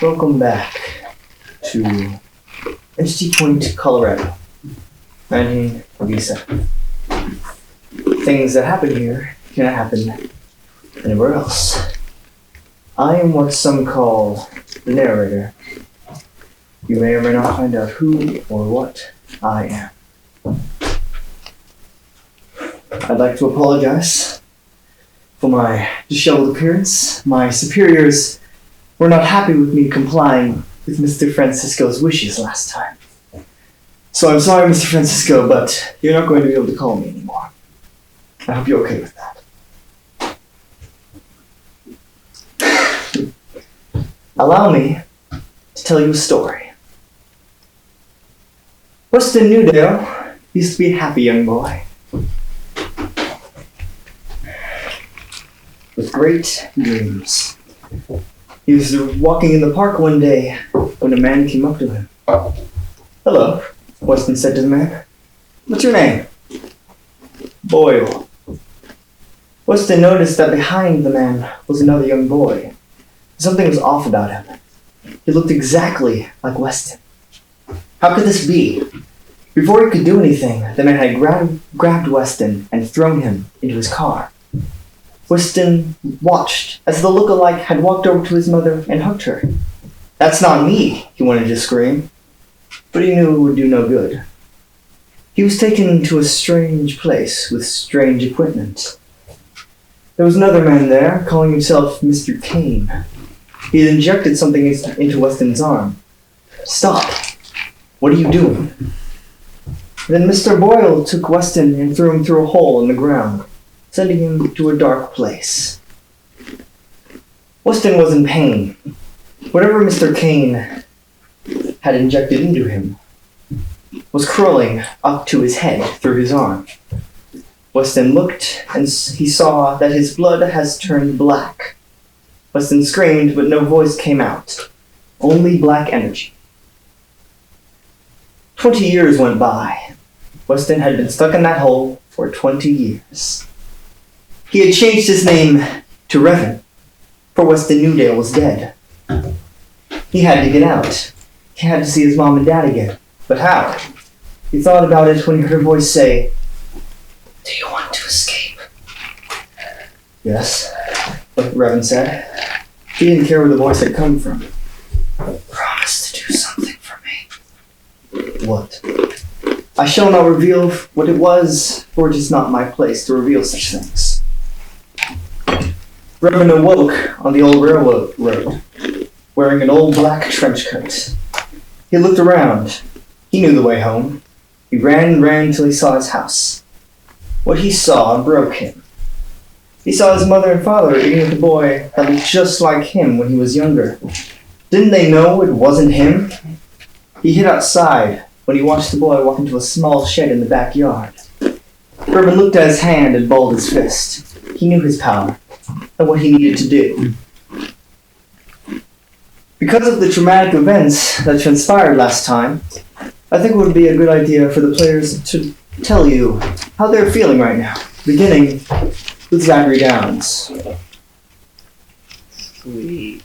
Welcome back to Entity Point, Colorado, 1947. Things that happen here cannot happen anywhere else. I am what some call the narrator. You may or may not find out who or what I am. I'd like to apologize for my disheveled appearance. My superiors were not happy with me complying with Mr. Francisco's wishes last time. So I'm sorry, Mr. Francisco, but you're not going to be able to call me anymore. I hope you're okay with that. Allow me to tell you a story. Weston Newdale used to be a happy young boy with great dreams. He was walking in the park one day when a man came up to him. "Hello," Weston said to the man. "What's your name?" "Boyle." Weston noticed that behind the man was another young boy. Something was off about him. He looked exactly like Weston. How could this be? Before he could do anything, the man had grabbed Weston and thrown him into his car. Weston watched as the look-alike had walked over to his mother and hugged her. "That's not me," he wanted to scream, but he knew it would do no good. He was taken to a strange place with strange equipment. There was another man there, calling himself Mr. Kane. He had injected something into Weston's arm. "Stop! What are you doing?" Then Mr. Boyle took Weston and threw him through a hole in the ground, sending him to a dark place. Weston was in pain. Whatever Mr. Kane had injected into him was crawling up to his head through his arm. Weston looked and he saw that his blood has turned black. Weston screamed, but no voice came out. Only black energy. 20 years went by. Weston had been stuck in that hole for 20 years. He had changed his name to Revan, for Weston Newdale was dead. He had to get out. He had to see his mom and dad again. But how? He thought about it when he heard a voice say, "Do you want to escape?" "Yes," Revan said. He didn't care where the voice had come from. "Promise to do something for me." "What?" "I shall not reveal what it was, for it is not my place to reveal such things." Revan awoke on the old railroad road, wearing an old black trench coat. He looked around. He knew the way home. He ran and ran until he saw his house. What he saw broke him. He saw his mother and father eating with a boy that looked just like him when he was younger. Didn't they know it wasn't him? He hid outside when he watched the boy walk into a small shed in the backyard. Revan looked at his hand and balled his fist. He knew his power and what he needed to do. Because of the traumatic events that transpired last time, I think it would be a good idea for the players to tell you how they're feeling right now, beginning with Zachary Downs. Sweet.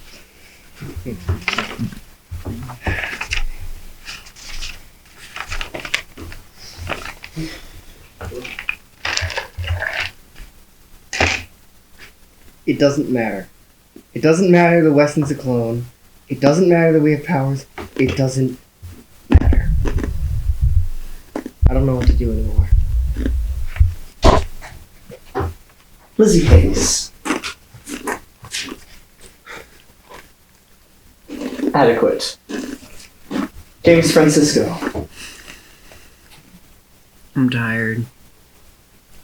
It doesn't matter. It doesn't matter that Weston's a clone. It doesn't matter that we have powers. It doesn't matter. I don't know what to do anymore. Lizzie Hayes. Adequate. James Francisco. I'm tired.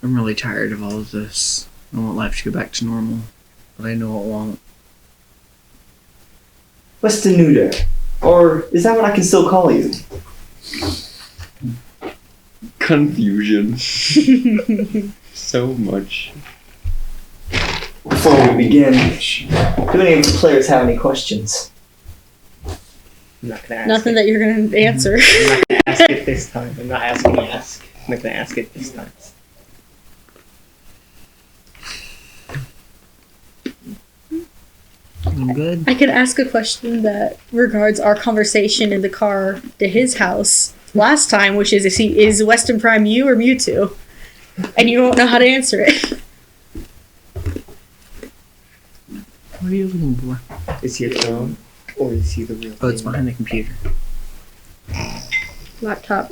I'm really tired of all of this. I want life to go back to normal, but I know it won't. Weston Newdale. Or is that what I can still call you? Confusion. So much. Before we begin, do any of the players have any questions? I'm not gonna ask Nothing it. that you're going to answer. I'm not gonna ask it this time. I'm not asking ask. I'm not gonna ask it this time. I'm good. I could ask a question that regards our conversation in the car to his house last time, which is Weston Prime you or Mewtwo? And you won't know how to answer it. What are you looking for? Is he a clone? Or is he the real Oh, it's thing? behind the computer. Laptop.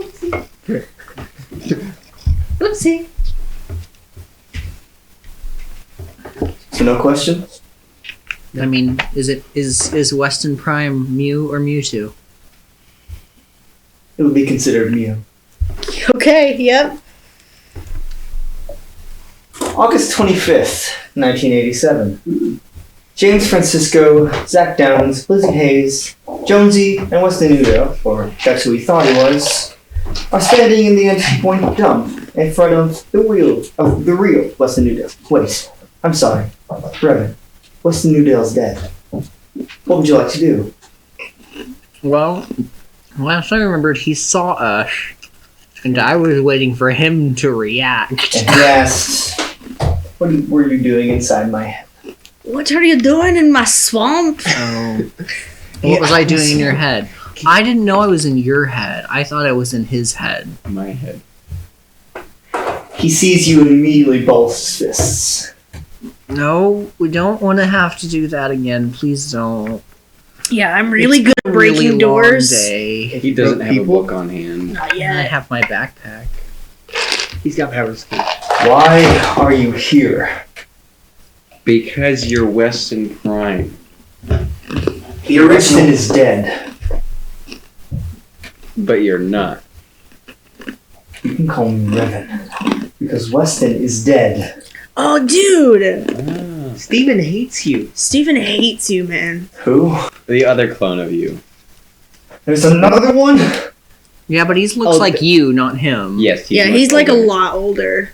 Oopsie. So no questions? I mean, is Weston Prime Mew or Mewtwo? It would be considered Mew. Okay, yep. August 25th, 1987. James Francisco, Zach Downs, Lizzie Hayes, Jonesy, and Weston Newdale, or that's who he thought he was, are standing in the entry point dump in front of the real Weston Newdale. Wait, I'm sorry. Reverend, Weston Newdale's dead. What would you like to do? Well, last I remembered, he saw us, and I was waiting for him to react. And he asked, what were you doing inside my head? What are you doing in my swamp? Oh. What was I doing in your head? I didn't know I was in your head. I thought I was in his head. My head. He sees you and immediately balls his fists. No, we don't want to have to do that again. Please don't. Yeah, I'm really It's good been at a really breaking long doors. Day. He doesn't have a book on hand. Not And I yet. have my backpack. He's got power skills. Why are you here? Because you're Weston Prime. The original is dead. But you're not. You can call me Revan. Because Weston is dead. Oh, dude! Ah, Steven hates you. Steven hates you, man. Who? the other clone of you. There's another one? Yeah, but he looks Oh, like you, not him. Yes. Yeah, much he's like a older. lot older.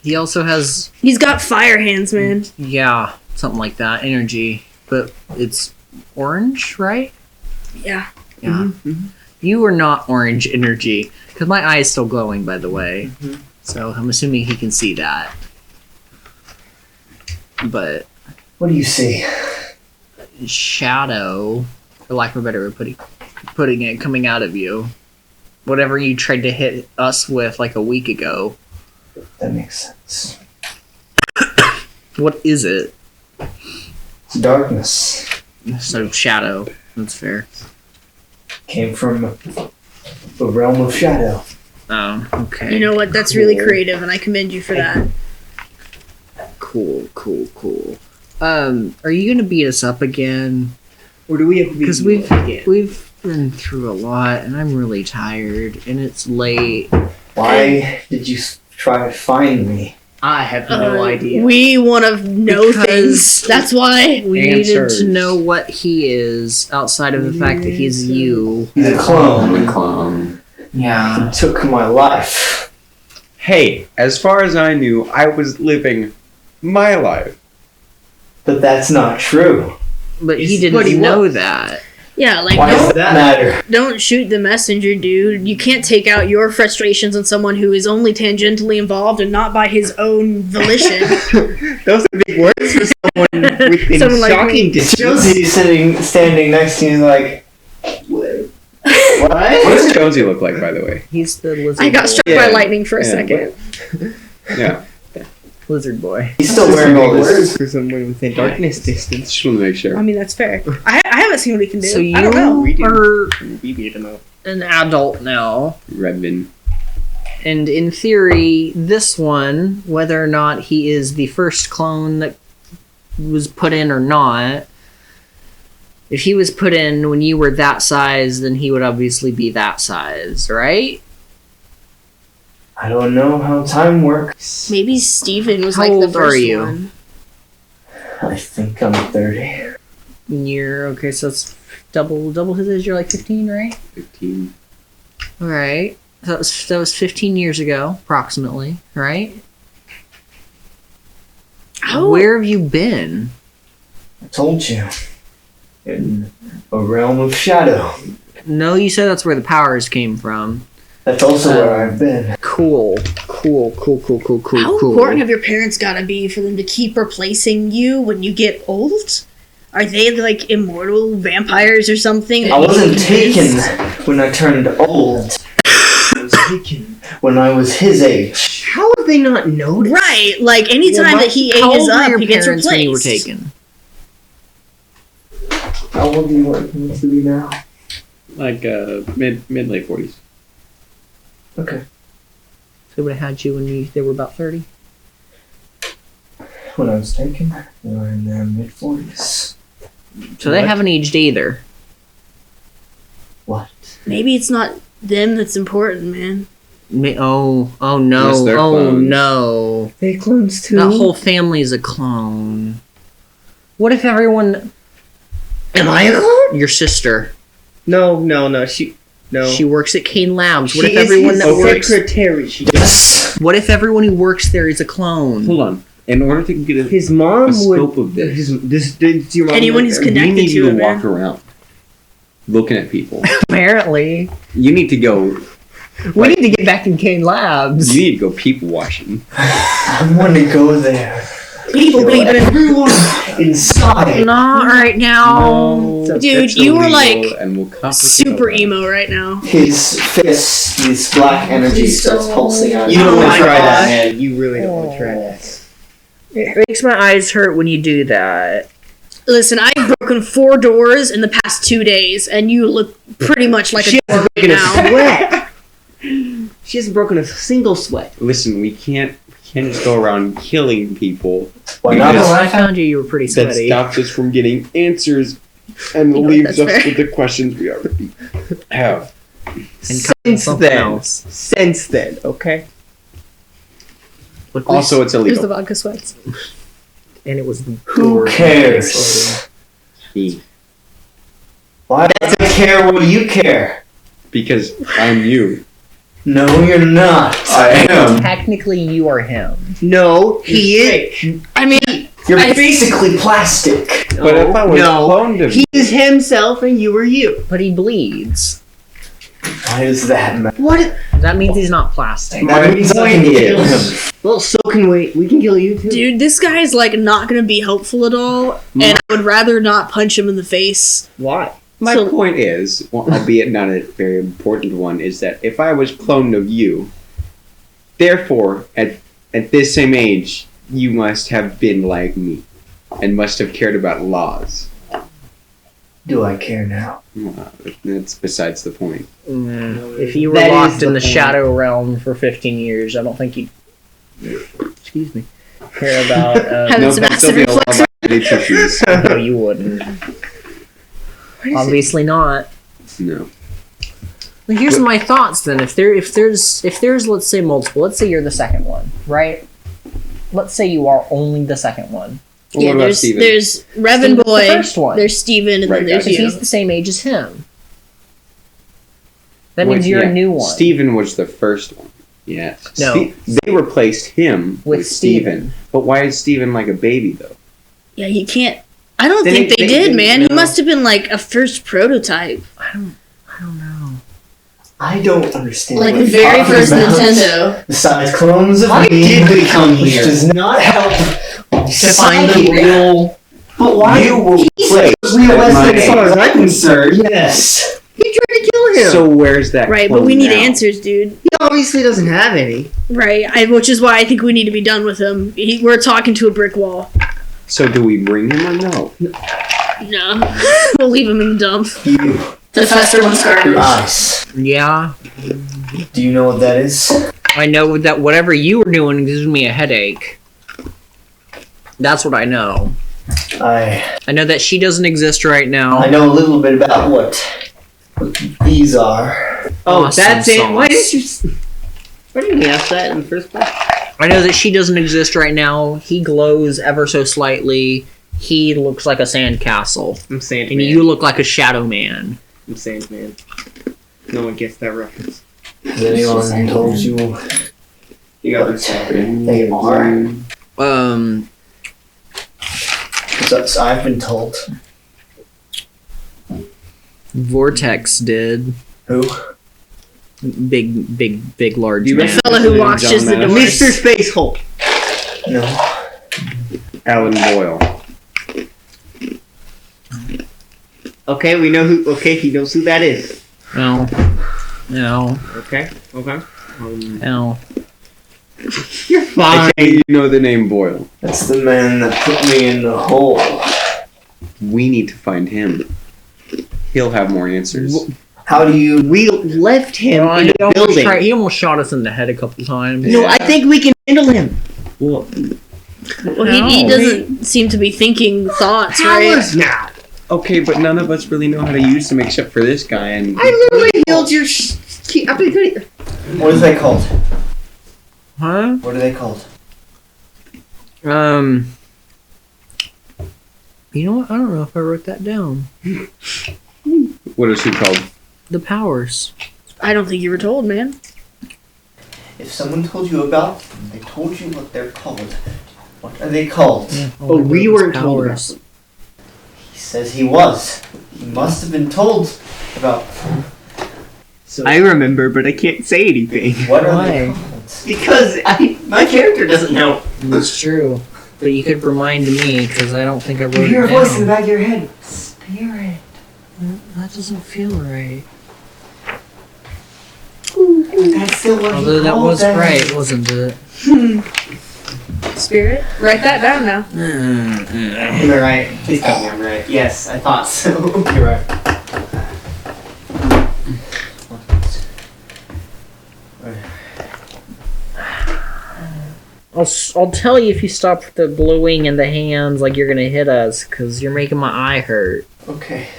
He also has, He's got fire hands, man. yeah, something like that, energy. But it's orange, right? Yeah. Yeah. You are not orange energy. Because my eye is still glowing, by the way. So I'm assuming he can see that. But What do you see? shadow, for lack of a better way of putting it, coming out of you. Whatever you tried to hit us with like a week ago. That makes sense. What is it? It's darkness. So shadow. That's fair. Came from the realm of shadow. Oh, okay. You know what? That's really Cool. creative, and I commend you for that. Cool. Are you gonna beat us up again? Or do we have to be Because again? we've been through a lot, and I'm really tired, and it's late. Why did you try to find me? I have no idea. We want to know Because- things. That's why. We needed Answers. to know what he is, outside of the fact that he's you. He's a clone. Clone. Yeah. He took my life. Hey, as far as I knew, I was living my life. But that's not true. But he But didn't he know was. that. Yeah, like Why does don't, that matter? don't shoot the messenger, dude. You can't take out your frustrations on someone who is only tangentially involved and not by his own volition. Those are big words for someone within Someone like shocking me. distance. Josie standing next to you like, what? What does Jonesy look like, by the way? He's the lizard I got boy. struck Yeah. by lightning for a Yeah. second. Yeah, Lizard boy. He's still wearing all Big this. words for someone within darkness distance. just want to make sure. I mean, that's fair. I haven't seen what he can do. So I don't know. We do. are We beat him up. an adult now. Redman. And in theory, this one, whether or not he is the first clone that was put in or not, if he was put in when you were that size, then he would obviously be that size, right? I don't know how time works. Maybe Steven was How like the old are first you? one. I think I'm 30. You're okay, so it's double his age. You're like 15, right? 15. All right. So that was 15 years ago, approximately, right? How- Where have you been? I told you. In a realm of shadow. No, you said that's where the powers came from. That's also where I've been. Cool. How important have your parents gotta be for them to keep replacing you when you get old? Are they like immortal vampires or something? I wasn't taken when I turned old. I was taken when I was his age. How have they not noticed? Right, like anytime that he How ages old were up, your he gets parents replaced. when you were taken? How old do you want me to be now? Like mid late 40s. Okay. They would have had you when they were about 30? When I was taken, they were in their mid-40s. So they haven't aged either. What? Maybe it's not them that's important, man. Oh Yes, no, they're oh clones. no. They clones too. That whole family's a clone. What if everyone... Am I a clone? Your sister. No. She works at Kane Labs. What She if is everyone his that works... secretary. Yes. What if everyone who works there is a clone? Hold on. In order to get His mom a scope would. of this, Did your mom Anyone work who's there? we connected need to you it, to man. walk around looking at people. Apparently. You need to go. We need to get back in Kane Labs. You need to go people watching. I want to go there. People Kill bleeping. everyone inside. Not right now. No, Dude, it's you were, illegal like, and we'll complicate Super it. emo right now. His fist, this black energy starts pulsing out. You don't Oh want my to try that, gosh. man. You really don't want to try that. It makes my eyes hurt when you do that. Listen, I've broken 4 doors in the past 2 days, and you look pretty much like a She door hasn't right broken a now. sweat. She hasn't broken a single sweat. Listen, we can't just go around killing people. Why Because- not? When I found you, you were pretty That sweaty. stops us from getting answers and You know, leaves that's us fair. with the questions we already have. And Since something then. else. Since then, okay? Look, we Also, it's Here's the illegal. vodka sweats. and it was the Who door. cares? Me. Why does it care what you care? Because I'm you. No, you're not. I am. Technically, you are him. No, he is. I mean, You're I- basically plastic. But if I was no. cloned of He is himself and you are you. But he bleeds. Why does that matter? What? That means he's not plastic. My That means I point can kill is- him. Well, so can we. We can kill you too. dude, this guy's like not gonna be helpful at all, and I would rather not punch him in the face. Why? My So- point is, well, albeit not a very important one, is that if I was cloned of you, therefore, at this same age, you must have been like me, and must have cared about laws. Do I care now? That's besides the point. If you were That is locked the in the point. shadow realm for 15 years, I don't think you'd. Excuse me. Care about. Having No, some that'd still acid be a lot reflux. of body tissues. no, you wouldn't. Obviously not. No. Well, here's my thoughts then. If there's let's say multiple, let's say you're the second one, right? Let's say you are only the second one. Well, Yeah, what about there's Steven? there's Revan Steven's the Boy, first one. there's Steven, and Right, then there's Because you. he's the same age as him. That Wait, means you're yeah, a new one. Steven was the first one. Yes. No. They replaced him With with Steven. But why is Steven like a baby, though? Yeah, he can't. I don't They think didn't- they they did, didn't man. He know. must have been like a first prototype, I don't know. I don't understand. like what the you're very talking first about. Nintendo. Besides clones of Why me, did we come which here? does not help To find the society. real. But why You were placed realistic at as far my as age. I'm concerned? Yes. He tried to kill him. So where's that Right, but clone we need now? answers, dude. he obviously doesn't have any. Right, which is why I think we need to be done with him. We're talking to a brick wall. So do we bring him or no? No, we'll leave him in the dump. You, The fester one's your garbage. eyes. Yeah, Do you know what that is? I know that whatever you were doing gives me a headache. That's what I know. I I know that she doesn't exist right now. I know a little bit about what these are. Oh, Awesome that's it. sauce. Why didn't you? Why didn't you ask that in the first place? I know that she doesn't exist right now. He glows ever so slightly. He looks like a sandcastle. I'm saying, And man. you look like a shadow man. I'm saying, man. No one gets that reference. Has anyone told you You got what they are? Because I've been told. Vortex did. Who? Big, large You man. rest- Fella who washes the John doors. Mr. Space Hulk. No. Alan Boyle. Okay, we know who. Okay, he knows who that is. No. Okay. No. You're fine. Okay, you know the name Boyle. That's the man that put me in the hole. We need to find him. He'll have more answers. How do you... We left him Well, in he, a almost building. he almost shot us in the head a couple times. No, I think we can handle him. Well, Well, he doesn't seem to be thinking thoughts, right? Powers now. Okay, but none of us really know how to use them except for this guy. And I literally healed your. What is that called? huh? What are they called? You know what? I don't know if I wrote that down. what is he called? The powers. I don't think you were told, man. If someone told you about them, they told you what they're called. What are they called? Oh, we weren't told about them. He says he was. He must have been told about them. So I remember, but I can't say anything what are they Why? called? because my character doesn't know. That's true. But you could remind me, because I don't think I wrote You hear it a voice in the down. back of your head. Spirit. That doesn't feel right. That's still what Although he that called was them. right, wasn't it? Spirit? Write that down now. You're right. Please tell me I'm right. Yes, I thought so. You're right. I'll tell you if you stop the glowing in the hands like you're gonna hit us, because you're making my eye hurt. Okay.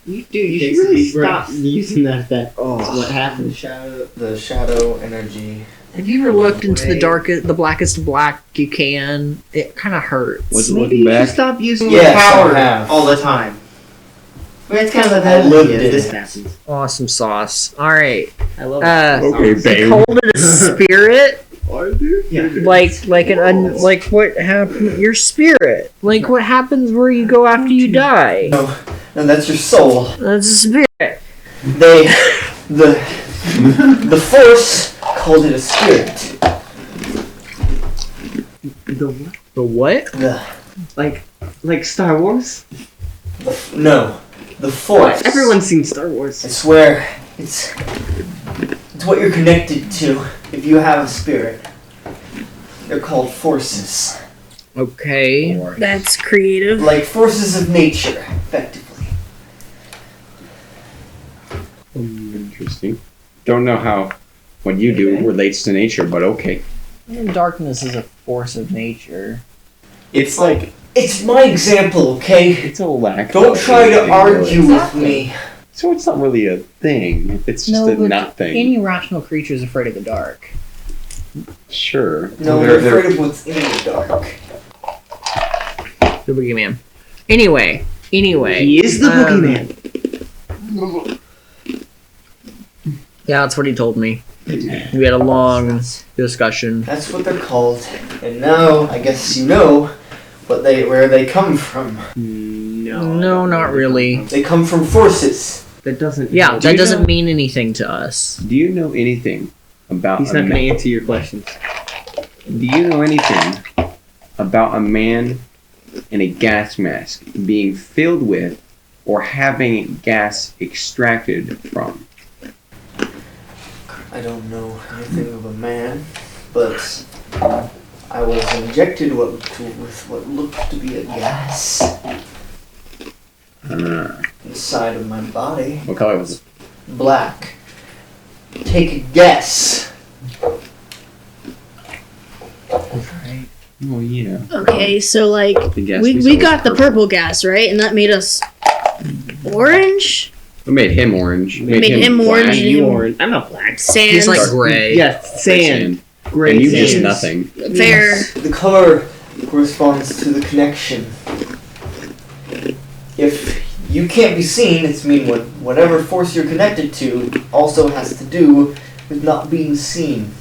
You should really stop using that effect. Oh, what happened? The shadow energy. Have you ever looked into the blackest black you can? It kind of hurts. Was it Maybe looking you back? should stop using Yes, your power I have. all the time. I mean, it's kind of I lived if it. this happens. Awesome sauce. All right. I love Okay, it. They babe. called it a spirit. Yeah. Like what happened? Your spirit. Like what happens where you go after you die. No, that's your soul. That's a spirit. The force called it a spirit. The what? Like Star Wars? The force. Everyone's seen Star Wars. I swear, it's what you're connected to. If you have a spirit, they're called forces, Okay. That's creative. like forces of nature, effectively. Interesting. Don't know how what you do relates to nature, but okay. Darkness is a force of nature. It's like It's my example, okay? it's a lack. Don't of try to anything, argue really. with me. So it's not really a thing. It's just a not thing. Any rational creature is afraid of the dark. Sure. No, They're- they're afraid of what's in the dark. The boogeyman. Anyway. He is the boogeyman. Yeah, that's what he told me. We had a long discussion. That's what they're called. And now, I guess you know where they come from. No, not really. They come from forces. That doesn't. Yeah, Do that you doesn't know- mean anything to us. Do you know anything about He's a not going to man? answer your questions. Do you know anything about a man in a gas mask being filled with or having gas extracted from? I don't know anything of a man, but I was injected with what looked to be a gas inside of my body. What color was it? Black. Take a guess. Oh yeah. Okay, so like The gas we saw got was the purple gas, right? And that made us orange? It made him orange. Made him orange. black. You orange. I'm not black. Sand. He's like gray. Yes, sand. Gray And you sand. just nothing. Fair. The color corresponds to the connection. If you can't be seen, it's mean whatever force you're connected to also has to do with not being seen.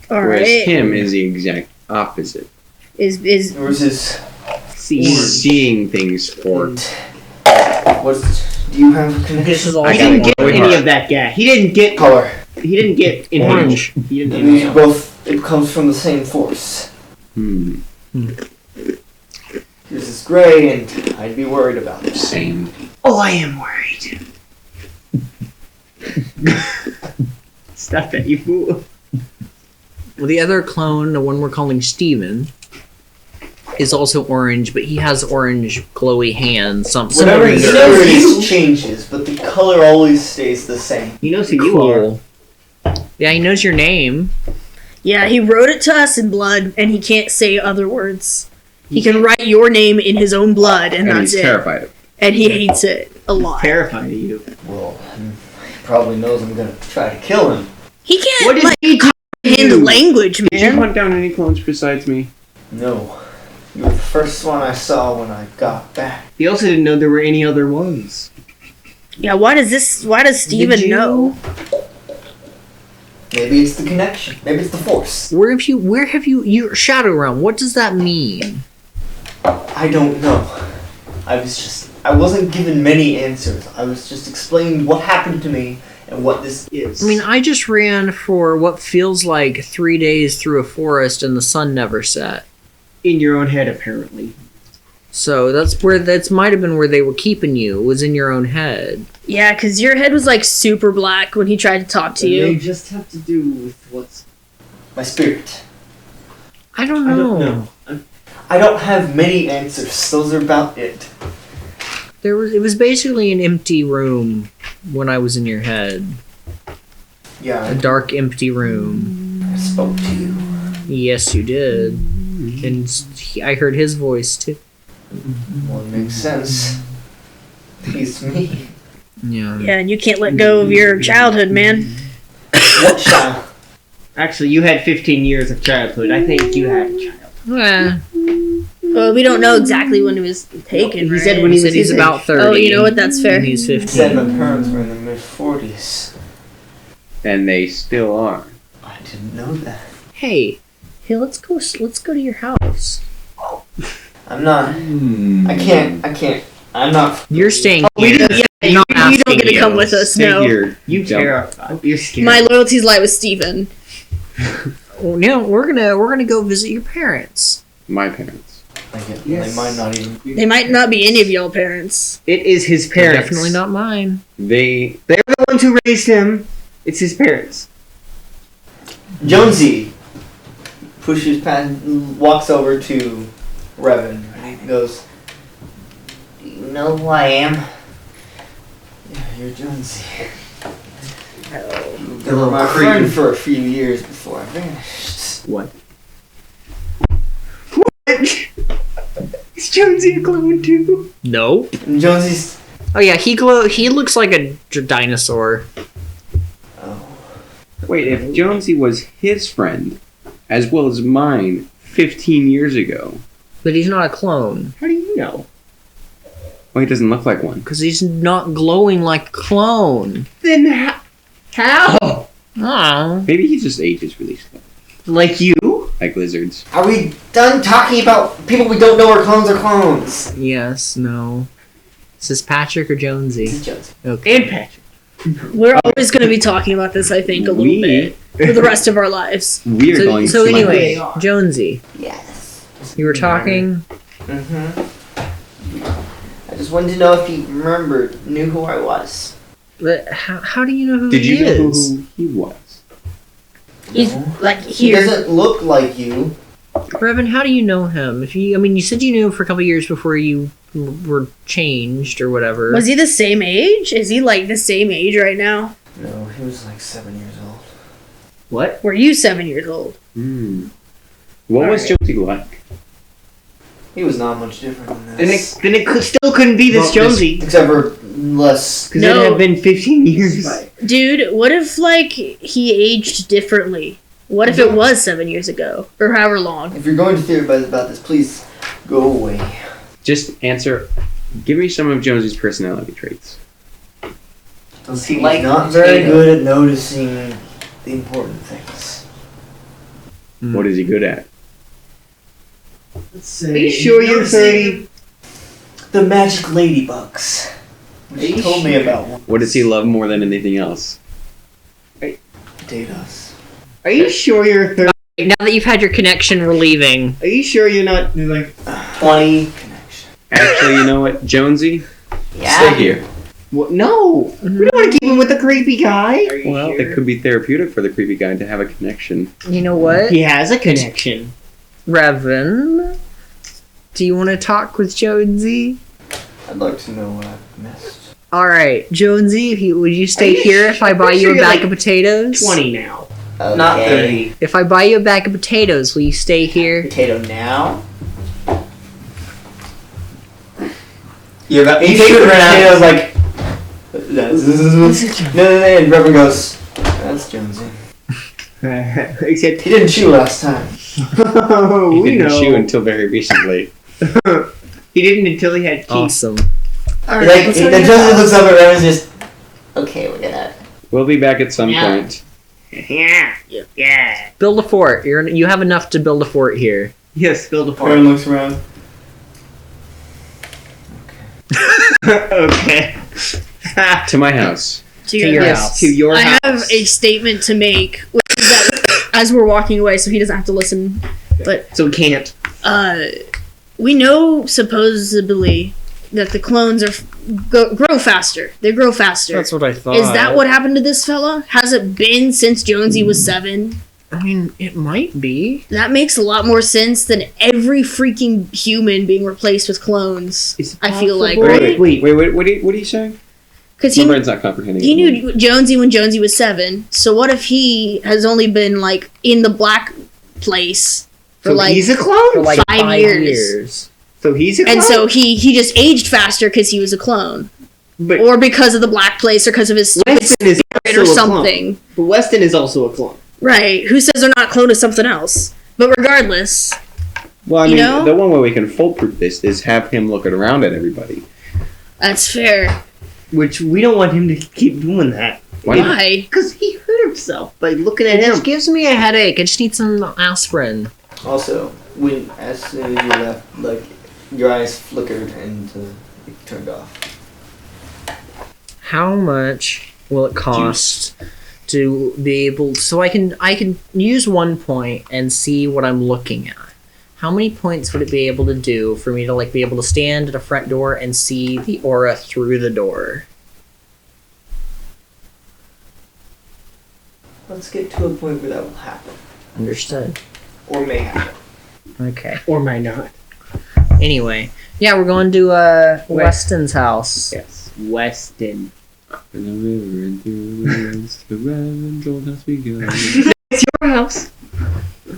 Whereas Alright. him is the exact opposite. Is Yours is See. He's seeing things for Do you have a connection? This is all He didn't get any of that gas. He didn't get color. He didn't get Orange. He It didn't means get both. It comes from the same force. Hmm. Yours is gray, and I'd be worried about it. Same. Oh, I am worried. Stop that, you fool. Well, the other clone, the one we're calling Steven, is also orange, but he has orange glowy hands. Whatever his spirit changes, but the color always stays the same. He knows who you are. Cool. Yeah, he knows your name. Yeah, he wrote it to us in blood, and he can't say other words. He can write your name in his own blood, and that's he's it. terrified of it. And he hates it a lot. Terrified of you. Well, he probably knows I'm gonna try to kill him. He can't What did like he comprehend do? language, Did you man. hunt down any clones besides me? No. You were the first one I saw when I got back. He also didn't know there were any other ones. Yeah, why does Steven know? Maybe it's the connection. Maybe it's the force. Where have you, your Shadow Realm, what does that mean? I don't know. I wasn't given many answers. I was just explained what happened to me and what this is. I mean, I just ran for what feels like 3 days through a forest and the sun never set. In your own head, apparently. So that might have been where they were keeping you, was in your own head. Yeah, because your head was like super black when he tried to talk to They you. just have to do with what's... My spirit. I don't know. I don't have many answers. Those are about it. It was basically an empty room when I was in your head. Yeah, A dark, empty room. I spoke to you. Yes, you did. And I heard his voice too. Well, it makes sense. He's me. Yeah. Yeah, and you can't let go of your childhood, man. What child? Actually, you had 15 years of childhood. I think you had a child. Well, Well, we don't know exactly when he was taken. He right? said when he he said was he's his about age. 30. Oh, you know what? That's fair. And he's He said my 15. parents were in the mid-40s. And they still are. I didn't know that. Hey, let's go to your house. I'm not. I can't. I'm not. You're staying We here. didn't, yeah, Not You don't asking get to you. come with us, no. Figure you dumb. terrified. You're scared. My loyalties lie with Steven. Well, no, we're gonna go visit your parents. My parents. They might not even. They might not be any of y'all parents. It is his They're parents. definitely not mine. They're the ones who raised him. It's his parents. Jonesy pushes past, walks over to Revan, and he goes, "Do you know who I am?" Yeah, you're Jonesy. You were my friend for a few years before I vanished. What? Is Jonesy a clone too? Nope. And Jonesy's. Oh yeah, he looks like a dinosaur. Oh. Wait, if Jonesy was his friend, as well as mine, 15 years ago, But he's not a clone. How do you know? well, he doesn't look like one. Because he's not glowing like a clone. Then how? Oh. Maybe he just ages really slow, Like you? like lizards. Are we done talking about people we don't know are clones? Yes, no. Is this Patrick or Jonesy? This is Jonesy. Okay. And Patrick. We're always going to be talking about this, I think, a little bit for the rest of our lives. We are going So to anyway, my- Jonesy, Yes. you were talking. Mm-hmm. I just wanted to know if you knew who I was. But how do you know who Did he you know is? who he was? He's No. like He here. doesn't look like you. Revan, how do you know him? You said you knew him for a couple of years before you were changed or whatever. Was he the same age? Is he like the same age right now? No, he was like 7 years old. What? Were you 7 years old? What was Alright. Jonesy like? He was not much different than Then this. it still couldn't be this Jonesy. Except for less. Because No. it had been 15 years. Dude, what if like he aged differently? What if it was 7 years ago? Or however long? If you're going to theorize about this, please go away. Just answer. Give me some of Jonesy's personality traits. Does he He's like not very good at noticing the important things. What is he good at? Are you sure you're 30? The magic ladybugs. He told me about one. What does he love more than anything else? Potatoes. Are you sure you're Now that you've had your connection, we're leaving. Are you sure you're not? There's like 20 connection. Actually, you know what, Jonesy? Yeah. Stay here. What? No, we don't want to keep him with the creepy guy. Well, it could be therapeutic for the creepy guy to have a connection. You know what? He has a connection. Revan, do you want to talk with Jonesy? I'd like to know what I've missed. Alright, Jonesy, would you Are stay you here if I buy you a you're bag like of potatoes? 20 now. Okay. Not 30. If I buy you a bag of potatoes, will you stay here? Potato now? You take take the the potatoes like... No, and Reverend goes, that's Jonesy. Except He didn't chew last time. He we didn't know. chew until very recently. He didn't until he had teeth. Awesome. Like, then Jonesy looks up at Reverend and just, okay, we're gonna... We'll be back at some point. Yeah. Build a fort. You have enough to build a fort here. Yes, build a Reverend farm. looks around. Okay. To my house. To To your your house. house. To your I house. have a statement to make, which is that as we're walking away, so he doesn't have to listen. So we can't. We know supposedly that the clones grow faster. They grow faster. what I thought. Is that what happened to this fella? Has it been since Jonesy was 7? I mean, it might be. That makes a lot more sense than every freaking human being replaced with clones. Is it I feel like, possible? right? Wait. What are you saying? Because My brain's not comprehending. he knew Jonesy when Jonesy was 7. So what if he has only been like in the black place for So like he's a clone? For like 5 5 years. years. So he's a clone? and so he just aged faster because he was a clone, But or because of the black place, or because of his stupid Weston is spirit also or a clone. something. But Weston is also a clone. Right? Who says they're not cloned as something else? But regardless, Well, I You mean, know? the one way we can foolproof this is have him looking around at everybody. that's fair. Which we don't want him to keep doing that. Why not? Why? Because he hurt himself by looking at It him. just gives me a headache. I just need some aspirin. Also, as soon as you left, like, your eyes flickered and it turned off. How much will it cost to be able so I can use 1 point and see what I'm looking at? How many points would it be able to do for me to like be able to stand at a front door and see the aura through the door? Let's get to a point where that will happen. Understood. Or may happen. Okay. Or might not. Anyway, yeah, we're going to Weston's house. Yes. Weston. In the river and through the woods, the Reverend's old house we go. It's your house.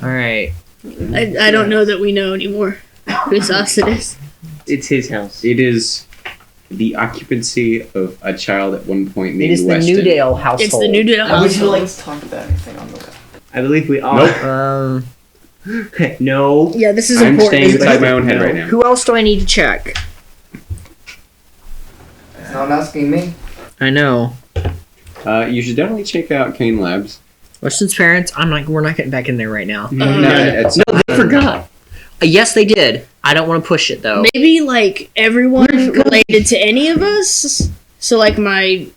All right. I don't know that we know anymore whose house it is. It's his house. It is the occupancy of a child at one point It named is the Weston. Newdale household. It's the Newdale Would house. you like to talk about anything on the way? I believe we are. Nope. No. Yeah, this is I'm important. staying inside my own head right now. Who else do I need to check? Not asking me. I know. You should definitely check out Kane Labs. Weston's parents. We're not getting back in there right now. No, it's No, they forgot. Yes, they did. I don't want to push it though. Maybe like everyone related to any of us. So like my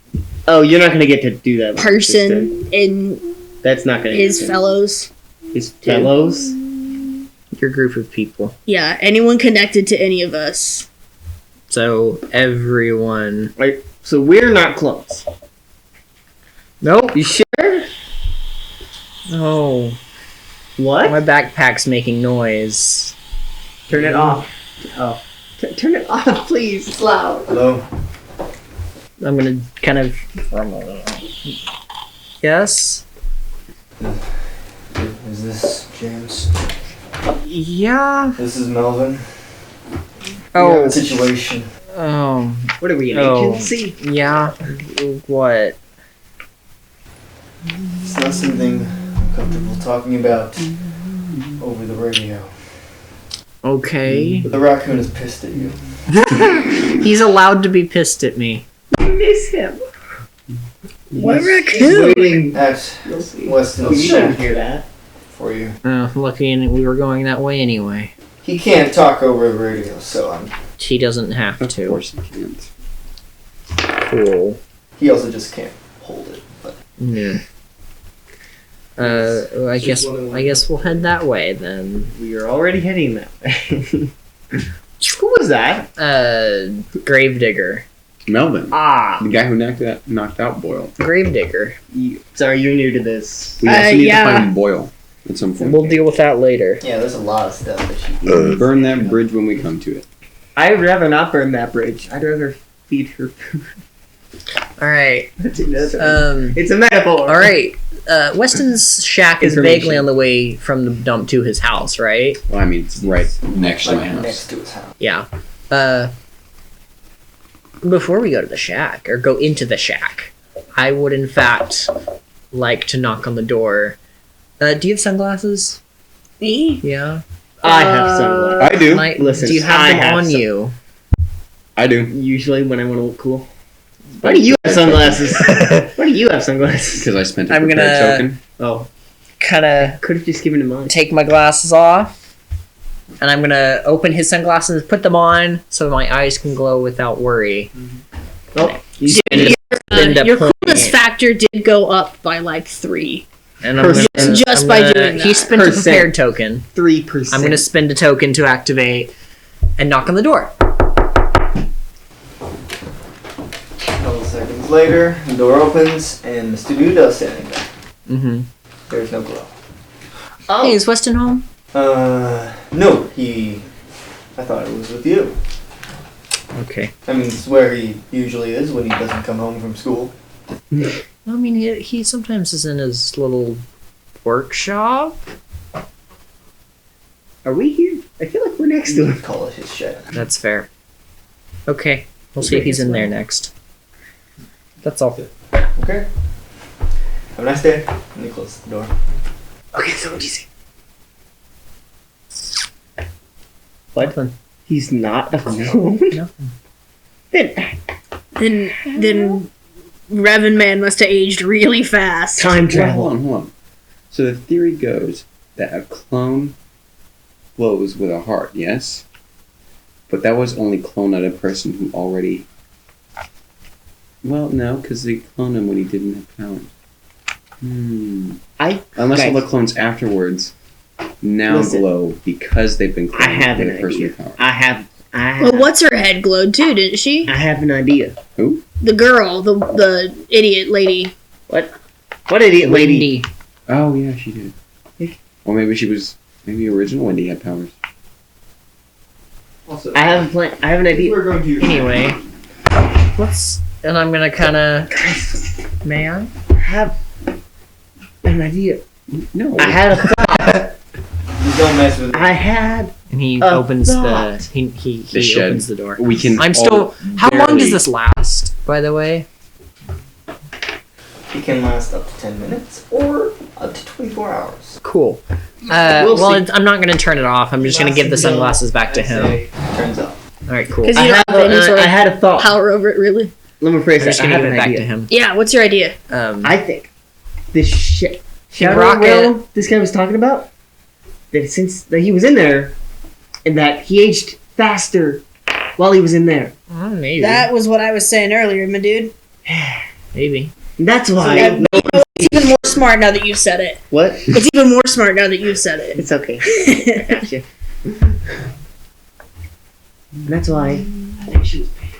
Oh, you're not gonna get to do that. person and That's not gonna his happen. fellows. His fellows. Your group of people. Yeah, anyone connected to any of us. So everyone. Right. So we're not clones. Nope. You sure? Oh, What? my backpack's making noise. Turn it off. Oh. Turn it off, please. It's loud. Hello? I'm gonna kind of. Yes. Is this James? Yeah. This is Melvin. Oh. Situation. Oh. What are we, an Oh. agency? Yeah. What? It's not something I'm comfortable talking about over the radio. Okay. But the raccoon is pissed at you. He's allowed to be pissed at me. I miss him. What He's raccoon? waiting. At You'll see. Weston's Oh, you don't shack hear that. for you. Lucky and we were going that way anyway. He can't talk over the radio, so I'm... He doesn't have Of to. course you can't. Cool. He also just can't hold it. But Yeah. I guess we'll head that way then. We are already heading that way. Who was that? Gravedigger. Melvin. Ah. The guy who knocked out Boyle. Gravedigger. Sorry, you're new to this. We also need yeah. to find Boyle at some point. We'll deal with that later. yeah, there's a lot of stuff that she Burn that bridge when we come to it. I'd rather not burn that bridge. I'd rather feed her food. All right. It's a metaphor. All right. Weston's shack is Information. vaguely on the way from the dump to his house, right? Well, I mean, it's right next to my like house. next to his house. Yeah. Before we go to the shack, or go into the shack, I would in fact like to knock on the door. Do you have sunglasses? Me? Yeah. I have sunglasses. I do. Listen, do you have I them have on some- you? I do. Usually when I want to look cool. Why do you have sunglasses? Why do you have sunglasses? Because I spent a I'm prepared gonna- token. Oh, Kind of could have just given him mine. take my glasses off, and I'm gonna open his sunglasses, put them on, so my eyes can glow without worry. Oh, you And end up Your pulling coolness it. factor did go up by like 3. And I'm gonna, Just I'm by gonna- doing He that. spent a Percent. prepared token. 3%. I'm gonna spend a token to activate and knock on the door. A couple seconds later, the door opens and Mr. Duda's standing there. Mm-hmm. There's no glow. Hey, is Weston home? No, I thought it was with you. Okay. I mean, it's where he usually is when he doesn't come home from school. I mean, he sometimes is in his little workshop. Are we here? I feel like we're next to You him. would call it his shed. That's fair. Okay, we'll see if he's in there next. That's all. Okay. Have a nice day. And he closes the door. Okay, so what'd you say? What? He's not alone. Nothing. Then Revan Man must have aged really fast. Time Well, travel. hold on. So the theory goes that a clone glows with a heart, yes? But that was only cloned at a person who already... Well, no, because they cloned him when he didn't have powers. Unless all guys. the clones afterwards now Listen. glow because they've been cloned I have with an a person idea. with power. I have Well, what's her head glowed too, didn't she? I have an idea. The girl, the idiot lady. What idiot lady? Wendy. Oh, yeah, she did. Or maybe she was... Maybe original Wendy had powers. Also, I have a plan. I have an idea. we're going to Anyway, let's. And I'm gonna kind of. May I? I have an idea. No. I had a thought. You don't mess with it. I had. And he A opens thought. he The shed. opens the door. We can I'm still. all How long barely- does this last? By the way. It can last up to 10 minutes or up to 24 hours. Cool. We'll Well, see. I'm not gonna turn it off. I'm just gonna give the sunglasses back to I'd him. say turns up. All right, cool. Because I you don't have have any sort I of had a thought. power over it, really. Let me phrase I'm just that. I gonna have give an it back idea. to him. Yeah, what's your idea? I think this shit. Shadow Rocket. realm this guy was talking about. That since that he was in there, and that he aged faster while he was in there. Oh, maybe. That was what I was saying earlier, my dude. Maybe. And that's why. It's even more smart now that you've said it. What? It's even more smart now that you've said it. It's okay. I gotcha. And that's why. I think she was paid.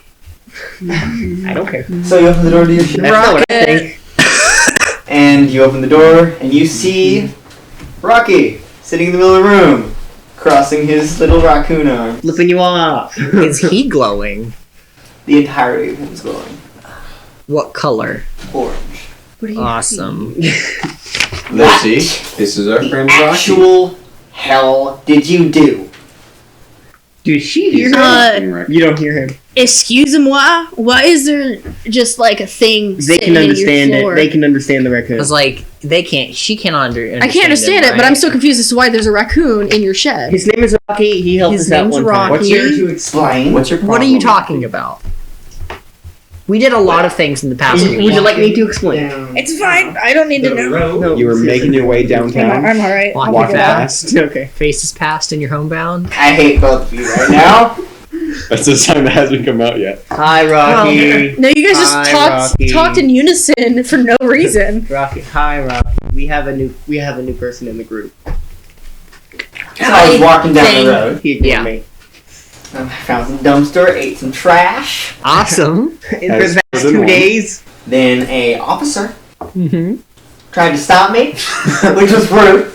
I don't care. So you open the door to your shed. That's not what I think. And you open the door and you see Rocky sitting in the middle of the room, crossing his little raccoon arm. Flipping you off. Is he glowing? The entirety of him is glowing What color? orange. Awesome. Let's see. This is our friend Rocky. Actual hell did you do? Dude, she He's hears Uh, acting right. You don't hear him. Excuse-moi? Why is there just like a thing They sitting can in understand your it. floor? They can understand the raccoon. It's like they can't. She can't understand. I can't understand it, but right? I'm still confused as to why there's a raccoon in your shed. His name is Rocky. He helped His us out name's one time. Rocky. What's here to explain? What's your problem? What are you talking about? We did a lot of things in the past Would week. you like me to explain? It's fine. I don't need to know. No. You were making your way downtown. I'm alright. Walk I'll Walk figure it out. fast. Okay. Faces past and you're homebound. I hate both of you right now. That's the sign that hasn't come out yet. Hi, Rocky. No, you guys just Hi, talked Rocky. talked in unison for no reason. Rocky. Hi, Rocky. We have a new person in the group. So I was walking down Thing. the road. He ignored Yeah. me. I found some dumpster, ate some trash. Awesome. In As the for past the 2 norm. days. Then a officer Mm-hmm. tried to stop me, which was rude,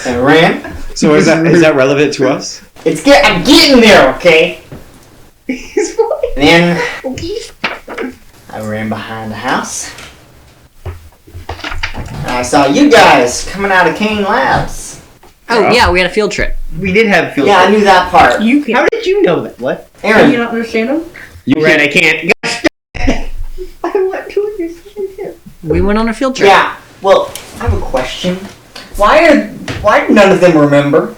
and ran. So is that relevant to us? I'm getting there, okay? And then I ran behind the house. And I saw you guys coming out of Kane Labs. Oh yeah, we had a field trip. We did have field Yeah, I trip. knew that part. You can. How did you know that? What? Aaron, not understand him? You Right, I can't. I want to understand him. We went on a field trip. yeah. Well, I have a question. Why do none of them remember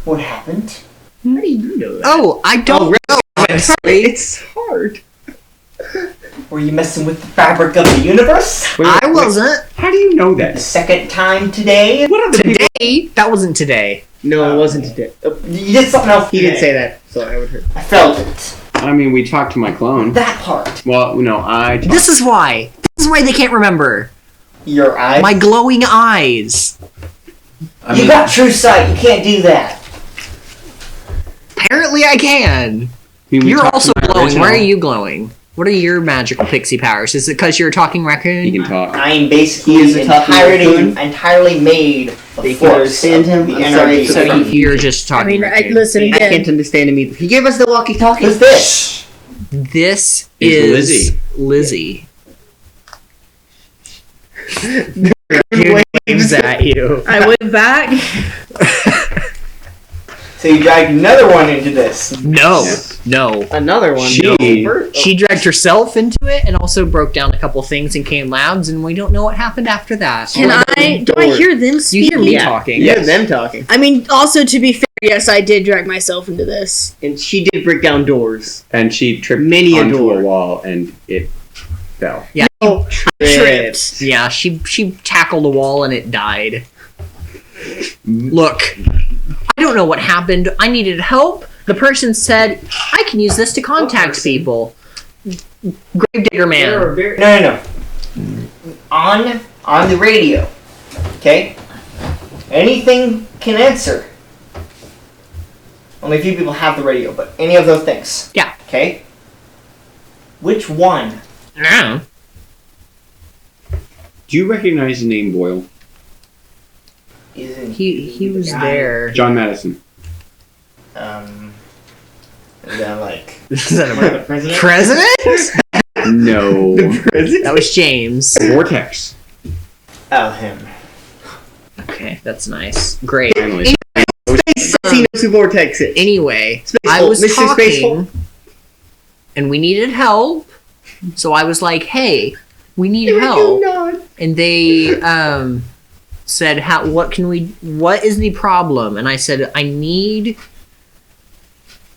what happened? How do you know that? Oh, I don't know. Honestly. It's hard. Were you messing with the fabric of the universe? Wait, I wasn't. How do you know The that? second time today? What other people? Today? That wasn't today. No, it wasn't today. You did something else He today. did say that, so I would hurt. I felt it. I mean, we talked to my clone. That part. Well, no, I. This is why. This is why they can't remember. Your eyes. My glowing eyes. I You mean, got true sight. You can't do that. Apparently I can. we You're talked to also my glowing. Why are original- you glowing? What are your magical pixie powers? Is it because you're a talking raccoon? He can talk. I am basically He is a talking raccoon. entirely made of They can force. understand him. The I'm sorry, energy So from- you're just I talking mean, raccoon. listen I can't again. understand him either. He gave us the walkie-talkie. Who's this? This Is is Lizzie. Waves at you. I went back. So you dragged another one into this. No, Yes. no. Another one. She- She dragged herself into it and also broke down a couple things in Kane Labs, and we don't know what happened after that. Do I hear them You speak? hear me Yeah. talking. Yeah, them talking. I mean, also to be fair, yes, I did drag myself into this. And she did break down doors. And she tripped Many a onto door. a wall and it fell. Oh, Tripped. Yeah, she tackled a wall and it died. Look, I don't know what happened. I needed help. The person said, I can use this to contact people. Gravedigger man. No. On the radio. Okay? Anything can answer. Only a few people have the radio, but any of those things. Yeah. Okay? Which one? No. Do you recognize the name Boyle? Isn't He was guy? there. John Madison. Is that like Is that a president? president? No. That was James. Vortex. Oh, him. Okay, that's nice. Great. Finally. Space he knows who Vortex is. Anyway, Spacehole. I was Mr. talking, and we needed help. So I was like, "Hey, we need help." And they said, "How? What can we? What is the problem?" And I said, "I need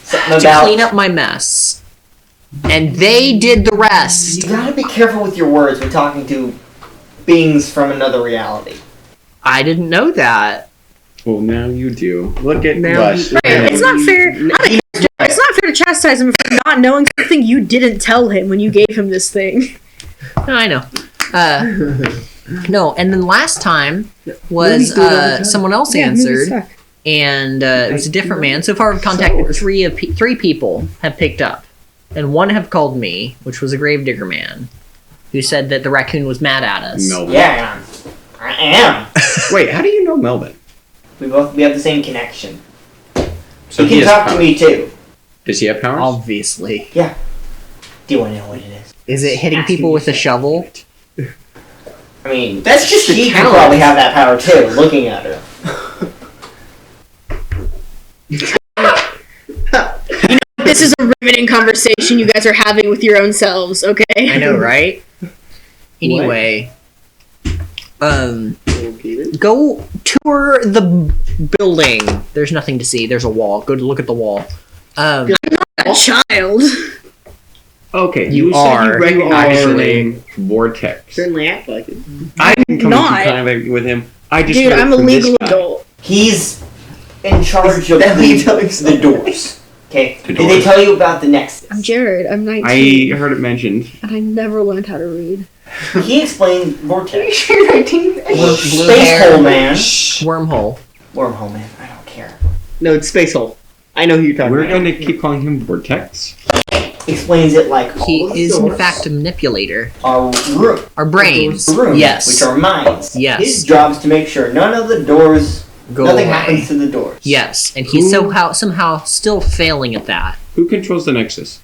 Something to about. clean up my mess." And they did the You rest. gotta be careful with your words when talking to beings from another reality. I didn't know that. Well, now you do. Look at Now Rush. you- Right, it's not fair. It's not fair to chastise him for not knowing something you didn't tell him when you gave him this thing. No, I know. No, and then last time was Movies do it all the time. someone else answered. And it was a different man. So far, we've contacted three people have picked up, and one have called me, which was a gravedigger man, who said that the raccoon was mad at us. Melvin. Yeah, I am. Wait, how do you know Melvin? We have the same connection. So he can has talk to powers. me too. Does he have powers? Obviously, Do you want to know what it is? is it hitting people with a shovel? I mean, That's just a he could talent. probably have that power too. Looking at her. This is a riveting conversation you guys are having with your own selves, okay? I know, right? Anyway, go tour the building. There's nothing to see. There's a wall. Go to look at the wall. A child. Okay, You said are. you recognize the Actually. name Vortex. Certainly act like it. I didn't come Not. into contact with him. I just Dude, heard I'm a from this legal guy. adult. He's in charge of that what you're telling the doors. Okay. To Did they doors. tell you about the Nexus? I'm Jared. I'm 19. I heard it mentioned. And I never learned how to read. He explained Vortex. You're 19. Blue Space hair. Hole Man. Wormhole. Wormhole Man. I don't care. No, it's Space Hole. I know who you're talking We're about. going to keep calling him Vortex. Explains it like all He the is in doors fact a manipulator. are Our brains. rooms, Yes. which are minds. Yes. His job is to make sure none of the doors, Go nothing away. happens to the doors. Yes, and he's somehow still failing at that. Who controls the Nexus?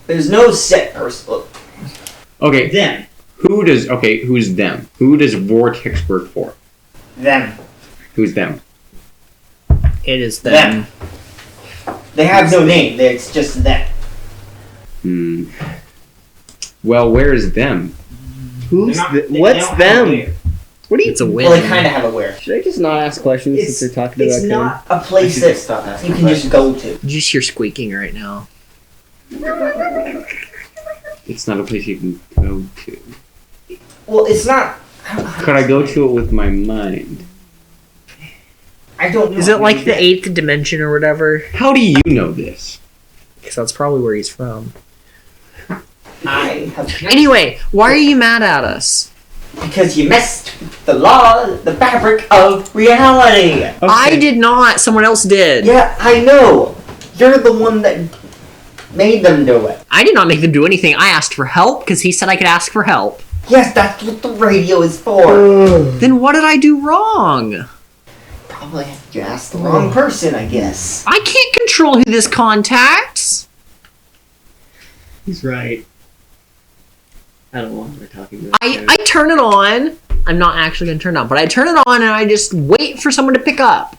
There's no set person. Okay, Them. who's them? Who does Vortex work for? Them. Who's them? It is Them. They have no name. It's just them. Hmm. Well, where is them? Who's They're not- the, they what's don't have them? a where. What do you? It's a win. Well, they kind of have a where. Should I just not ask questions It's, since they're talking it's about not a place that you can just go to. You just hear squeaking right now. It's not a place you can go to. Well, it's not. Could I go to it with my mind? I don't know. Is it like the 8th dimension or whatever? How do you know this? Because that's probably where he's from. I have. Anyway, why are you mad at us? Because you messed with the law, the fabric of reality. I did not. Someone else did. Yeah, I know. You're the one that made them do it. I did not make them do anything. I asked for help because he said I could ask for help. Yes, that's what the radio is for. Then what did I do wrong? Probably you asked the wrong person, I guess. I can't control who this contacts. He's right. I don't know what we're talking about. I turn it on. I'm not actually going to turn it on, but I turn it on and I just wait for someone to pick up.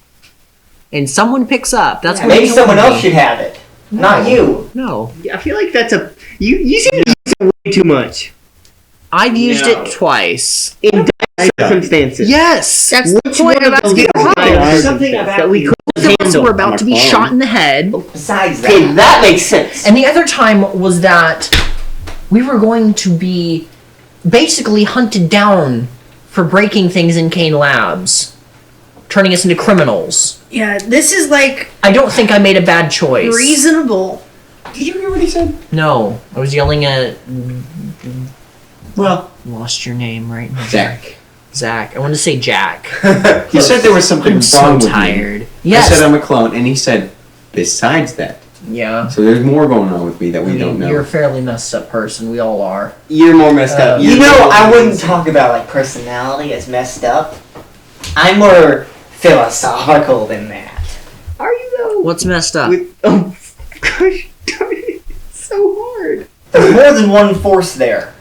And someone picks up. That's what Maybe he told someone me. else should have it. Not you. No. I feel like that's a you seem to use it way too much I've used No. it twice. in dire circumstances. Yes. That's Which the point one of of those asking is why. dire Something circumstance about that we you. could Both of us handle? were about to be shot in the head. Besides that. Okay, that makes sense. And the other time was that we were going to be basically hunted down for breaking things in Kane Labs, turning us into criminals. Yeah, this is like I don't think I made a bad choice. reasonable. Did you hear what he said? No, I was yelling at. Well, Lost your name right now. Zach. Zach. I wanted to say Jack. He said there was something I'm wrong so with me. tired. I Yes. said I'm a clone, and he said, besides that. Yeah. So there's more going on with me that we don't know. You're a fairly messed up person. We all are. You're more messed up. you know, I wouldn't talk about like personality as messed up. I'm more philosophical than that. Are you though? What's messed up? With gosh, darn it, it's so hard. There's more than one force there.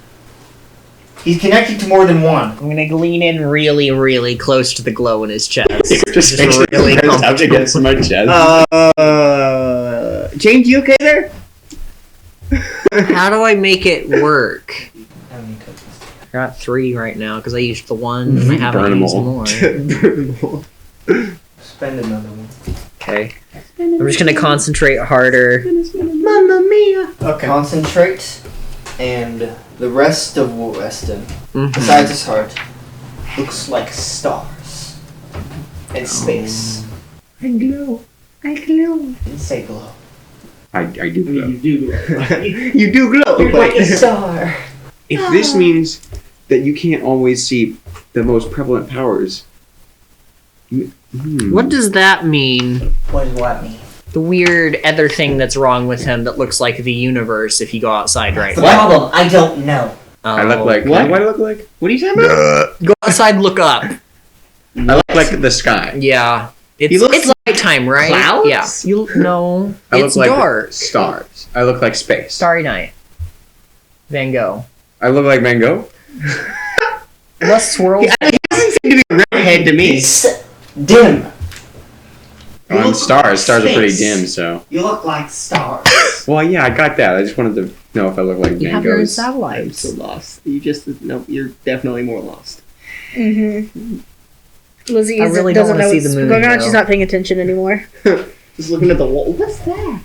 He's connected to more than one. I'm gonna lean in really, really close to the glow in his chest. just really up against my chest. James, you okay there? How do I make it work? How many cookies? I got 3 right now because I used the one and I haven't Burn 'em used all. more. Spend another one. Okay. I'm just gonna concentrate harder. Mamma mia. Okay. Concentrate, and the rest of Weston, Mhm. besides his heart, looks like stars and space. I glow. I glow. Didn't say glow. I do know. You do glow. You're like a star. If this means that you can't always see the most prevalent powers, What does that mean? What does what mean? The weird other thing that's wrong with him that looks like the universe if you go outside right The now. problem, I don't know. I look like What? What do I look like? What are you talking about? Go outside, look up. I look like the sky. Yeah. He It's looks it's nighttime, right? clouds? Yeah. You no. I It's look like dark. stars. I look like space. Starry night. Van Gogh. I look like Van Gogh. Less swirls. He doesn't seem to be a redhead to me. It's dim. You I'm look stars. like Stars are pretty space. dim, so. You look like stars. Well, yeah, I got that. I just wanted to know if I look like You Van have your own Gogh's. I'm satellites. so lost. You just no. You're definitely more lost. Mm-hmm. Lizzie I really don't doesn't wanna know see what's the moon, going on. though. She's not paying attention anymore. Just looking at the wall. What's that?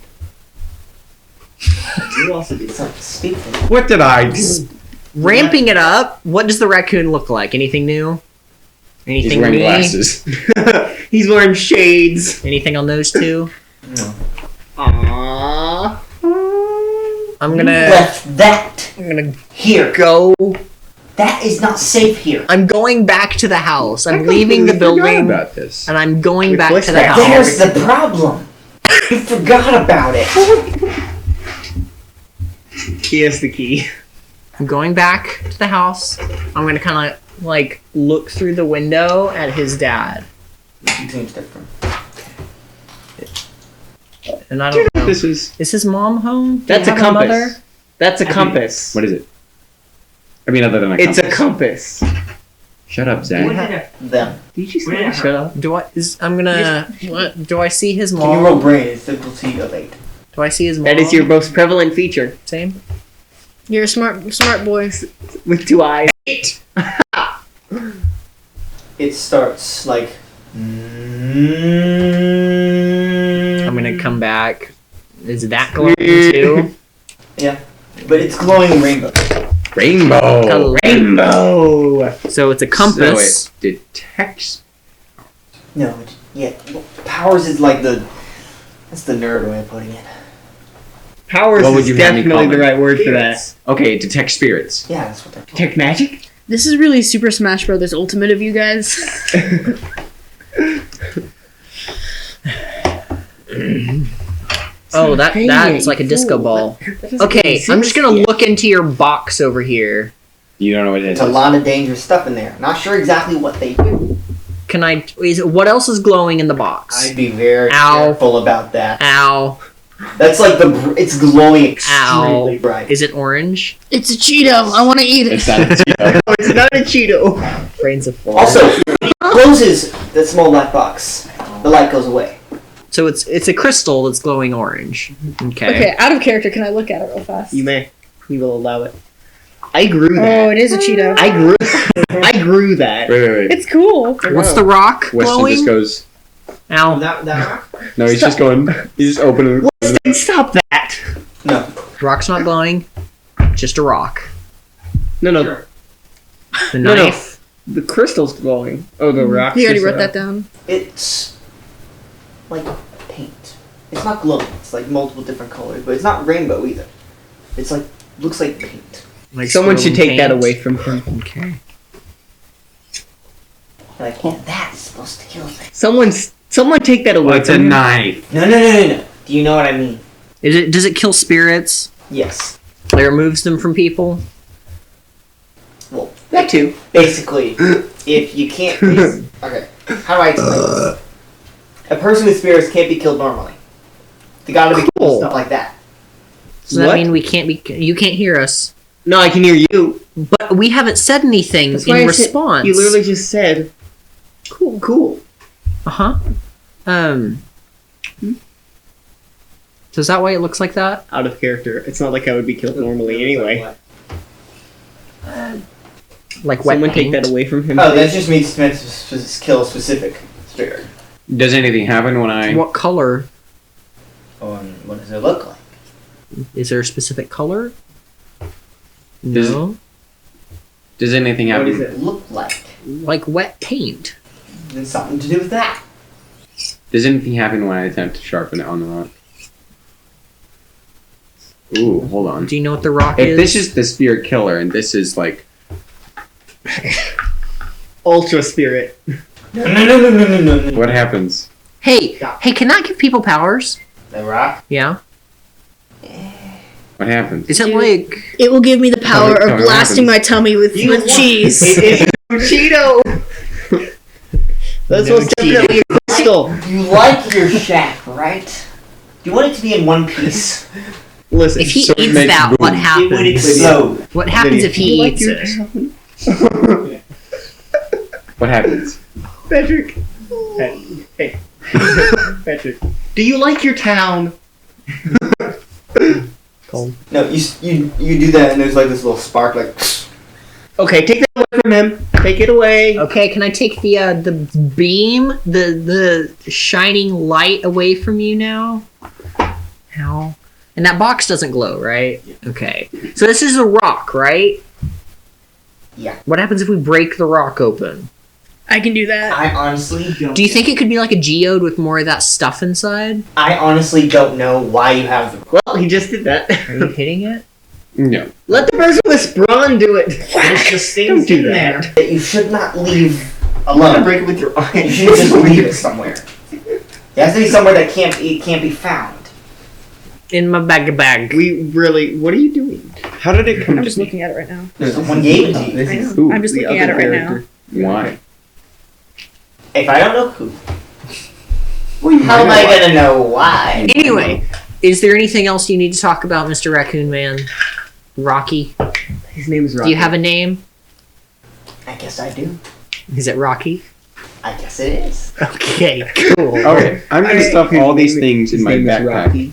You also did Something stupid. What did I do? Ramping it up. What does the raccoon look like? Anything new? He's Anything wearing new? glasses. He's wearing shades. Anything on those two? No. Aww. I'm gonna Left that I'm gonna here. go. That is not safe here. I'm going back to the house. I'm I leaving the completely forgot building about this. and I'm going With back voice to the cracks. house. There's the problem. You forgot about it. He has the key. I'm going back to the house. I'm gonna kind of like look through the window at his dad, Seems different. and I Do you don't know know. what this is? Is his mom home? Do That's you a have compass. mother? That's a compass. What is it? I mean, other than a It's a compass. compass. Shut up, Zach. Them. Did you say Yeah. shut up? Do I? I'm gonna. What? Do I see his Can you roll mom? brain? It's difficulty of 8. Do I see his mom? That is your most prevalent feature. same. You're a smart boy. With 2 eyes. It starts like. I'm gonna come back. Is that glowing too? But it's glowing rainbow. Rainbow. Hello. Rainbow. So it's a compass. So it detects. No, yeah. Powers is like the. That's the nerd way of putting it. Powers What would is you have me definitely call the it? right word for that. Okay, it detects spirits. Yeah, that's what they're called. Detect magic? This is really Super Smash Brothers Ultimate of you guys. Oh, that's like a disco ball. Okay, I'm just gonna look into your box over here. You don't know what it is. It's a lot of dangerous stuff in there. Not sure exactly what they do. Can I? What else is glowing in the box? I'd be very Ow. careful about that. Ow! That's like it's glowing extremely bright. Is it orange? It's a Cheeto. I want to eat it. It's not a Cheeto. No, it's not a Cheeto. Brains of four. Also, when it closes the small black box, the light goes away. So it's a crystal that's glowing orange. Okay. Okay, out of character, can I look at it real fast? You may. We will allow it. I grew that. Oh, it is a Cheeto. I grew that. Wait. It's cool. What's the rock Weston glowing? just goes. Ow! No, he's just going. He's just opening. Weston, stop that. No. Rock's not glowing. Just a rock. No. The No, no. knife. The crystal's glowing. Oh, the rock. He already wrote that down. It's like paint. It's not glowing. It's like multiple different colors, but it's not rainbow either. It's like looks like paint. Like Someone should swirling take that paint. away from him. Okay. Like yeah, that's supposed to kill things. Someone take that away What's a from him. knife? No. Do you know what I mean? Does it kill spirits? Yes. Like removes them from people? Well, That too. basically, if you can't. Okay. How do I explain this? A person with spirits can't be killed normally. They gotta be killed Cool. with stuff like that. Does that What? mean we can't be? You can't hear us, No, I can hear you. but we haven't said anything That's why in I said- response. You literally just said, cool. Uh huh. So is that why it looks like that? Out of character. It's not like I would be killed normally anyway. Like wet Someone take paint? that away from him. Oh, that please. just means meant to kill a specific spirit. Does anything happen when I? What color? What does it look like? Is there a specific color? Does- No. Does anything What happen? does it look like? Like wet paint. There's something to do with that. Does anything happen when I attempt to sharpen it on the rock? Ooh, hold on. Do you know what the rock If is? this is the spirit killer and this is like Ultra spirit. No. what happens? Hey, can that give people powers? The rock? Yeah. What happens? Is it Dude. like? It will give me the power Tell me of what blasting happens. my tummy with cheese. It is Cheeto. That's No most definitely a crystal. You like your shack, right? You want it to be in one piece. Listen. If he So it eats makes that, boom. what It would happens? explode. What happens if he You like eats your it? town? What happens? Patrick. Hey. Patrick. Do you like your town? Cold. No, you do that and there's like this little spark like. Okay, take that away from him. Take it away. Okay, can I take the beam, the shining light away from you now? How? And that box doesn't glow, right? Okay. So this is a rock, right? Yeah. What happens if we break the rock open? I can do that. I honestly don't. Do you think it could be like a geode with more of that stuff inside? I honestly don't know why you have the. Well, he just did that. Are you hitting it? No. Let the person with Sprawn do it. There's just Don't things do in that. there that you should not leave I'm gonna alone. break it with your You eye. should just leave it somewhere. It has to be somewhere that can't be found. In my bag. We really. What are you doing? How did it come I'm to just me? looking at it right now. Someone gave it to you. This I is know. Who? I'm just the looking at it other right now. character. Why? If I don't know who, how am I gonna know why? Anyway, is there anything else you need to talk about, Mr. Raccoon Man? Rocky? His name is Rocky. Do you have a name? I guess I do. Is it Rocky? I guess it is. Okay, cool. Okay, I'm gonna Alright, stuff his all these name- things in his my name is backpack. Rocky.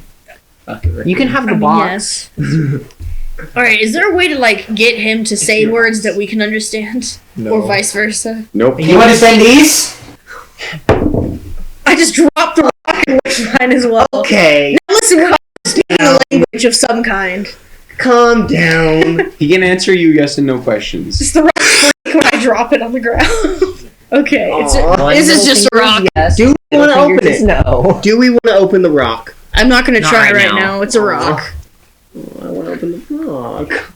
Okay, You can have the I mean, box. yes. Alright, is there a way to, like, get him to say your words that we can understand? Or vice versa? Nope. You want to send these? I just dropped the rock and which mine as well. Okay, Now listen, we're speaking a language of some kind. calm down. He can answer you yes and no questions. Is the rock break when I drop it on the ground? Okay, Aw. One this is middle just a finger rock. is yes. Do we want to Middle open finger is it? No. Do we want to open the rock? I'm not gonna Not try right right now. now. It's a rock. Oh, I want to open the rock.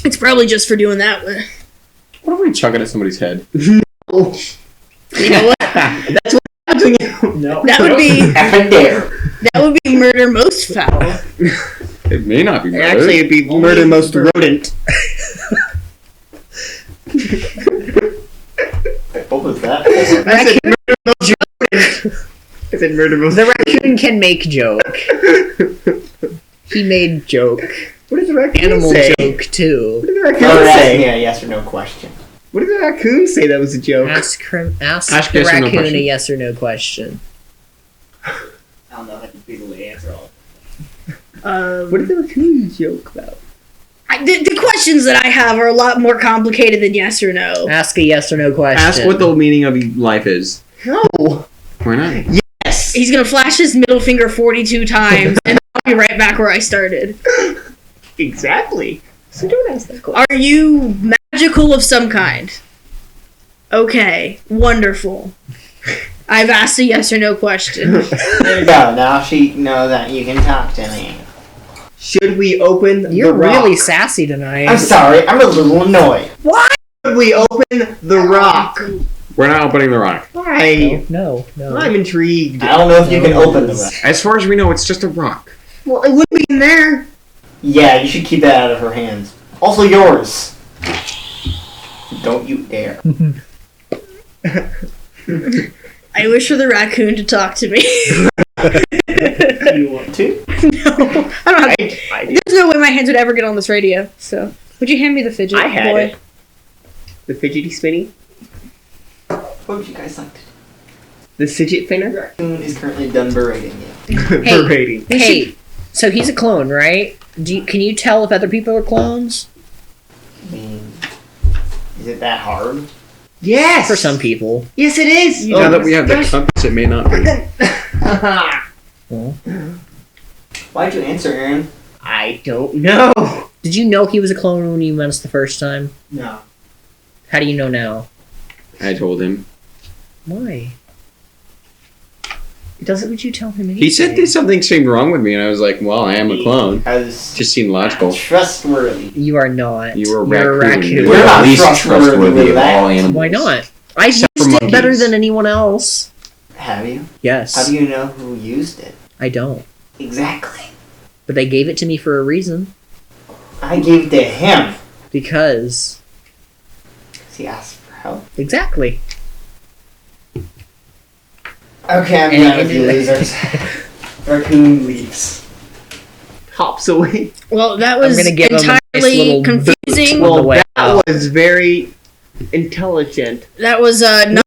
It's probably just for doing that. What if we chuck it at somebody's head? Oh, You know what? that's what I'm doing. No. That would be F and dare. that would be murder most foul. It may not be murder. Actually, it'd be murder most rodent. What was that? I said murder most rodent. I said murder most. The raccoon can make joke. He made joke. What does the raccoon Animal say? joke too. What did the raccoon Oh, that's say? me a yes or no question. What did the raccoon say that was a joke? Ask Ask the yes or no raccoon a question. yes or no question. I don't know if I can feasibly answer all. What did the raccoon joke about? The questions that I have are a lot more complicated than yes or no. Ask a yes or no question. Ask what the meaning of life is. No. Why not? Yes. He's gonna flash his middle finger 42 times, and I'll be right back where I started. Exactly. So don't ask that question. Are you magical of some kind? Okay, wonderful. I've asked a yes or no question. There you go. Now she knows that you can talk to me. Should we open You're the rock? really sassy tonight. I'm sorry. I'm a little annoyed. Should we open the rock? We're not opening the rock. Why? No. I'm intrigued. I don't know if you can open the rock. As far as we know, it's just a rock. Well, it wouldn't be in there. Yeah, you should keep that out of her hands. Also yours. Don't you dare. I wish for the raccoon to talk to me. You want to? No, I don't have. There's no way my hands would ever get on this radio. So, would you hand me the fidget, I had boy? it. The fidgety spinny? What would you guys like to do? The fidget The spinner? raccoon is currently done berating you. Hey. Parading. Hey, so he's a clone, right? Can you tell if other people are clones? I mean, is it that hard? Yes! For some people. Yes, it is! Now that we have the compass, it may not be. Why'd you answer, Aaron? I don't know. Did you know he was a clone when you met us the first time? No. How do you know now? I told him. Why? Doesn't you tell him anything? He said that something seemed wrong with me, and I was like, well, I am a clone. Because Just seemed logical. trustworthy. You are not. You were You're a raccoon. raccoon. You're We're the not least trustworthy trustworthy with of that. all animals. Why not? I've Except for used it better monkeys. than anyone else. Have you? Yes. How do you know who used it? I don't. Exactly. But they gave it to me for a reason. I gave it to him. Because. He asked for help. Exactly. Okay, I'm done with you losers. Raccoon leaves. Hops away. Well, that was gonna give him a nice entirely little confusing. Well, the way that out. was very intelligent. That was not.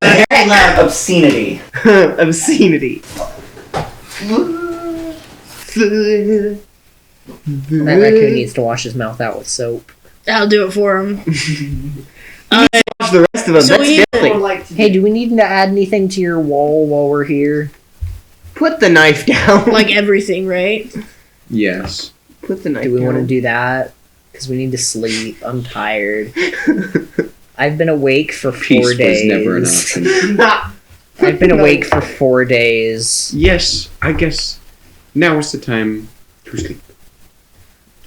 Very loud obscenity. Obscenity. That raccoon needs to wash his mouth out with soap. I'll do it for him. Watch the rest of them. So That's we need filthy. Hey, do we need to add anything to your wall while we're here? Put the knife down. Like everything, right? Yes. Put the knife Do we down. want to do that? Because we need to sleep. I'm tired. I've been awake for 4 Peace days. was never an option. I've been awake for 4 days. Yes, I guess now is the time to sleep.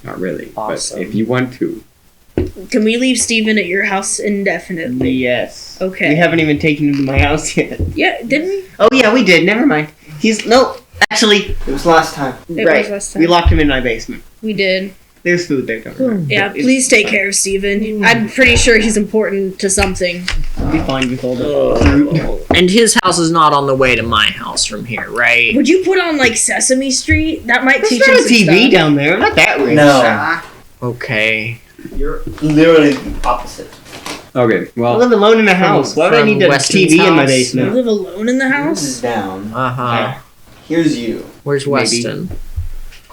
Not really, Awesome. but if you want to. Can we leave Steven at your house indefinitely? Yes. Okay. We haven't even taken him to my house yet. Yeah, didn't we? Oh yeah, we did. Never mind. Actually, It was last time. It right. was last time. We locked him in my basement. We did. There's food there. Don't worry. Yeah, It's please take fine. care of Steven. I'm pretty sure he's important to something. We'll be fine with all the fruit. And his house is not on the way to my house from here, right? Would you put on like Sesame Street? That might There's teach not him a some TV stuff. down there. I'm not that rich. No. Okay. You're literally the opposite. Okay, I well, live alone in a house. Why would I from need a Weston's TV in my house? You basement? live alone in the Yours is house? down. Uh-huh. Here's you. Where's Maybe. Weston?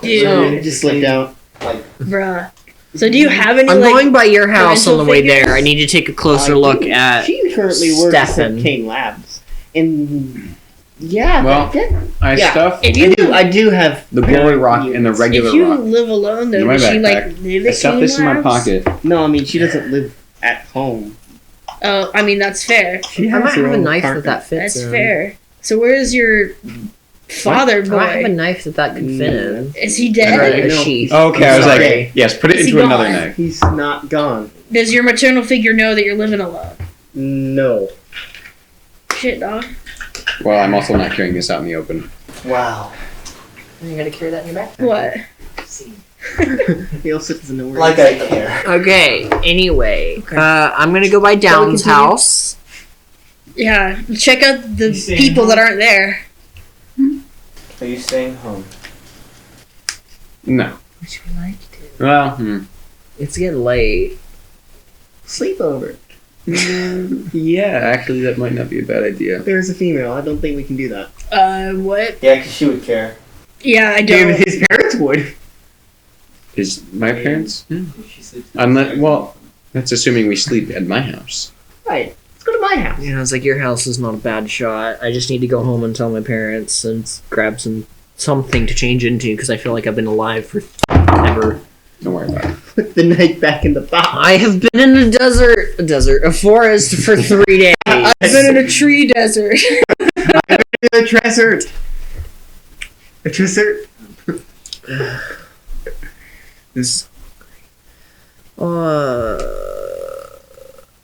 Dude, It just slipped out. Like, bruh. So do you have any I'm like going by your house on the parental way there. figures? I need to take a closer I look do. at... She currently works Stefan. at Kane Labs, and yeah, Well, I Yeah. stuffed If you I do have the glory rock and the regular if you rock live alone though, in my does she like backpack. live I at stuffed Kane this in my Labs? pocket. No, I mean she doesn't live at home. Oh, I mean that's fair. She I might her have a own knife apartment. that fits That's in. fair. So where's your father I might have a boy? knife that could fit in. Is he Or dead? a No. sheath. Okay, I'm I was sorry. like, yes, put it Is he into another gone? knife. He's not gone. Does your maternal figure know that you're living alone? No. Shit, dog. Well, I'm also not carrying this out in the open. wow. You gotta carry that in your back. What? He also doesn't know where. Like I care. Okay, anyway. Okay. I'm gonna go by Down's continue? house. Yeah, check out the You staying people that home? aren't there. Are you staying home? No. Which we like to. Well, It's getting late. Sleepover. yeah, actually, that might not be a bad idea. There's a female. I don't think we can do that. What? Yeah, because she would care. Yeah, I Even don't. his parents would. Is my parents? Unless, well, that's assuming we sleep at my house. Right. Let's go to my house. Yeah, I was like, your house is not a bad shot. I just need to go home and tell my parents and grab something to change into because I feel like I've been alive for ever. Don't worry about it. Put the knife back in the box. I have been in a forest for 3 days. I've been in a tree desert. A desert. A desert. This.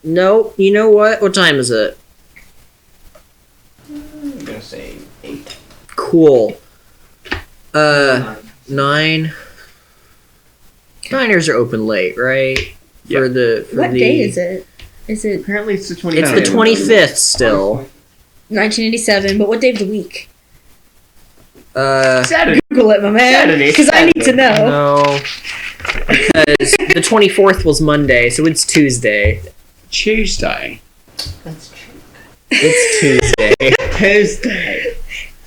No, you know what? What time is it? I'm gonna say 8. Cool. 9. Diners are open late, right? Yeah. What day is it? Is it Apparently it's the 20th. It's the 25th still. 1987? But what day of the week? Saturday. Google it, my man. Saturday, Because I need to know. No. Because the 24th was Monday, so it's Tuesday. Tuesday. That's true. It's Tuesday. Tuesday.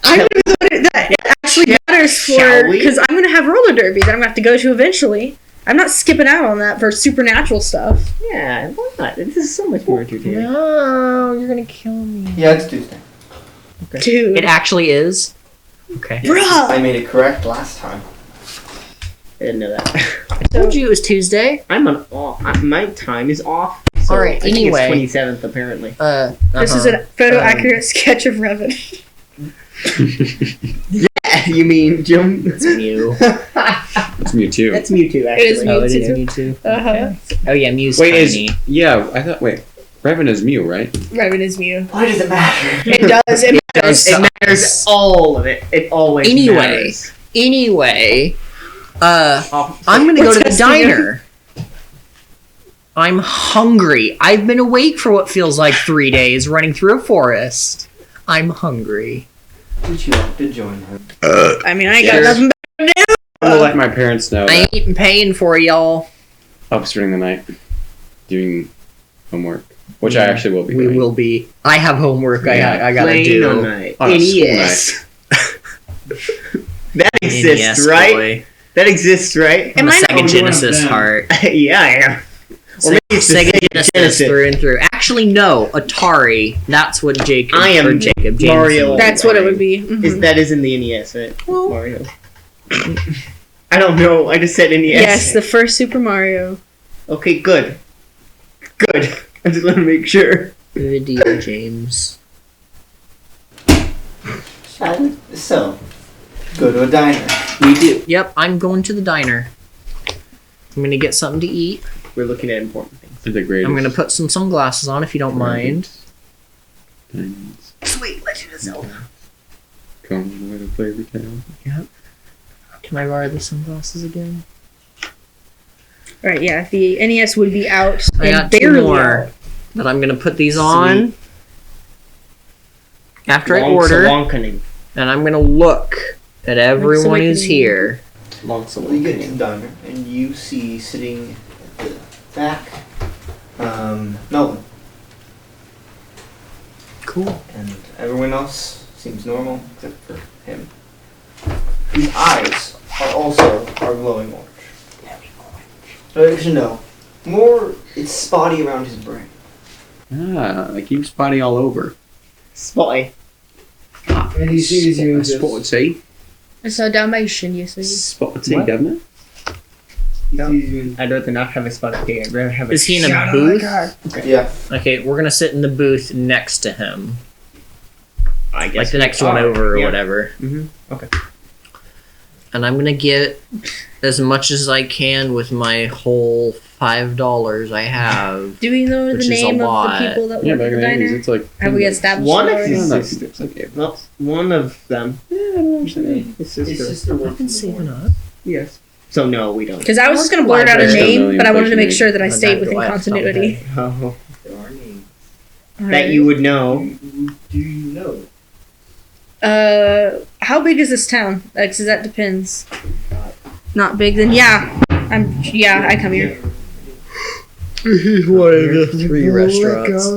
I'm gonna go to that. It actually matters for Shall we? because I'm gonna have roller derby that I'm gonna have to go to eventually. I'm not skipping out on that for supernatural stuff. Yeah, why not? This is so much more entertaining. No, you're gonna kill me. Yeah, it's Tuesday. Dude. It actually is? Okay. Bruh! I made it correct last time. I didn't know that. I told you it was Tuesday. I'm on off. My time is off. So All right, I think anyway. it's 27th apparently. This is a photo accurate sketch of Revan. You mean Jim? It's Mew. It's Mewtwo. That's Mewtwo, actually. It is Oh, it is Mewtwo. Mewtwo. Uh-huh. Oh yeah, Mew's Wait, tiny. I thought, Revan is Mew, right? Revan is Mew. Why does it matter? It does. It matters. It matters all of it. It always Anyway. matters. Anyway, Oh, I'm gonna go to the Testing diner. I'm hungry. I've been awake for what feels like 3 days, running through a forest. I'm hungry. Would you like to join her? I mean, I ain't Sure. got nothing better to do. I will let my parents know I that ain't paying for y'all. up during the night doing homework, which I actually will be We doing. will be. I have homework. Yeah. I gotta Playing do. on my On a school NES. That exists, NES right? boy. That exists, right? I'm a Am I Sega not- Genesis heart. Yeah, I am. Or maybe it's the Sega Sega Genesis through and through. Actually, no, Atari. That's what Jacob. I am or Jacob James. Mario. That's what it would be. Mhm. That is in the NES, right? Mario. I don't know. I just said NES. Yes, the first Super Mario. Okay, good. Good. I just want to make sure. Video James. So, go to a diner. We do. Yep, I'm going to the diner. I'm gonna get something to eat. We're looking at important things. They're the greatest. I'm gonna put some sunglasses on if you don't mind. Diamonds. Sweet Legend of Zelda. Come on, way to play the town. Yep. Can I borrow the sunglasses again? Right, yeah. The NES would be out. I and got two barely more. out. But I'm gonna put these on after I order, Salonkaning. and I'm gonna look at everyone who's here. Long So you get to salonkaning. the diner, and you see sitting at the back, Melvin. Cool. And everyone else seems normal, except for him. His eyes are glowing orange. Actually, no. More, it's spotty around his brain. Ah, like he was spotty all over. Spotty. And he sees you just... Spotty. It's a Dalmatian, you see. Spotty, What? doesn't it? He No. sees you I'd rather not have a spotted pig. I'd rather have a Is he in a shot booth? Yeah. Okay, we're gonna sit in the booth next to him, I guess. like the next one over or yeah. whatever. Mm-hmm. Okay. And I'm gonna get as much as I can with my whole $5 I have. Do we know Which the is a name of lot. the people that Yeah, work back at in the the 80s, diner? it's like. Have we established One that of already? his No, sisters. it's okay. Well, one of them. Yeah, I don't understand. His sister. I've been saving up. Yes. So no, we don't. Because I was just going to blurt out a There's no name, million but I wanted to make inflation sure that I rate. stayed That's within why I stopped continuity. Oh, There are names. that you would know. Do you know? How big is this town? Because that depends. Not big, then yeah. I come here. This is one of the 3 restaurants.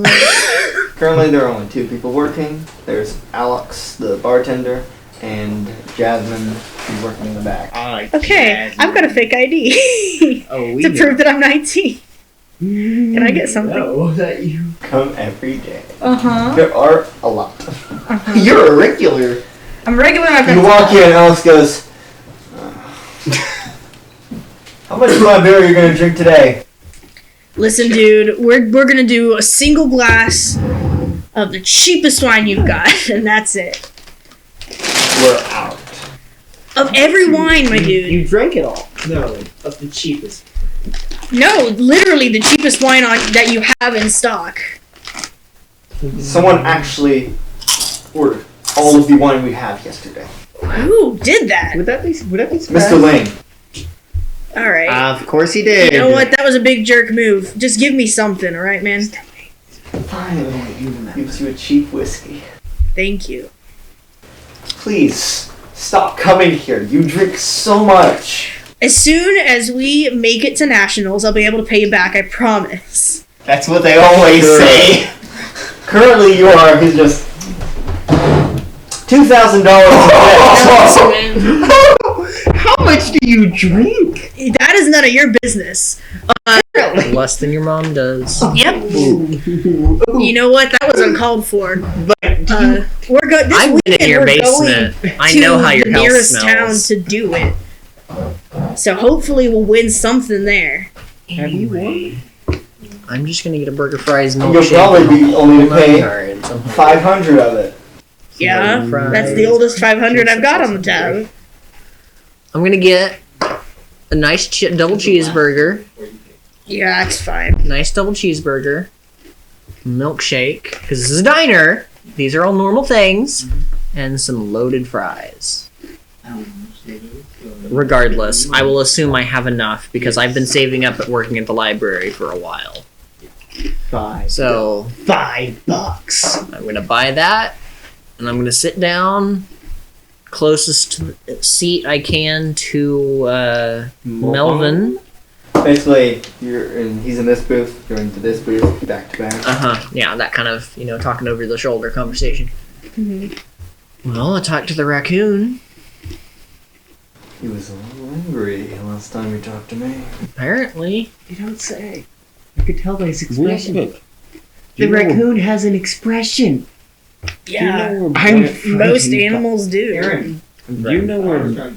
Currently, there are only 2 people working. There's Alex, the bartender, and Jasmine, who's working in the back. Okay, I've got a fake ID Oh, we to know. prove that I'm 19. Can I get something? Know that you come every day. Uh-huh. There are a lot. uh-huh. You're a regular. I'm regular. I've got You walk in, Alex goes, how much of my beer are you going to drink today? Listen, dude, we're gonna do a single glass of the cheapest wine you've got, and that's it. We're out. Of every wine, my dude. You drank it all. No, of the cheapest. No, literally the cheapest wine that you have in stock. Someone actually ordered all of the wine we have yesterday. Who did that? Would that be? Mr. Lane. All right. Of course he did. You know what? That was a big jerk move. Just give me something, all right, man? Finally, gives you a cheap whiskey. Thank you. Please, stop coming here. You drink so much. As soon as we make it to nationals, I'll be able to pay you back. I promise. That's what they always Sure. say. Currently, you are just $2,000 How much do you drink? That is none of your business. Less than your mom does. Yep. You know what? That was uncalled for. But We're good. This I've been in weekend your we're basement. going I to know how your the house nearest town smells. to do it. So hopefully we'll win something there. have you won? I'm just gonna get a burger, fries, You'll milkshake. probably be only to pay Cards. 500 of it. Yeah, Fries. that's the oldest 500 I've got on the tab. I'm gonna get a nice double cheeseburger. Yeah, that's fine. Nice double cheeseburger. Milkshake, because this is a diner. These are all normal things. And some loaded fries. Regardless, I will assume I have enough because I've been saving up at working at the library for a while. So $5. I'm gonna buy that, and I'm gonna sit down closest to the seat I can to Melvin. Basically, he's in this booth, you're into this booth, back to back. Yeah, that kind of talking over the shoulder conversation. Well, I talked to the raccoon. He was a little angry last time he talked to me. Apparently, You don't say. I could tell by his Where's expression. it? The raccoon has an expression. Yeah, I'm most frightened. animals do. Aaron, Do you know where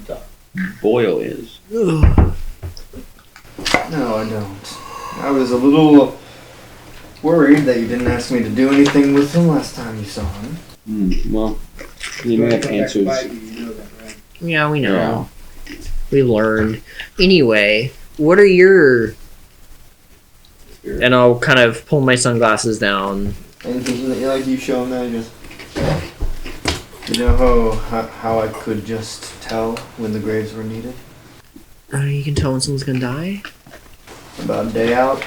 Boyle is? no, I don't. I was a little worried that you didn't ask me to do anything with him last time you saw him. Well, you may have answers. Yeah, we know. We learned. Anyway, what are your... And I'll kind of pull my sunglasses down. Anything that you show him that just... You know how I could just tell when the graves were needed? You can tell when someone's gonna die? About a day out.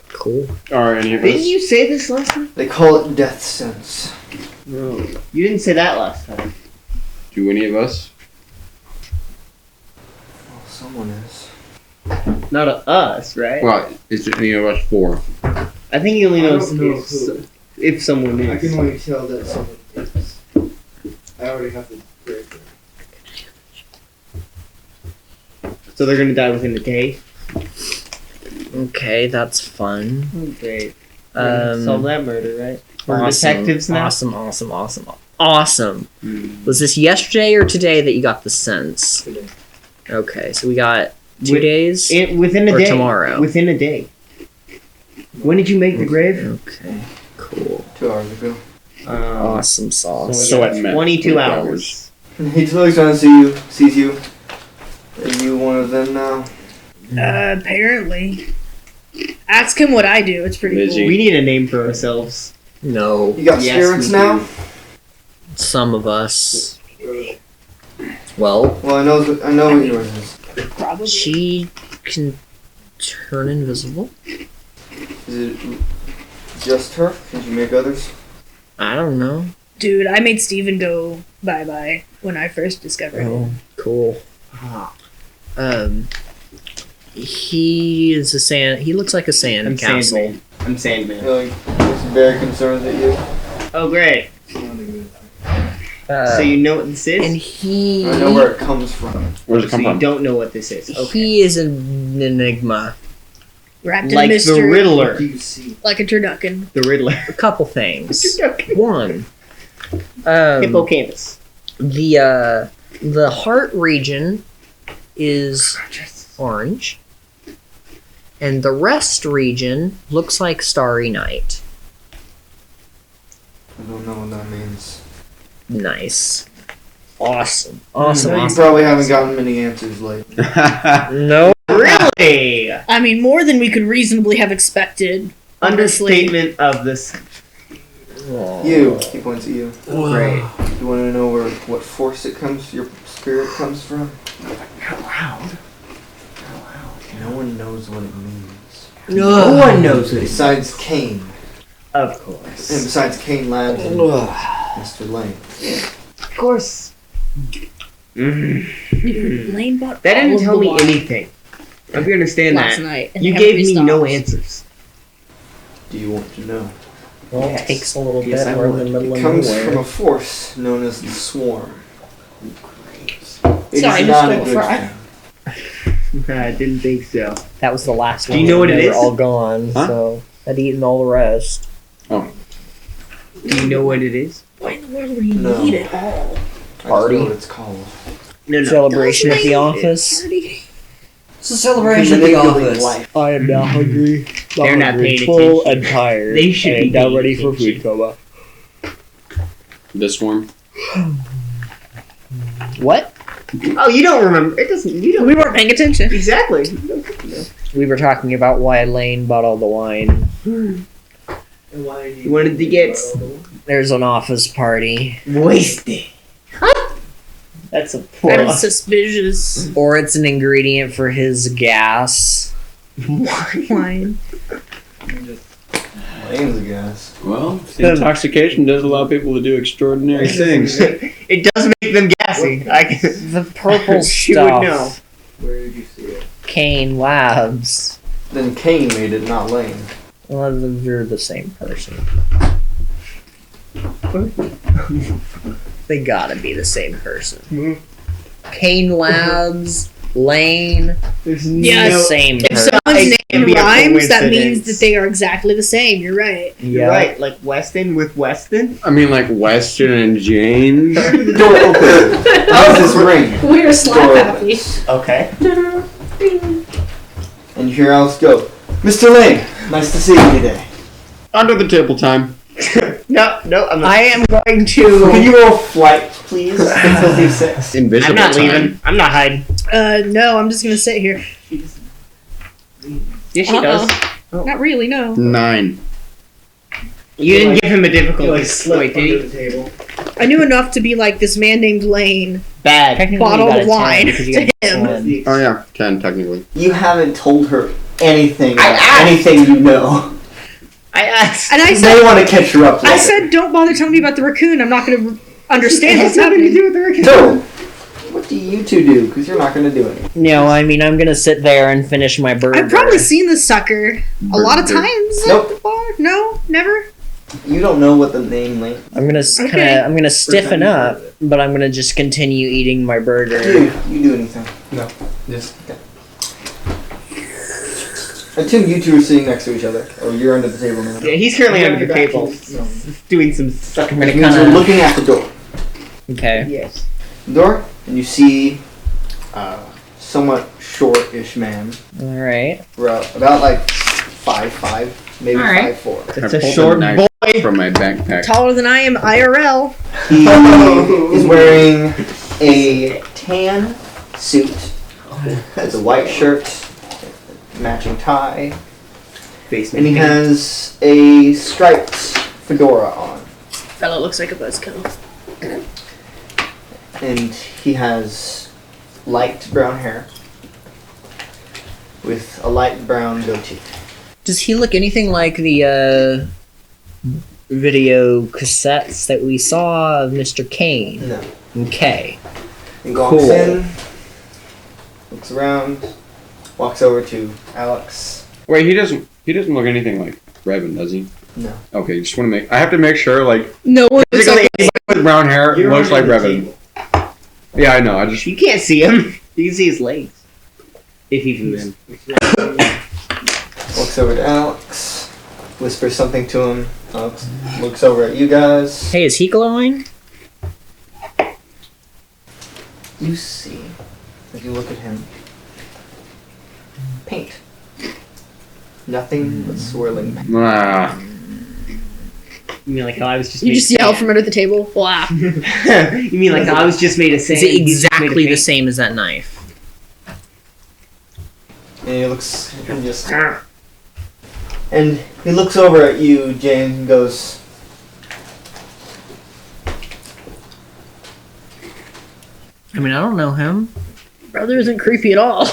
Cool. Are any of Didn't us? you say this last time? They call it death sense. No. You didn't say that last time. Do any of us? Well, someone is. Not us, right? Well, is there any of us 4? I think he only knows don't know if someone is. I can only tell that someone is. I already have the grave there. So they're gonna die within a day? Okay, that's fun. Oh, great. Solve that murder, right? We're Awesome, detectives now? Awesome. Was this yesterday or today that you got the sense? Today. Okay, so we got 2 With- days? Within a Or day. tomorrow? Within a day. When did you make the grave? Okay, cool. 2 hours ago. Awesome sauce. So it meant 22 20 hours. He just looks around and sees you. Are you one of them now? Apparently. Ask him what I do. It's pretty Lizzie. We need a name for ourselves. No, You got Yes, spirits we now? do. some of us. Well, Well, I know what yours is. cool. Probably. she can turn invisible. Is it just her? Can you make others? I don't know. Dude, I made Steven go bye-bye when I first discovered him. Oh, cool. He is a sand. He looks like a sand I'm castle. Sandman. I'm Sandman. You're like, looks very concerned at you. Oh, great. So you know what this is? And he. I know where it comes from. Where's it So come you from? don't know what this is. Okay. He is an enigma. Wrapped in Like the mystery. Riddler. What do you see? Like a turducken. The Riddler. A couple things. Okay. One. Hippocampus. The heart region is orange, and the rest region looks like Starry Night. I don't know what that means. Nice. Awesome. You probably haven't gotten many answers lately. No. Really? I mean, more than we could reasonably have expected. Honestly. Understatement of this. You. He points at you. Great. You want to know what force your spirit comes from? Out loud. No one knows what it means. No one knows it. Besides Kane. Of And course. besides Kane Labs and Mr. Lane. Of course. Dude, Lane bought That all didn't of tell the me wine anything. If you understand last that. night. And You they gave haven't me no restocked. answers. Do you want to know? Well, Yes. it takes a little Yes, bit. I We're in would. the middle It of comes nowhere. from a force known as the Swarm. It Sorry, is just not a go good for it. thing. I didn't think so. That was the last Do one. you know what it They were is? all gone, Huh? so I'd eaten all the rest. Do you know what it is? Why in the world would he No. need it all? I Party. don't know what it's called. No, Celebration at the office. It's a celebration at the Manipulate office. life. I am now hungry. They're not paying full attention. and tired. They should and be now paying ready for attention. food coma. This one? What? Oh, you don't remember. It doesn't. You don't. We weren't paying attention. Exactly. We were talking about why Lane bought all the wine. And why You wanted to get There's an office party. wasted. That's a poor. I'm suspicious. Or it's an ingredient for his gas. Wine. Lane's a gas. Well, intoxication does allow people to do extraordinary things. It does make them gassy. I can. The purple She stuff. would know. Where did you see it? Kane Labs. Then Kane made it, not Lane. Well, they're the same person. They gotta be the same person. Kane Labs, Lane, There's Yes. no. same If person. someone's It can name be a rhymes, that means coincidence. that they are exactly the same. You're right. You're right. Like Weston with Weston. I mean, like Weston and James. Door open. How's this ring? We're slap Door happy. Okay. And you hear Alice go, Mr. Lane, nice to see you today. Under the table time. No, I'm not. I am going Can to. you roll flight, please? Until leave 6. Invisible I'm not time. leaving. I'm not hiding. No, I'm just gonna sit here. Yes, she does. Not really, no. 9. You didn't give him a You difficulty. like slip Wait, did under he? the table. I knew enough to be like this man named Lane. Bad. Technically, Bottle you got a 10 wine because you to got a him. 10. Oh yeah, 10 technically. You haven't told her anything I about asked. anything you know. I asked. And I You said, may want to catch her up. I later. said, don't bother telling me about the raccoon. I'm not gonna understand what's nothing to happening. do with the raccoon. So, what do you two do? Because you're not going to do anything. No, I mean, I'm gonna sit there and finish my burger. I've probably seen this sucker a lot of Burger. times Nope. at the bar. No, never. You don't know what the name Lane. I'm gonna Okay. I'm gonna stiffen up, but I'm gonna just continue eating my burger. Dude, you do anything. No. Just I assume you two are sitting next to each other, or you're under the table now. Yeah, he's currently under the table, doing some sucking. I'm gonna Which means you're kinda. looking at the door. Okay. Yes. Door, and you see a somewhat short-ish man, All right. about like 5'5", maybe Alright. 5'4". That's I a pulled short knife boy. from my backpack. Taller than I am, IRL. He is wearing a tan suit, has a white shirt, matching tie, and he has a striped fedora on. Fellow looks like a buzzkill. And he has light brown hair with a light brown goatee. Does he look anything like the video cassettes that we saw of Mr. Kane? No. Okay. He walks Cool. in, looks around, walks over to Alex. Wait, he doesn't look anything like Revan, does he? No. Okay, just want to I have to make sure, like, No one looks basically like anybody with brown hair You're looks like under the Revan. table. Yeah, I know, I just, You can't see him. You can see his legs. If he's moving. Walks over to Alex, whispers something to him. Alex looks over at you guys. Hey, is he glowing? You see, if you look at him, paint. Nothing but swirling paint. ah. You mean like how I was just You made just of yell sand? from under the table. Wow. You mean like how I was just made of sand? Is it he's just made of exactly the paint? same as that knife? And he looks and just and he looks over at you, James, and goes, I mean, I don't know him. Brother isn't creepy at all.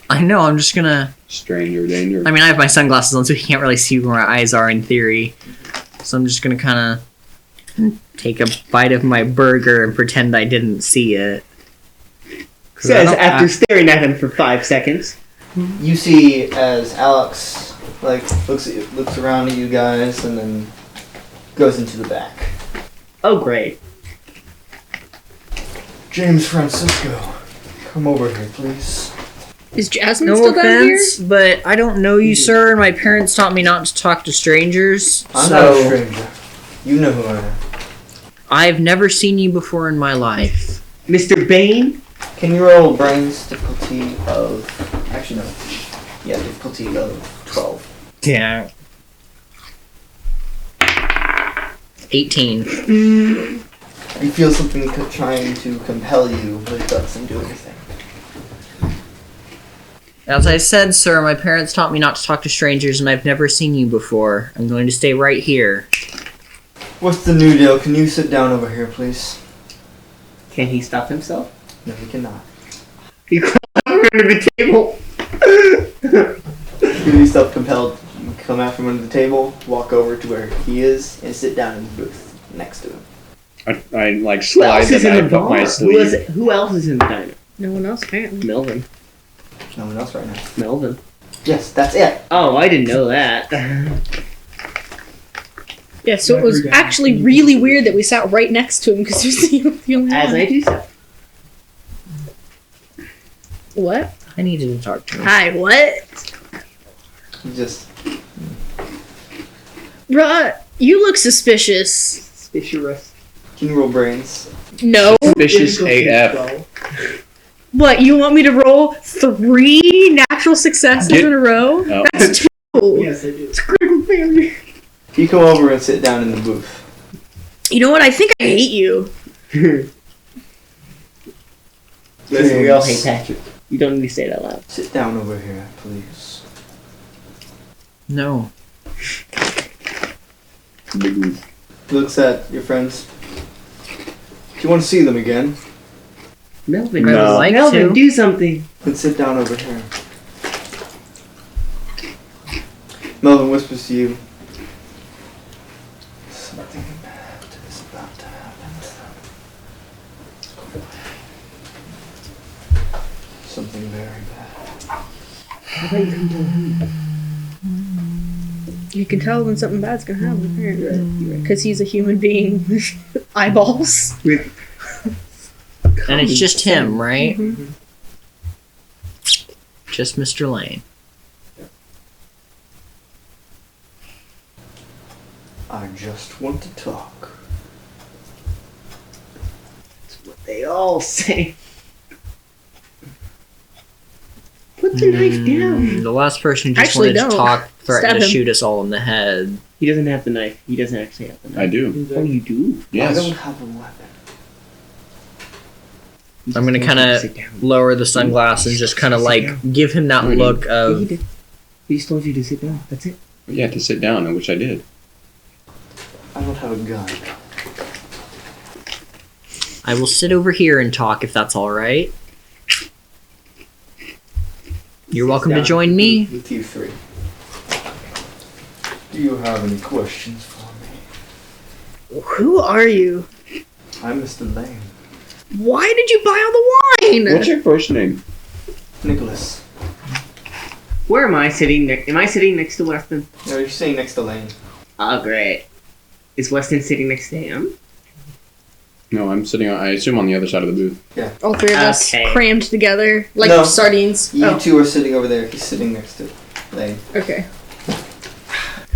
I know. I'm just gonna. Stranger danger. I mean, I have my sunglasses on, so he can't really see where my eyes are in theory. So I'm just gonna kind of take a bite of my burger and pretend I didn't see it. 'Cause I Says don't- after staring at him for 5 seconds. you see as Alex looks around at you guys and then goes into the back. Oh great. James Francisco, come over here, please. Is Jasmine No still down here? offense, but I don't know you, sir. My parents taught me not to talk to strangers. I'm so not a stranger. You know who I am. I've never seen you before in my life. Mr. Bane? Can you roll brains difficulty of... Actually, no. Yeah, difficulty of 12. Yeah. 18. You feel something trying to compel you, but it doesn't do anything. As I said, sir, my parents taught me not to talk to strangers, and I've never seen you before. I'm going to stay right here. What's the new deal? Can you sit down over here, please? Can he stop himself? No, you cannot. He crawled under the table. Feel yourself compelled. You come out from under the table, walk over to where he is, and sit down in the booth next to him. I like Who slide else is the in the knife up my bar? sleeve. Who else is in the diner? No one else apparently. Melvin. There's no one else right now. Melvin. Yes, that's it. Oh, I didn't know that. Yeah, so it was actually really weird that we sat right next to him because he was the only As one. I do so. What? I needed to talk to him. Hi, what? You just... Bruh, you look suspicious. Suspicious. Can you roll brains? No. Suspicious AF. What, you want me to roll 3 natural successes Get- in a row? Oh. That's 2. Yes, I do. It's critical failure. You come over and sit down in the booth. You know what? I think I hate you. Listen, we all hate Patrick. You don't need to say it out loud. Sit down over here, please. No. Looks at your friends. Do you want to see them again? Melvin, I would like Melvin, to. do something. Then sit down over here. Melvin whispers to you. Something bad is about to happen. Something very bad. You can tell when something bad's gonna happen, apparently. Because he's a human being. Eyeballs. And it's just him, right? Mm-hmm. Just Mr. Lane. I just want to talk. That's what they all say. Put the knife down. The last person who just Actually, wanted to don't. talk threatened Stab to him. shoot us all in the head. He doesn't have the knife. He doesn't actually have the knife. I do. Oh, you do? I Yes. don't have a weapon. I'm gonna kind of lower the sunglasses and just kind of like give him that look He of. did. He just told you to sit down. That's it. Yeah, to sit down, which I did. I don't have a gun. I will sit over here and talk if that's all right. You're welcome to down. join me. With you three. Do you have any questions for me? Who are you? I'm Mr. Lane. Why did you buy all the wine? What's your first name? Nicholas. Where am I sitting? Am I sitting next to Weston? No, you're sitting next to Lane. Oh, great. Is Weston sitting next to him? No, I'm sitting on, I assume on the other side of the booth. All three of us Okay. crammed together like No. sardines. You Oh, two are sitting over there. He's sitting next to Lane. okay.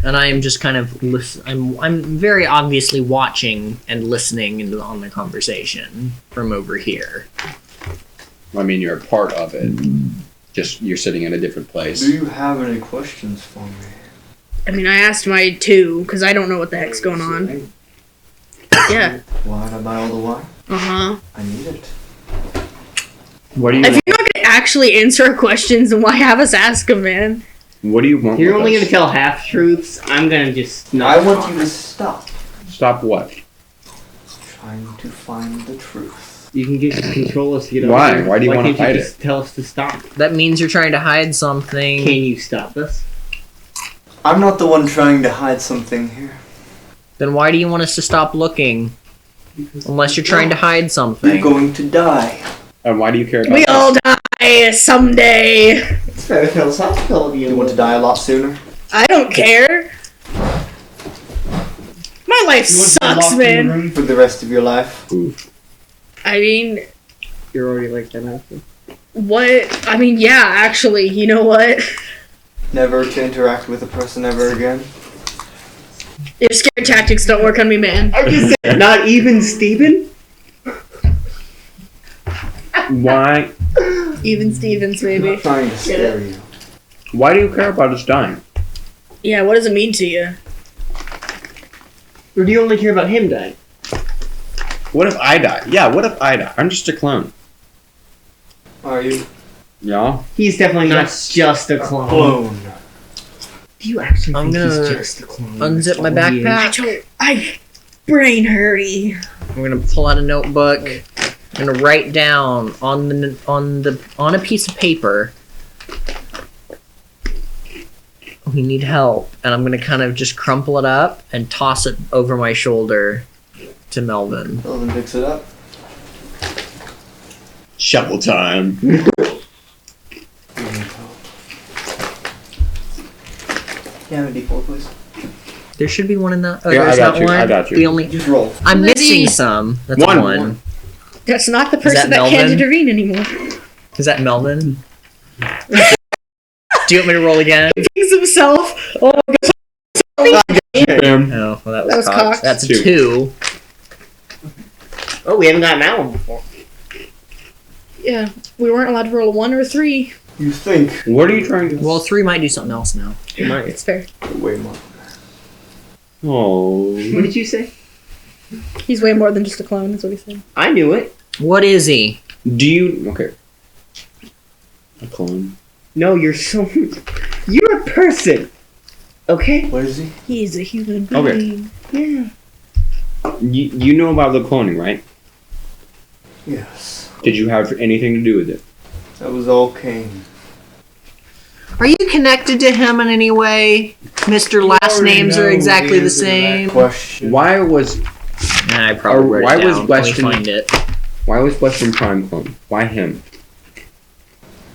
And I am just kind of I'm very obviously watching and listening on the conversation from over here. I mean, you're a part of it. Just, you're sitting in a different place. Do you have any questions for me? I mean, I asked my two because I don't know what the heck's going on. Yeah. Why did I buy all the wine? Uh-huh. I need it. What do you If you're not gonna actually answer our questions, then why have us ask them, man? What do you want? You're with only us? gonna tell half truths. I'm gonna just not. I want you to stop Stop what? trying to find the truth. You can just control us to get Why? over here. Why do you wanna can't hide you just tell us to stop? That means you're trying to hide something. Can you stop us? I'm not the one trying to hide something here. Then why do you want us to stop looking? Unless you're trying to hide You're something. going to die. And why do you care about We this? all die someday. It's very philosophical of You want to die a lot sooner? I don't care. My life sucks, man. For the rest of your life? Oof. I mean, You're already like that, aren't you? what? I mean, yeah, actually, you know what? Never to interact with a person ever again? Your scare tactics don't work on me, man. I just said, not even Steven? Why? Even Stevens, I'm maybe. not trying to scare you. Why do you care about us dying? Yeah, what does it mean to you? Or do you only care about him dying? What if I die? Yeah, what if I die? I'm just a clone. Are you? Yeah? He's definitely not Just just a clone. Clone. Do you actually I'm think gonna he's just a clone? unzip my That's all he is. backpack. I brain hurry. I'm gonna pull out a notebook. I'm gonna write down on a piece of paper. We need help, and I'm gonna kind of just crumple it up and toss it over my shoulder to Melvin. Melvin picks it up. Shovel time. Yeah, a D4, please. There should be one in that. Oh, Yeah, I there's got not you, one. I got you. The only Just roll. I'm Lizzie. missing some. That's One. one. That's not the Is that person that Melvin? can't intervene anymore. Is that Melvin? Do you want me to roll again? He thinks himself. Oh my god. Oh, well, that was was cocked. cocked. That's a Two. 2. Oh, we haven't gotten that one before. Yeah, we weren't allowed to roll a 1 or a 3. You think What are you trying to... Well, 3 might do something else now. It's fair. way more. Oh. What did you say? He's way more than just a clone, is what he said. I knew it. What is he? Do you... Okay. A clone. No, you're so... You're a person. Okay? What is he? He's a human Okay. being. Yeah. You know about the cloning, right? Yes. Did you have anything to do with it? That was all Cain. Are you connected to him in any way? Mr. Last names are exactly the same. Question. Why was... Nah, I probably Or wrote why it was down. Weston- Let me find it. Why was Western Prime cloned? Why him?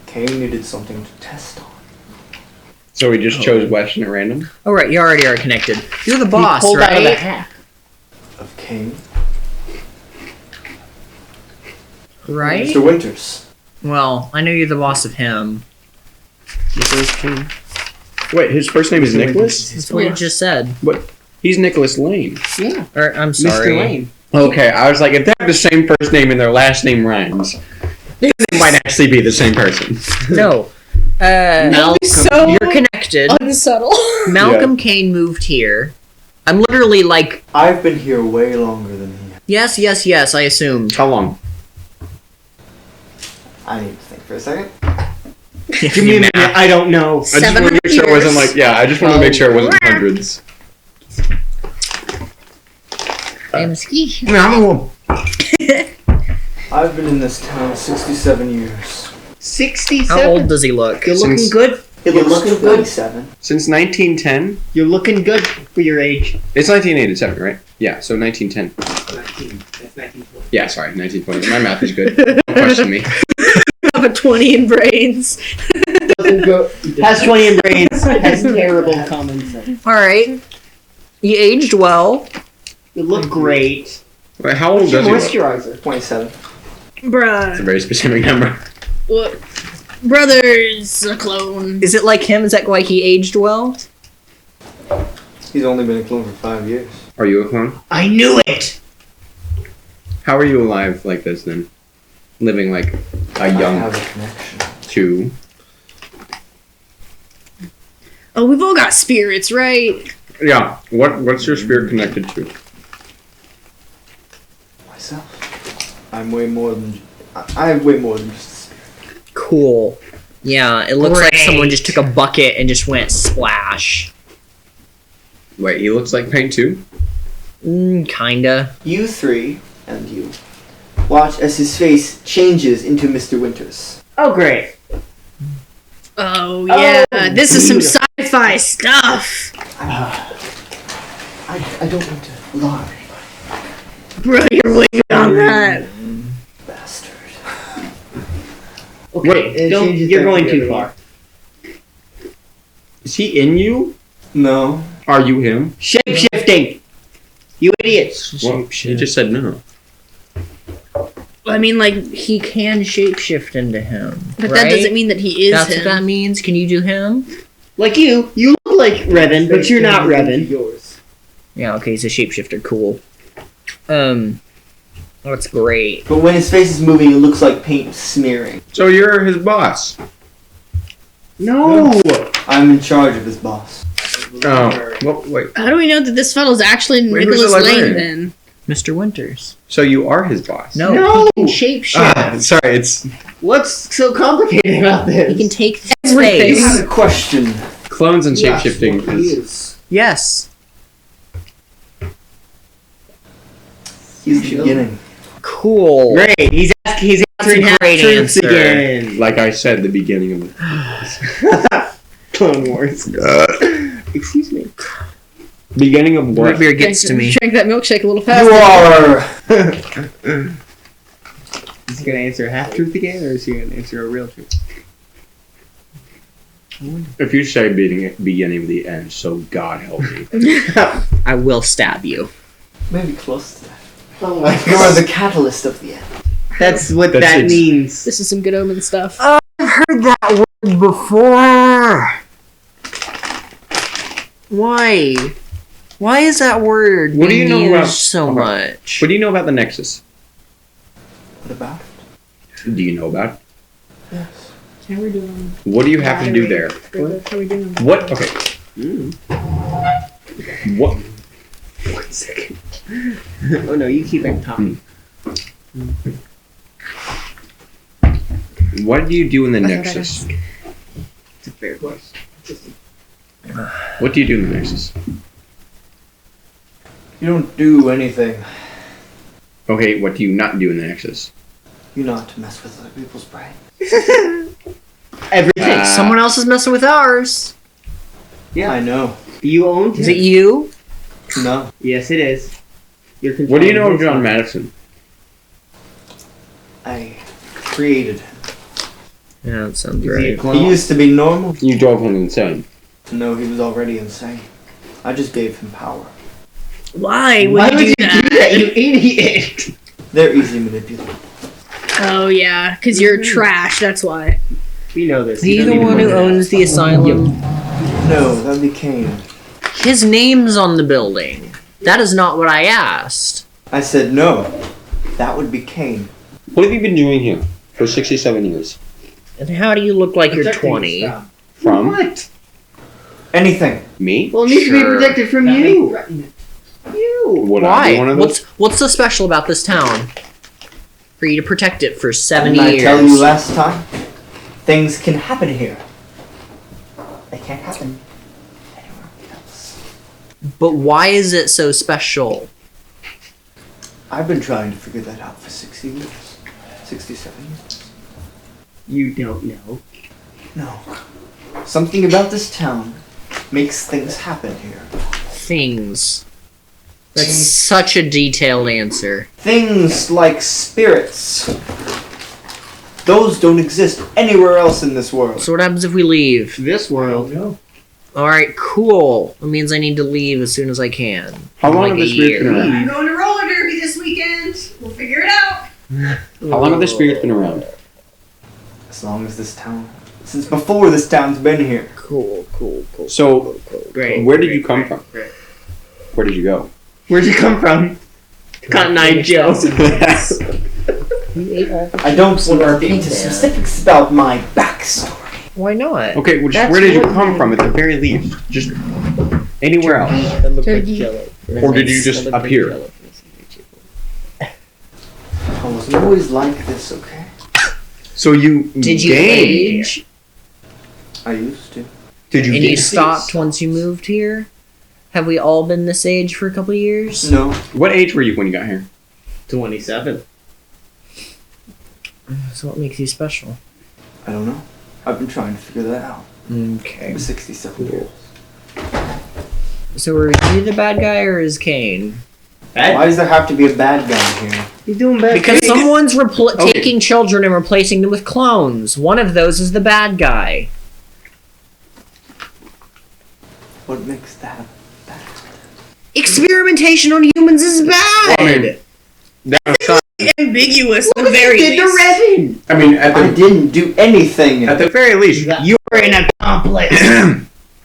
Cain needed something to test on. So he just chose Weston at random? Oh, right, you already are connected. You're the boss, He pulled out of the right? hat. Of Cain. Right? Mr. Winters. Well, I know you're the boss of him. Wait, his first name is Nicholas? That's what you just said. He's Nicholas Lane. Yeah. Or, I'm sorry. Mr. Lane. Okay, I was like, if they have the same first name and their last name rhymes, they might actually be the same person. No. Malcolm. So You're connected. unsubtle. Malcolm Kane moved here. I'm literally like, I've been here way longer than he has. yes, I assumed. How long? I need to think for a second. Give me a minute. I don't know. I just want to make sure it wasn't like, yeah, I just want to make sure it wasn't hundreds. I've been in this town 67 years. 67. How old does he look? You're looking Since- good. It You're looks looking good. 27. Since 1910? You're looking good for your age. It's 1987, right? Yeah, so 1910. 19. That's 1920. Yeah, sorry, 1920. My math is good. Don't question me. Have a 20 in brains. Doesn't go. Has 20 in brains. Has terrible common sense. Alright. You aged well. You look great. Wait, how old What's your does he look? moisturizer? 27. That's a Bruh. very specific number. What? Brother's a clone. Is it like him? Is that why he aged well? He's only been a clone for 5 years. Are you a clone? I knew it! How are you alive like this then? Living like a I young have a connection. two. Oh, we've all got spirits, right? Yeah. What's your spirit connected to? Myself. I'm way more than. I have way more than just a spirit. Cool. Yeah, it looks like Great. someone just took a bucket and just went splash. Wait, he looks like paint too? Kinda. You three and you watch as his face changes into Mr. Winters. Oh, great. Oh, yeah. This is some beautiful. sci-fi stuff. I don't want to lie, Bro, you're way on that. bastard. Okay, Wait, it don't, changes you're back going the too other far. Is he in you? No. Are you him? Shape-shifting! You idiots. Well, he just said no. I mean, like, He can shapeshift into him. but right? that doesn't mean that he is That's him. what that means. Can you do him? Like you look like Revan, but you're not Revan. Yours. Yeah, okay, he's a shapeshifter. Cool. That's great. But when his face is moving, it looks like paint smearing. So you're his boss. No! I'm in charge of his boss. Oh. Well, wait. How do we know that this fellow's actually Wait, who's the Nicholas Lane, librarian? then? Mr. Winters. So you are his boss? No, No! he can shapeshift. Sorry, it's What's so complicated about this? He can take Everything. I space. have a question. clones and shapeshifting is... Yes. He's beginning. Cool. Great. He's answering a great half-truths answer. again. Like I said, the beginning of it. Clone Wars. Excuse me. Beginning of Root what? beer gets to me. Drank that milkshake a little You fast. are. Is he gonna answer a half-truth again, or is he gonna answer a real truth? If you say beginning of the end, so God help me. I will stab you. Maybe close to that. Oh my You are the catalyst of the end. That's what That's that it. means. This is some good omen stuff. I've heard that word before. Why? Why is that word What do being you know used about- so okay. much? What do you know about the Nexus? What about it? Do you know about it? Yes. How we doing? What do you have to do there? How we doing? What? Okay. What? 1 second. Oh no, you keep it talking. What do you do in the I thought Nexus? It's a fair question. What do you do in the Nexus? You don't do anything. Okay, what do you not do in the Nexus? You not mess with other people's brain. Everything. Uh, Someone else is messing with ours. Yeah, I know. You owned Is him. it you? No. Yes, it is. You're What do you know controlling of his John mind. Madison? I created him. Yeah, that sounds Is he a right. clone? He used to be normal. You drove him insane. No, he was already insane. I just gave him power. Why would Why you would do you that? do that, you idiot? They're easy manipulated. Oh yeah, because you're trash. That's why. We know this. Is he You the don't need one to who point it owns the asylum? No, that'd be Cain. His name's on the building. That is not what I asked. I said no. That would be Cain. What have you been doing here for 67 years? And how do you look like you're Protecting 20? stuff. From What? Anything. me? Well, it needs to be Sure. protected from That you. may- You. Would I be Why? one of What's those? what's so special about this town? For you to protect it for 70 Didn't I years. tell you last time? Things can happen here. They can't happen anywhere else. But why is it so special? I've been trying to figure that out for 60 years. 67 years. You don't know. No. Something about this town makes things happen here. Things. That's such a detailed answer. Things like spirits. Those don't exist anywhere else in this world. So what happens if we leave? This world. No. Alright, cool. That means I need to leave as soon as I can. How long Like have a the spirits year. been around? I'm going to roller derby this weekend. We'll figure it out. How long have the spirits been around? As long as this town. Since before this town's been here. Cool. So, Great. where did you come from? Where did you go? Where'd you come from? Cotton Eye Joe. I don't want to get into specifics about my backstory. Why not? Okay, where did you come from at the very least? Just anywhere else? Turkey. Or did you just appear? I wasn't always like this, okay? So you Did you gained. age? I used to. Did you And gain? you stopped once you moved here? Have we all been this age for a couple years? No. What age were you when you got here? 27. So what makes you special? I don't know. I've been trying to figure that out. Okay. For 67 years. So are you the bad guy or is Kane? Why does there have to be a bad guy here? You doing bad? Because things. someone's Okay. taking children and replacing them with clones. One of those is the bad guy. What makes that bad? Experimentation on humans is bad. I mean, that Ambiguous at the What very did to least. Revan? I mean, at I the didn't do anything. at the very least, you You're an accomplice.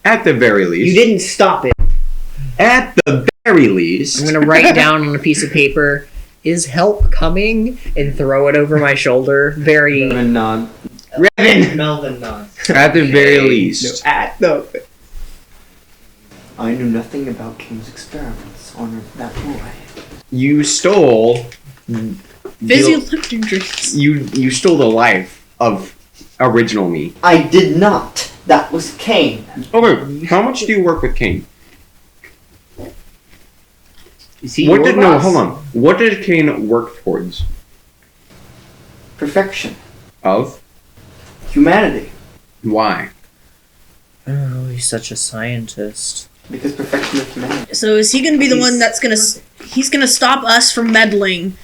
at the very least, You didn't stop it. at the very least. I'm gonna write down on a piece of paper, "Is help coming?" and throw it over my shoulder. Very. And nod. Revan. Melvin nods. At the very least, At the. I knew nothing about King's experiments on that boy. you stole. Fizzy Lipton drinks. You stole the life of original me. I did not. That was Cain. Okay, how much do you work with Kane? Is he What your did no? boss? Hold on. What did Kane work towards? Perfection. Of Humanity. why? Oh, he's such a scientist. Because perfection of humanity. So is he gonna be the one that's he's gonna stop us from meddling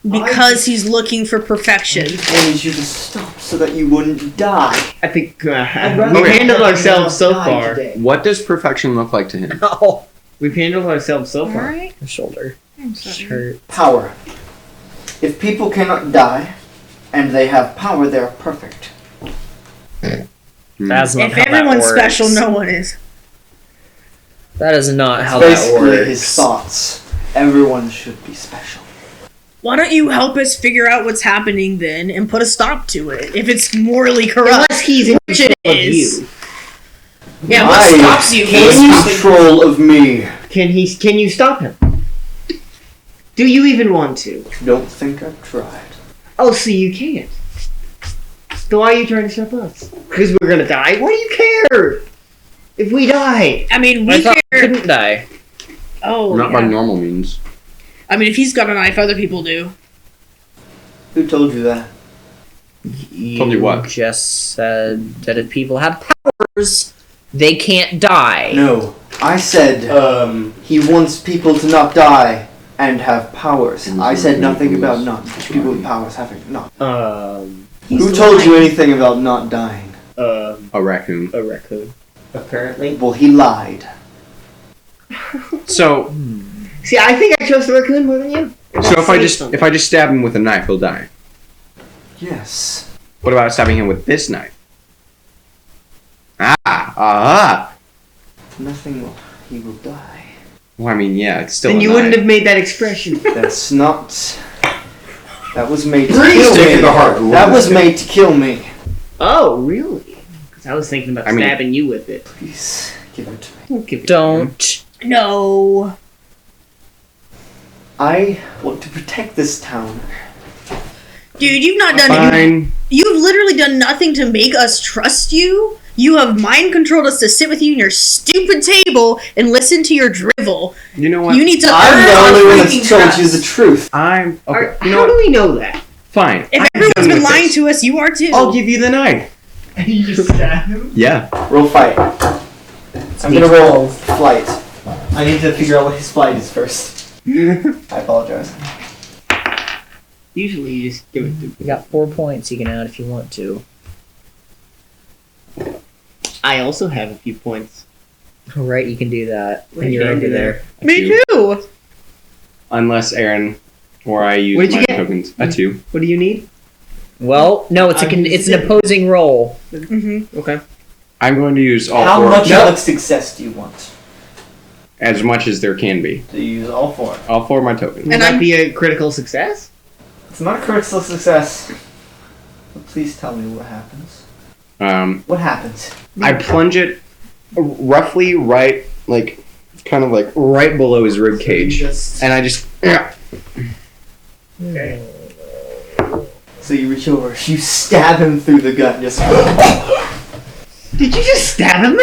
because he's looking for perfection? I wanted you to stop so that you wouldn't die. I think rather we've Okay. handled ourselves so Die far. today. What does perfection look like to him? Oh, We've handled ourselves so far. Alright. my shoulder. I'm sorry. Hurt. Power. If people cannot die, and they have power, they are perfect. That's not If how everyone's that works. special, no one is. That is not how that Basically, works. his thoughts. Everyone should be special. Why don't you help us figure out what's happening then and put a stop to it if it's morally corrupt? Unless he's in Which it control of is. you. Yeah, what stops you? In control of me. Can you stop him? Do you even want to? Don't think I've tried. Oh, so you can't. So why are you trying to stop us? Because we're gonna die? Why do you care? If we die. I mean, I we thought we care. couldn't die. Oh, Not by yeah. normal means. I mean, if he's got a knife, other people do. Who told you that? Told you what? Just said that if people have powers, they can't die. No, I said he wants people to not die and have powers. I said nothing about not people with powers having not. Who told you anything about not dying? A raccoon. A raccoon. Apparently. Well, he lied. So, See, I think I trust the raccoon more than you. if I just stab him with a knife, he'll die. Yes. What about stabbing him with this knife? Ah. Nothing will. He will die. Well, I mean, yeah, it's still. Then a you wouldn't knife. have made that expression. That's not. That was made to Please kill take me. it to heart. That was made to kill me. Oh, really? Because I was thinking about I mean- stabbing you with it. Please give it to me. Give it Don't. No. I want to protect this town. Dude, you've not done Fine. You've literally done nothing to make us trust you. You have mind controlled us to sit with you in your stupid table and listen to your drivel. You know what? You need to I'm earn the our only one freaking that's told you trust. the truth. I'm okay. You know How what? do we know that? Fine. If I'm everyone's done been with lying this. to us, you are too. I'll give you the knife. You just stab him? Yeah. Roll fight. I'm gonna roll flight. I need to figure out what his flight is first. I apologize. Usually you just give it to... You got 4 points you can add if you want to. I also have a few points. Right, you can do that. Right, And you're you can over do there. Me too. Unless Aaron or I use What did you my get? tokens. A 2. What do you need? Well, no, it's it's an opposing roll. Mm-hmm. Okay. I'm going to use all How 4. much No. of success do you want? As much as there can be. To use all four. All 4 of my tokens. Would And that I'm- be a critical success? It's not a critical success. But please tell me what happens. What happens? I plunge it roughly right, like, kind of like right below his rib cage. And I just. Okay. So you reach over, you stab him through the gut, just. Did you just stab him?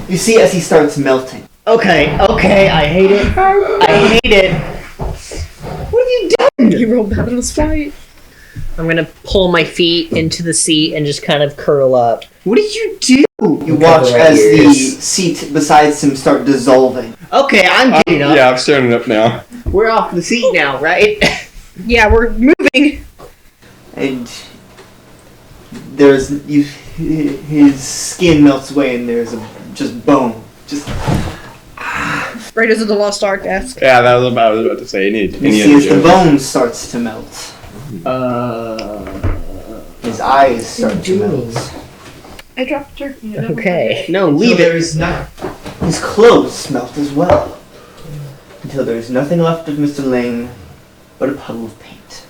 You see as he starts melting. Okay, I hate it. I hate it. What have you done? You rolled bad on this flight. I'm gonna pull my feet into the seat and just kind of curl up. What did you do? You watch Cover as my the ears. seat beside him start dissolving. Okay, I'm getting up. Yeah, I'm standing up now. We're off the seat now, right? Yeah, we're moving. And his skin melts away and there's just bone. Just Raiders of the Lost Ark desk. Yeah, that was about, I was about to say. you see as the bone starts to melt. His eyes start to melt. I dropped a turkey. Okay. No, Leave leave there it. is not. His clothes melt as well. Until there's nothing left of Mr. Lane but a puddle of paint.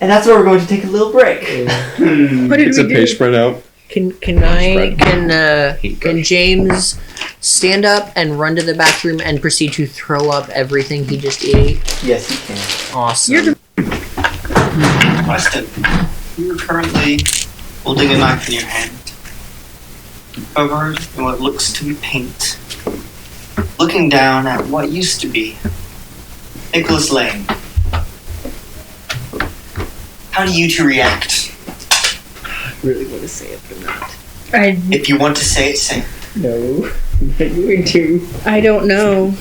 And that's where we're going to take a little break. What did It's we a do? page spread out. Can Spread. James stand up and run to the bathroom and proceed to throw up everything he just ate? Yes, you can. Awesome. You're Question. You are currently holding a knife in your hand, covered in what looks to be paint, looking down at what used to be Nicholas Lane. How do you two react? I really want to say it, but not. If you want to say it, say it. No. I'm not going to. I don't know.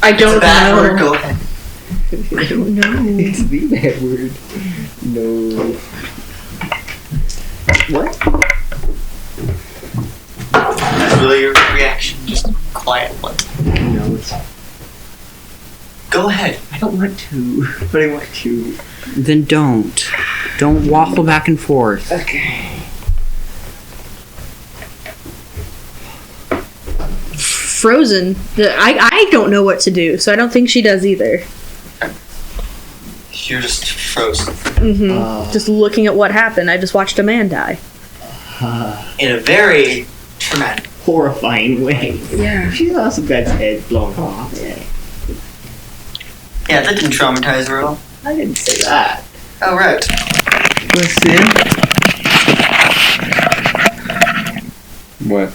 I It's a don't bad know. word, go ahead. I don't know. It's the bad word. No. What? That's really your reaction, just a quiet one. No, it's... Go ahead. I don't want to, but I want to. Then don't. Don't waffle back and forth. Okay. Frozen. I don't know what to do, so I don't think she does either. You're just frozen. Mm-hmm. Just looking at what happened. I just watched a man die. In a very traumatic horrifying way. Yeah. She also got his head blown off. Yeah. Yeah, that didn't traumatize her at all. I didn't say that. Oh, right. Listen. What?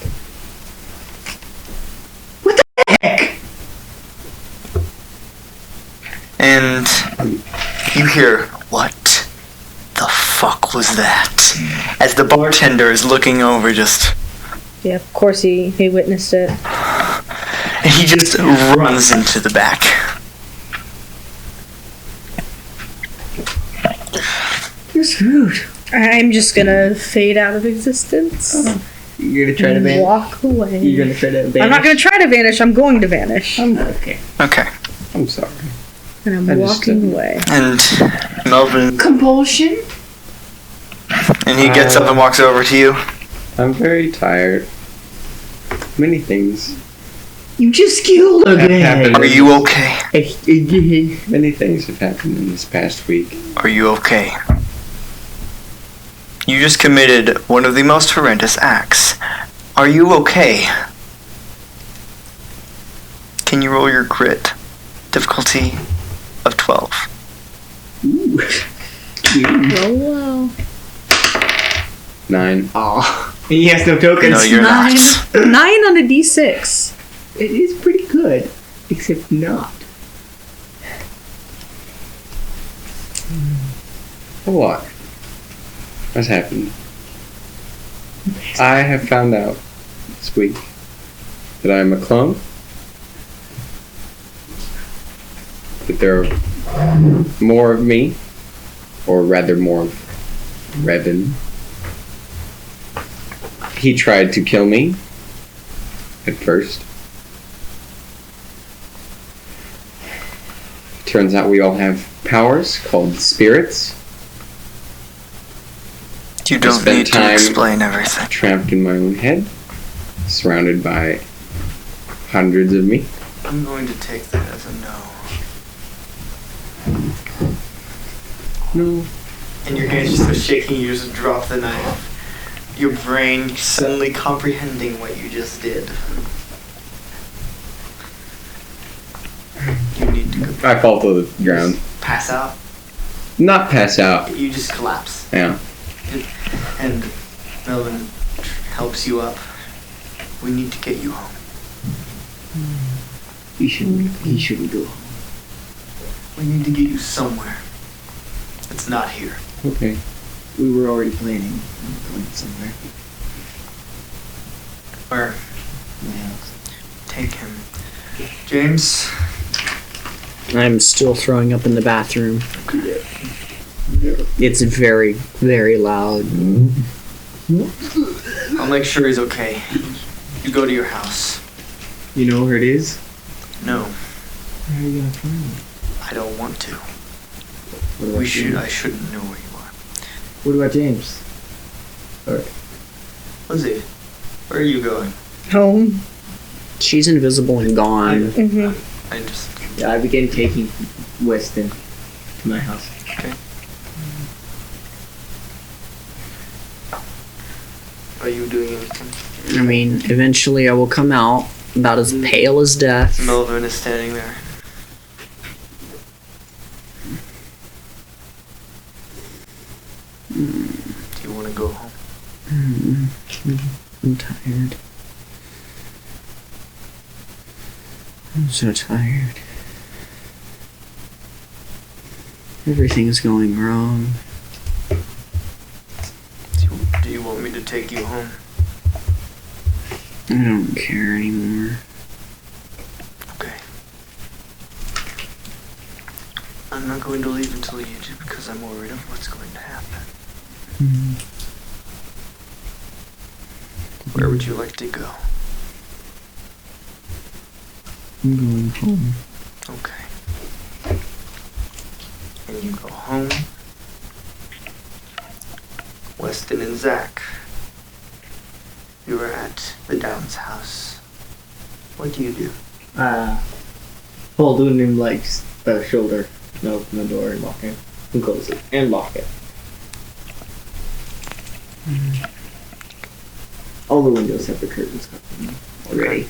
Heck! And you hear, what the fuck was that? As the bartender is looking over just... Yeah, of course he witnessed it. And he just runs into the back. You're screwed. I'm just gonna fade out of existence. You're gonna try to and vanish? walk away. You're gonna try to vanish? I'm not gonna try to vanish, I'm going to vanish. Okay. Okay. I'm sorry. And I'm Understood. walking away. And Melvin... Compulsion? And he gets up and walks over to you. I'm very tired. Many things You just killed a have guy. happened. Are you okay? Many things have happened in this past week. Are you okay? You just committed one of the most horrendous acts. Are you okay? Can you roll your grit? Difficulty of 12. Oh, wow. 9. Aw. And he has no tokens. No, you're not. 9 on a d6. It is pretty good. Except not. What? What's happened? I have found out this week that I am a clone. That there are more of me, or rather more of Revan. He tried to kill me at first. Turns out we all have powers called spirits. You don't spent need to time- explain everything. Trapped in my own head, surrounded by hundreds of me. I'm going to take that as a no. No. And your hands just start shaking, you just drop the knife. Your brain suddenly comprehending what you just did. You need to go I fall to the ground. pass out. Not pass out. You just collapse. Yeah. And Melvin helps you up. We need to get you home. He shouldn't go. We need to get you somewhere. It's not here. Okay. We were already planning on going somewhere. Where? My house. Take him. James? I'm still throwing up in the bathroom. It's very, very loud. I'll make sure he's okay. You go to your house. You know where it is? No, Where are you gonna find it? I don't want to. What about James? I shouldn't know where you are. What about James? Lizzie, where are you going? Home. She's invisible and gone. Mm-hmm. I just... Yeah, I began taking Weston to my house. Okay. Are you doing anything? I mean, eventually I will come out, about as pale as death. Melvin is standing there. Do you want to go home? I'm tired. I'm so tired. Everything's going wrong. Do you want me to take you home? I don't care anymore. Okay. I'm not going to leave until you do because I'm worried of what's going to happen. Where would you like to go? I'm going home. Okay. And you go home. Weston and Zach. You are at the Downs house. What do you do? Hold him like by the shoulder and open the door and lock it. And close it. And lock it. All the windows have the curtains covered them already.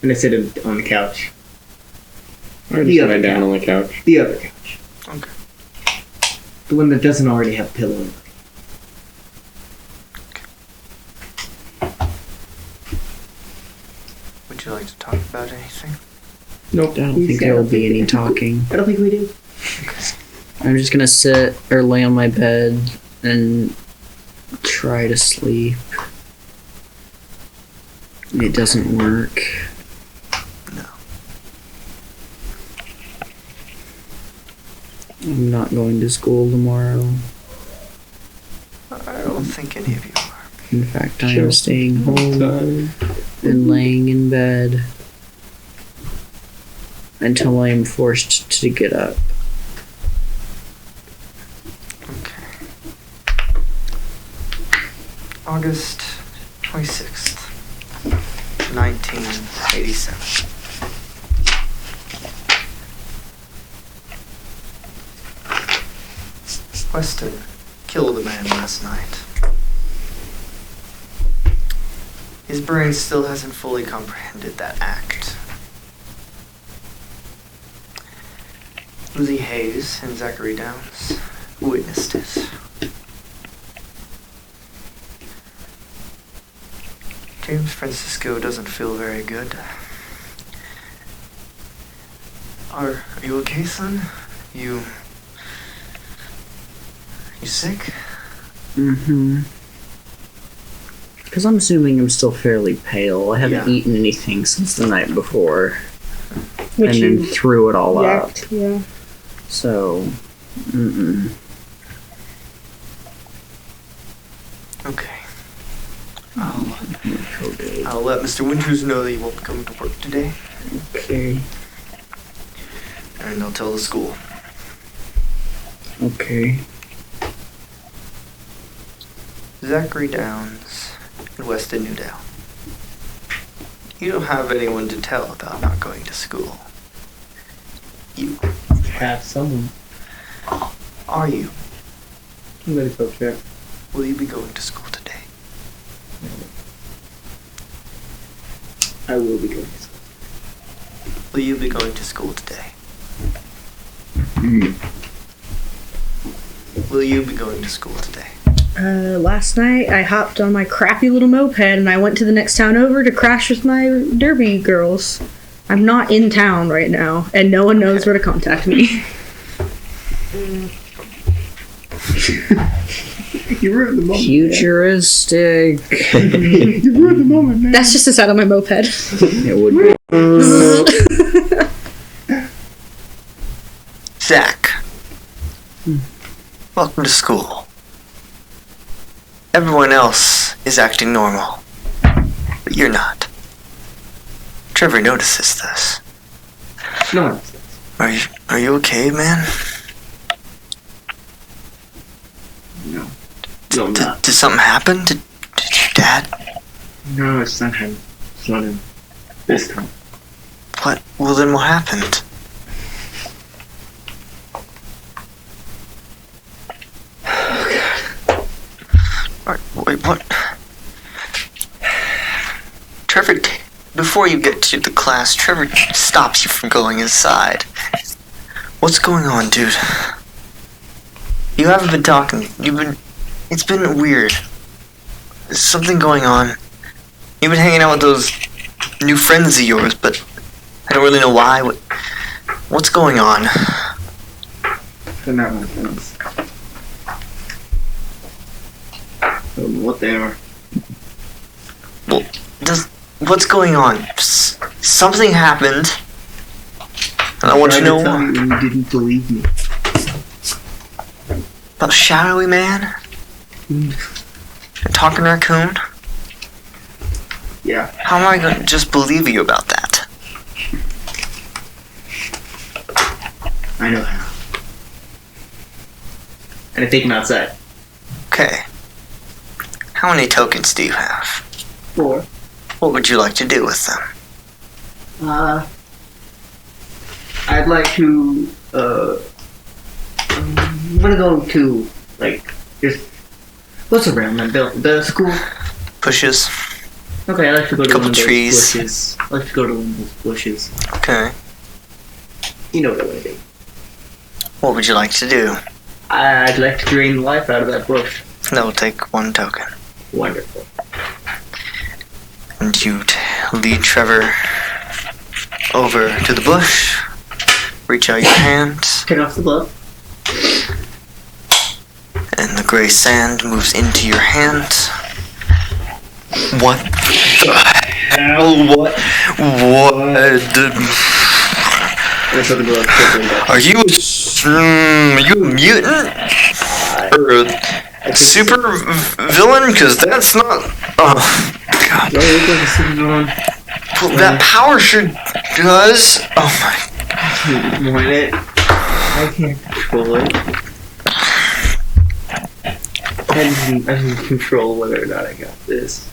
And I sit on the couch. Or The just other lie down on the couch. The other couch. Okay. The one that doesn't already have a pillow in it. Would you like to talk about anything? Nope. I don't think there will be any talking. I don't think we do. I'm just gonna sit or lay on my bed and try to sleep. It doesn't work. No. I'm not going to school tomorrow. I don't think any of you are. In fact, I am staying home and laying in bed until I am forced to get up. Okay. August 26th, 1987. Weston killed a man last night. His brain still hasn't fully comprehended that act. Lizzie Hayes and Zachary Downs witnessed it. James Francisco doesn't feel very good. Are you okay, son? You sick? Mm-hmm. Because I'm assuming I'm still fairly pale. I haven't eaten anything since the night before. Which and then you threw it all up. react, yeah. So, Okay. I'll let Mr. Winters know that you won't be coming to work today, Okay. and I'll tell the school. Okay. Zachary Downs and Weston Newdale. You don't have anyone to tell about not going to school. You. Have someone. Are you? I'm ready for a trip. Will you be going to school today? I will be going to school. Will you be going to school today? Will you be going to school today? Last night I hopped on my crappy little moped and I went to the next town over to crash with my derby girls. I'm not in town right now, and no one knows where to contact me. You ruined the moment. Futuristic. You ruined the moment, man. That's just the sound of my moped. It would be. Zach. Welcome to school. Everyone else is acting normal, but you're not. Trevor notices this. No. Are you okay, man? No. No, I'm not. Did something happen? Did your dad? No, it's not him. It's not him. This time. What? Well, then what happened? Wait, what? Trevor, before you get to the class, Trevor stops you from going inside. What's going on, dude? You haven't been talking. It's been weird. There's something going on. You've been hanging out with those new friends of yours, but I don't really know why. What's going on? They're not my friends. I don't know what they are. Well, what's going on? Something happened. And I want you to know tell you when you didn't believe me. about Shadowy Man and Talking Raccoon. Yeah. How am I going to just believe you about that? I know how. And I take him outside. Okay. How many tokens do you have? 4. What would you like to do with them? I'd like to, I'm gonna go to, like, just What's around that building? The school? Bushes. Okay, I like to go to Couple one of those trees. bushes. I like to go to one of those bushes. Okay. You know what I want to do. What would you like to do? I'd like to drain the life out of that bush. That will take 1 token. Wonderful. And you lead Trevor over to the bush. Reach out your hand, Turn off the glove. and the gray sand moves into your hand. What the hell? What? Let's put the glove quickly back. Are you a mutant? Or a super villain? Because that's not. Oh, God. Do I look like a super villain? Well, that power sure does. Oh my. I can't point it. I can't control it. I can control whether or not I got this.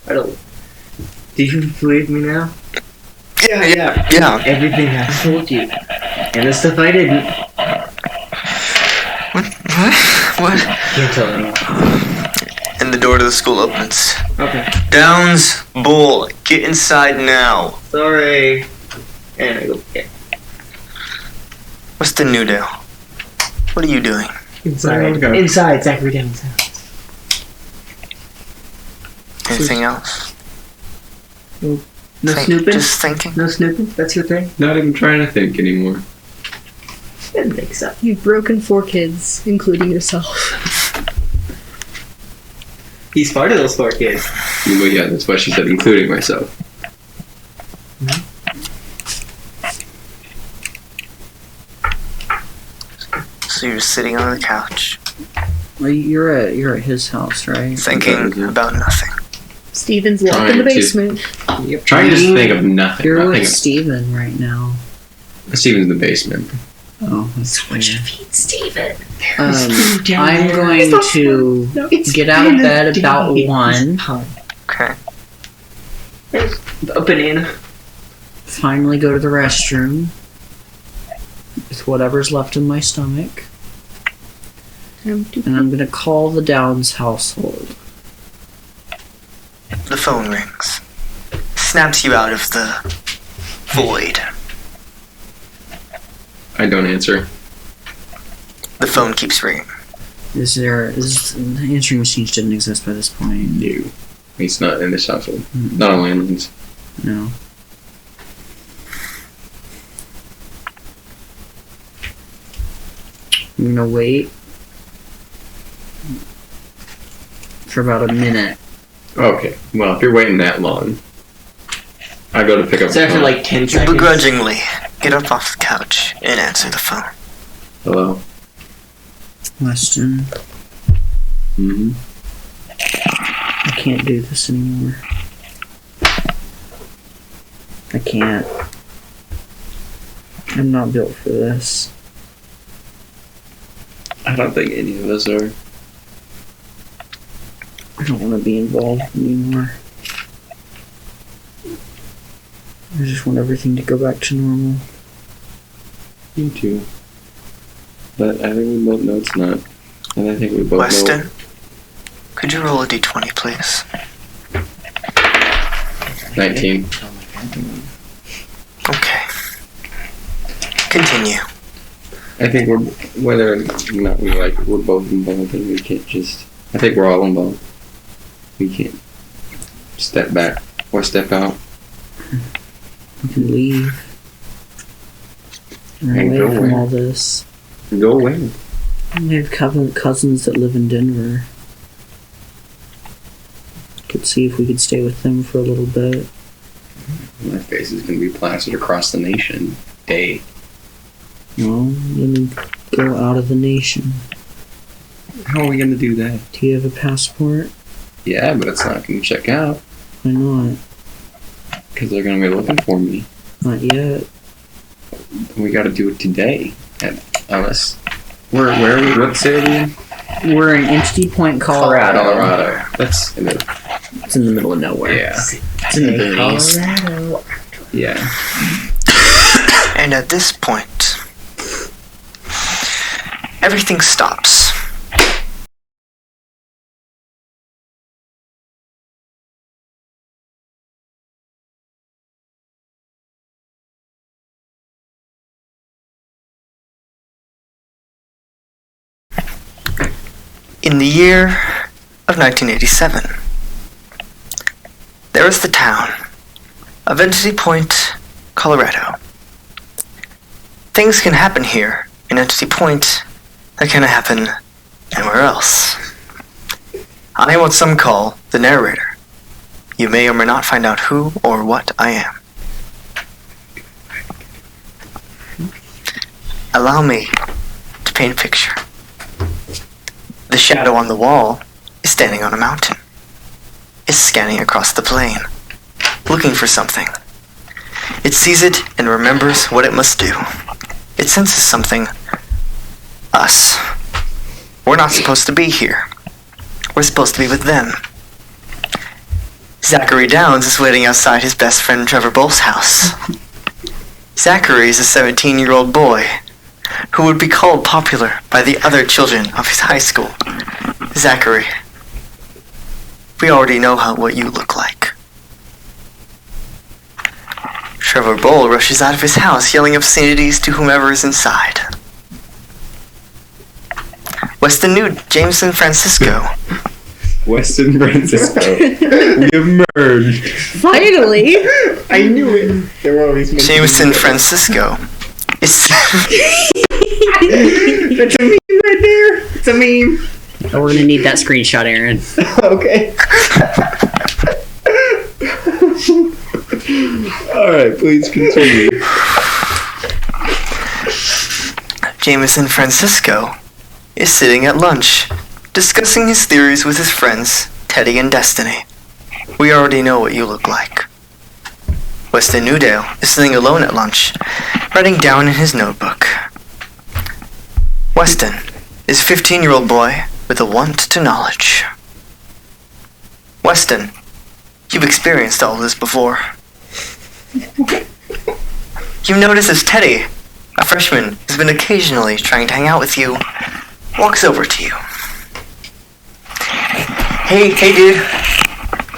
I don't. Do you believe me now? Yeah. Everything I told you. And the stuff I didn't. What? Can't tell anyone. And the door to the school opens. Okay. Downs, Bull, get inside now. Sorry. And I go, yeah. What's the new deal? What are you doing? Inside. Okay. Inside, Zachary Downs. Anything else? No Think- snooping? Just thinking. No snooping? That's your thing? Not even trying to think anymore. Didn't think so. You've broken 4 kids, including yourself. He's part of those 4 kids. Well, yeah, that's what she said, including myself. So you're sitting on the couch, Well, you're at his house, right? thinking about nothing. Steven's locked in the Trying to. basement. Yep. Trying to just think of nothing. You're Nothing. with Steven right now. Steven's in the basement. Oh, that's What you weird. feed Steven? I'm going to get out of bed about 1. Okay. A banana. Finally go to the restroom. With whatever's left in my stomach. And I'm gonna call the Downs household. The phone rings. Snaps you out of the void. I don't answer. The phone keeps ringing. The answering machines didn't exist by this point. No. He's not in this household. Mm. Not on landlines. No. I'm gonna wait for about a minute. Okay. Well, if you're waiting that long, I go to pick up So the after phone. like 10 You seconds. begrudgingly get up off the couch and answer the phone. Hello. Weston, Mm-hmm. I can't do this anymore. I can't. I'm not built for this. I don't think any of us are. I don't want to be involved anymore. I just want everything to go back to normal. Me too. But I think we both know it's not. And I think we both Weston, could you roll a d20, please? know 19. Okay. Continue. I think we're, whether or not we like it, we're both involved and we can't just, I think we're all involved. We can't step back or step out. We can leave. Run And away go from where? all this. Go away. I have cousins that live in Denver. Could see if we could stay with them for a little bit. My face is going to be plastered across the nation. Day. Well, then go out of the nation. How are we going to do that? Do you have a passport? Yeah, but it's not going to check out Why not? because they're going to be looking for me. Not yet. We got to do it today. Unless, where are we? What city are we in? We're in Entity Point, Colorado. Colorado. That's It's in the middle of nowhere. yeah, It's in the boonies. Colorado. yeah. And at this point, everything stops. In the year of 1987, there is the town of Entity Point, Colorado. Things can happen here in Entity Point that can happen anywhere else. I am what some call the narrator. You may or may not find out who or what I am. Allow me to paint a picture. The shadow on the wall is standing on a mountain. It's scanning across the plain, looking for something. It sees it and remembers what it must do. It senses something. Us. We're not supposed to be here. We're supposed to be with them. Zachary Downs is waiting outside his best friend Trevor Bull's house. Zachary is a 17-year-old boy who would be called popular by the other children of his high school. Zachary, we already know what you look like. Trevor Bull rushes out of his house yelling obscenities to whomever is inside. Weston Nude, Jameson Francisco. Weston Francisco. We emerged. Finally! I knew it. There were always Jameson Francisco is That's a meme right there. It's a meme. Oh, we're gonna need that screenshot, Aaron. Okay. Alright, please continue. Jameson Francisco is sitting at lunch, discussing his theories with his friends, Teddy and Destiny. We already know what you look like. Weston Newdale is sitting alone at lunch, writing down in his notebook. Weston is a 15-year-old boy with a want to knowledge. Weston, you've experienced all this before. You notice as Teddy, a freshman who's been occasionally trying to hang out with you, walks over to you. Hey dude.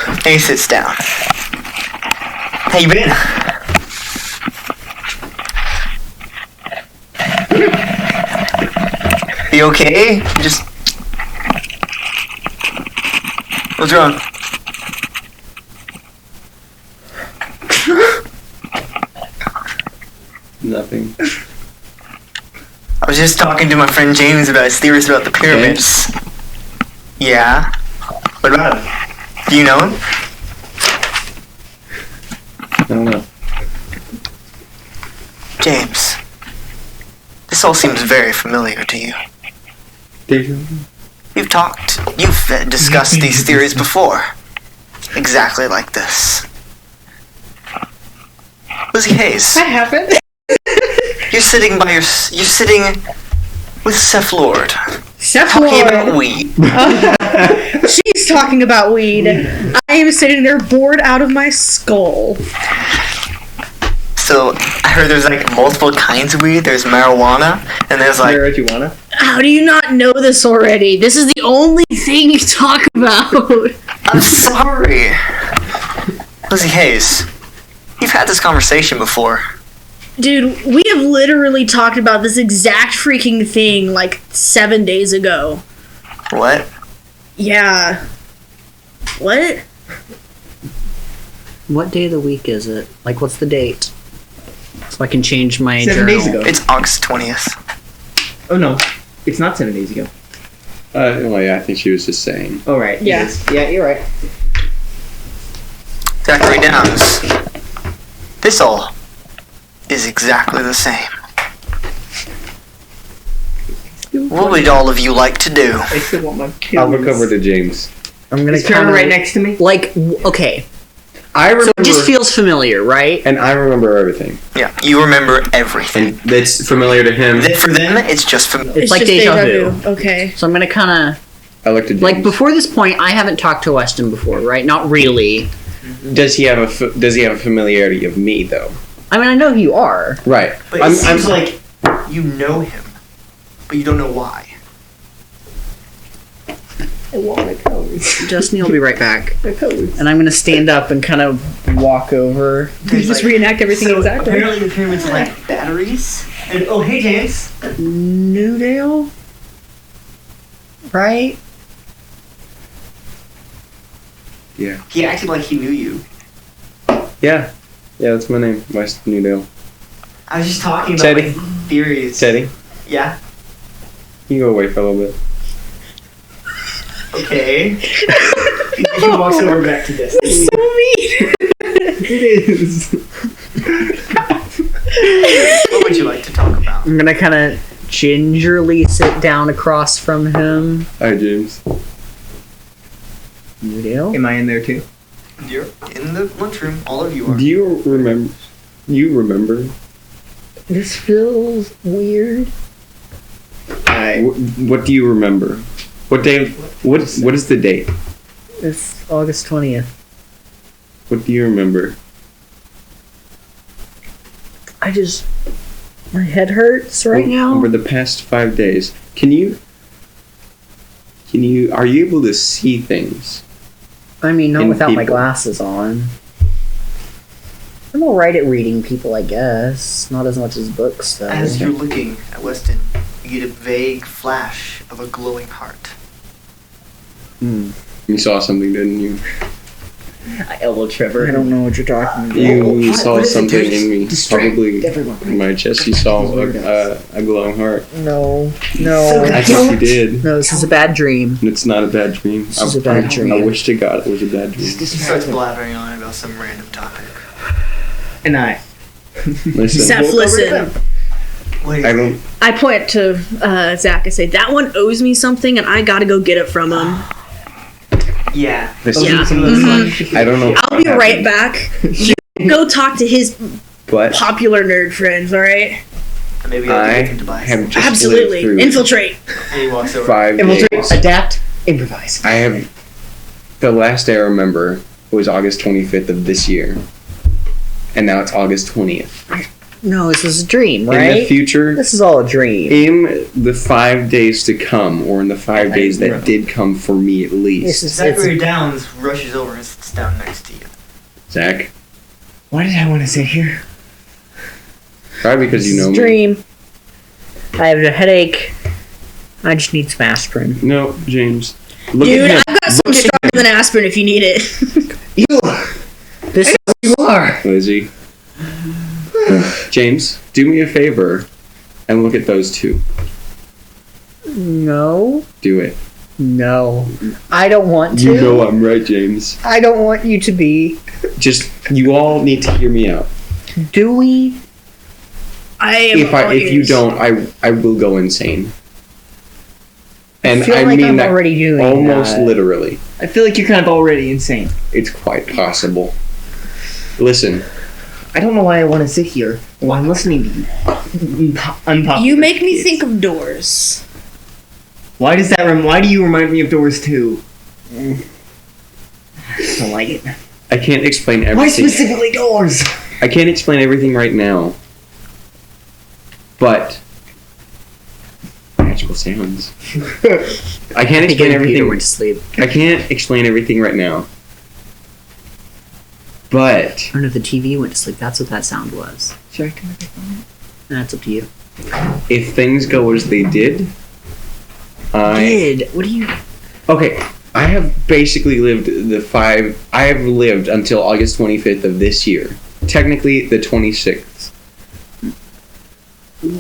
And he sits down. How you been? You okay? Just... What's wrong? Nothing. I was just talking to my friend James about his theories about the pyramids. Yeah? What about him? Do you know him? I don't know. James, this all seems very familiar to you. You've discussed these theories before. Exactly like this. Lizzie Hayes, That happened. you're sitting with Seth Lord, Seth talking about Lord. weed. She's talking about weed. I am sitting there bored out of my skull. So, I heard there's like multiple kinds of weed. There's marijuana, and there's like... Marijuana? How do you not know this already? This is the only thing you talk about. I'm sorry. Lizzie Hayes, you've had this conversation before. Dude, we have literally talked about this exact freaking thing like 7 days ago. What? Yeah. What? What day of the week is it? Like, what's the date? So I can change my 7 journal. days ago. It's August 20th. Oh no, it's not 7 days ago. Well, yeah, I think she was just saying. Oh right. Yeah. Yes. Yeah, you're right. Zachary Downs. This all is exactly the same. What would all of you like to do? I still want my kills. I'll recover to James. I'm gonna Is Trevor kind of right next to me? like. Okay, I remember, so it just feels familiar, right? and I remember everything, Yeah, you remember everything. and that's familiar to him. For them, it's just familiar. It's like just deja vu. Okay. So I'm gonna kind of I looked at James. like before this point. I haven't talked to Weston before, right? Not really. Does he have a familiarity of me though? I mean, I know who you are. Right. But it seems like you know him, but you don't know why. I want my colors. Destiny will be right back, My colors. and I'm gonna stand up and kind of walk over. You just reenact everything exactly. Apparently the pyramids are like batteries. And oh, hey James. Newdale, right? Yeah. He acted like he knew you. Yeah. Yeah, that's my name. West Newdale. I was just talking about Teddy. my theories. Teddy, Yeah. you go away for a little bit. Okay. He walks over back to this. It is. What would you like to talk about? I'm gonna kind of gingerly sit down across from him. Hi, James. Newdale? Am I in there too? You're in the lunchroom. All of you are. Do you remember? You remember? This feels weird. What do you remember? What day? What is the date? It's August 20th. What do you remember? My head hurts right now. Over the past 5 days, are you able to see things? I mean, not in without my people. glasses on. I'm alright at reading people, I guess. Not as much as books, though. As you're looking at Weston, you get a vague flash of a glowing heart. You saw something, didn't you? I elbow Trevor. I don't know what you're talking about. You saw what is it, something dude? in me. Probably everyone. in my chest. You saw a glowing heart. No. I think you did. No, this is a bad dream. And it's not a bad dream. This is a bad dream. I wish to God it was a bad dream. He starts blathering on about some random topic. And I. Listen, Zeph, listen. Wait, I don't. I point to Zach and say, that one owes me something and I gotta go get it from him. yeah. Listen, Yeah. I don't know. I'll be right back. You go talk to his But popular nerd friends, alright? Maybe I'll I get him to buy have some. just Absolutely. lived through Infiltrate. And he walks over. 5 Infiltrate, days. adapt, improvise. I have. The last day I remember was August 25th of this year, and now it's August 20th. No, this is a dream, In the right? future, This is all a dream. in the 5 days to come, or in the 5 days that did come for me at This least, is Zachary Downs rushes over and sits down next to you. Zach, Why did I want to sit here? probably because you this know is me. a dream. I have a headache. I just need some aspirin. No, James. Look Dude, at him. I've got something stronger than aspirin if you need it. This You are. Lizzie. James, do me a favor and look at those two. No. Do it. No. I don't want to. You know I'm right, James. I don't want you to be. Just, you all need to hear me out. Do we? I am If all you ears. don't, I will go insane. And I feel I like mean I'm that already doing almost that. literally. I feel like you're kind of already insane. It's quite possible. Listen, I don't know why I want to sit here while I'm listening to you. Unpopular You make me kids. think of doors. Why does that? Why do you remind me of Doors 2? I don't like it. I can't explain Why everything. specifically Doors? I can't explain everything right now. But magical sounds. I can't explain Peter everything. went to sleep. I can't explain everything right now. But Or no, the TV went to sleep. That's what that sound was. Should I turn it back on? That's up to you. if things go as they did, What do you? Okay, I have basically lived I have lived until August 25th of this year. Technically, the 26th.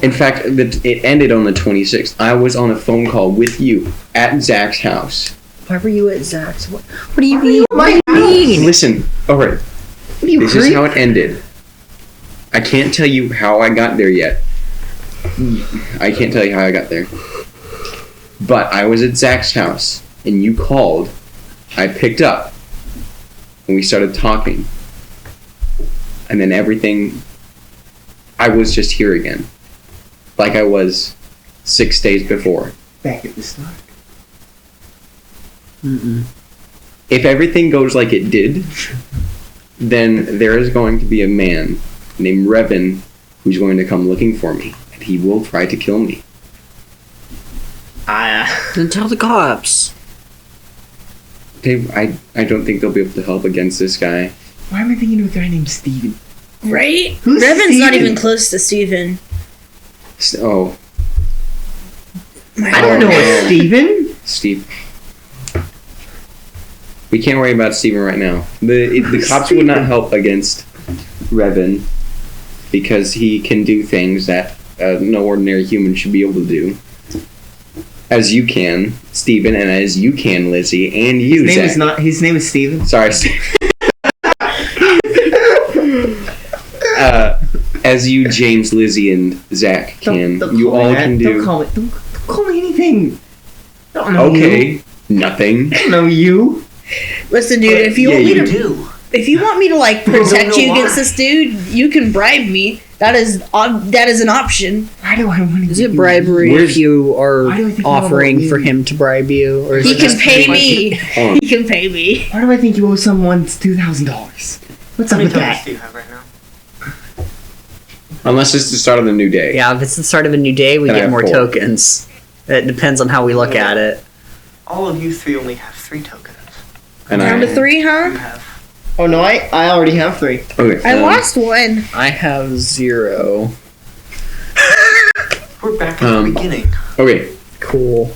In fact, it ended on the 26th. I was on a phone call with you at Zach's house. Why were you at Zach's? What do you mean? What do you mean? Listen, alright, this is how it ended. I can't tell you how I got there yet. I can't tell you how I got there. But I was at Zach's house, and you called. I picked up, and we started talking. And then everything, I was just here again. Like I was 6 days before. Back at the start. Mm-mm. If everything goes like it did, then there is going to be a man named Revan who's going to come looking for me, and he will try to kill me. Then tell the cops. I don't think they'll be able to help against this guy. Why am I thinking of a guy named Steven? Right? Who's Revan's not Steven? even close to Steven. Oh, I don't know a Steven. Steve. We can't worry about Steven right now. The cops would not help against Revan because he can do things that no ordinary human should be able to do. As you can, Steven, and as you can, Lizzie, and you, Zach. His name is Steven. Sorry, Steven. As you, James, Lizzie, and Zach can, Don't you call me all that. can do. Don't call me anything. Don't know you. Okay, nothing. Don't know you. Listen, dude, if you Yeah, want me you to do. if you want me to like don't protect know you why. against this dude, you can bribe me. That is an option. Why do I want to? Is it bribery Where's- if you are Why do I think you offering know for about him to bribe you? Or is He it can just pay me. Hold on. He can pay me. Why do I think you owe someone $2,000? What's How up many with tokens that? do you have right now? Unless it's the start of the new day. Yeah, if it's the start of a new day, we Then I get have more 4. tokens. It depends on how we look at it. All of you 3 only have 3 tokens. And Down to 3, You huh? have. Oh no, I already have 3. Okay. I lost one. I have 0. We're back at Um, the beginning. Okay. Cool.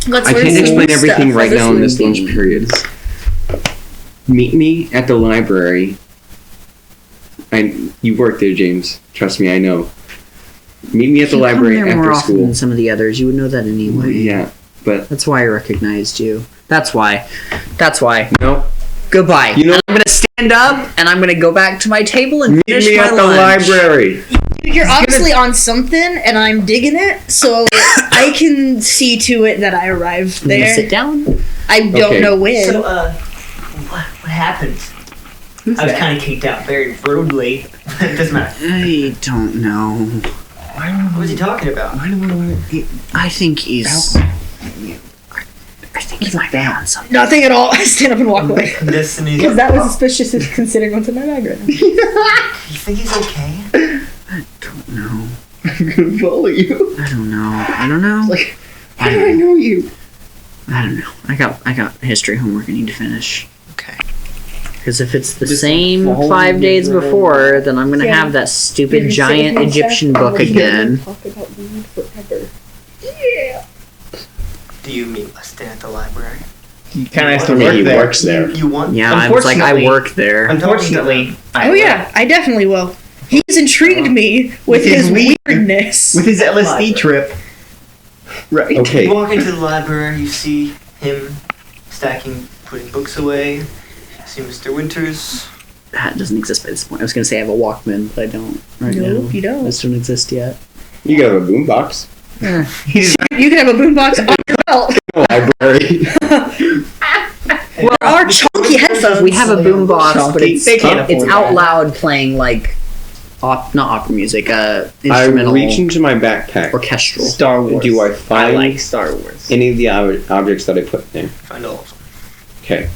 Let's I learn can't some explain stuff everything for right now in this movie. lunch period. Meet me at the library. You work there, James. Trust me, I know. Meet me at the You come library there more after often school. than some of the others. You would know that anyway. Yeah, but That's why I recognized you. That's why. That's why. no. Goodbye. You know- And I'm gonna stand up and I'm gonna go back to my table and Meet finish me my at the lunch. library. Dude, you're obviously on something, and I'm digging it, so I can see to it that I arrive I'm gonna there. sit down. I don't Okay. know when. So, what happened? I was kind of kicked out very rudely. It doesn't matter. I don't know. What was he talking about? Why do I want to get I think he's. alcohol? I think he might be on something. Nothing at all. I stand up and walk away. Destiny. Because that was suspicious considering what's in my bag right now. You think he's okay? Don't know. I'm gonna follow you. I don't know. I don't know. Like, how do I know you? I don't know. I got history homework I need to finish. Okay. Because if it's the Just same follow 5 days me, before, then I'm gonna Yeah. have that stupid giant Egyptian book again. Talk about weed forever. Do you meet Weston at the library? He kind of has I to mean, work he there. works there. You want? Yeah, I was like, I Unfortunately- work there. Unfortunately, Oh yeah, I definitely will. He's intrigued me with his weed. weirdness. with his LSD trip. Right. Okay. You walk into the library, you see him putting books away. See Mr. Winters. That doesn't exist by this point. I was gonna say I have a Walkman, but I don't right Nope, now. you don't. Those don't exist yet. You got a boombox. You can have a boombox on your belt. Library. Well, our chunky headphones. We have a boombox, but Chunky. it's They can't afford out that. loud playing like not opera music, I instrumental reach into my backpack. orchestral. Star Wars. Do I find I like Star Wars. any of the objects that I put there? Find all of them. Okay.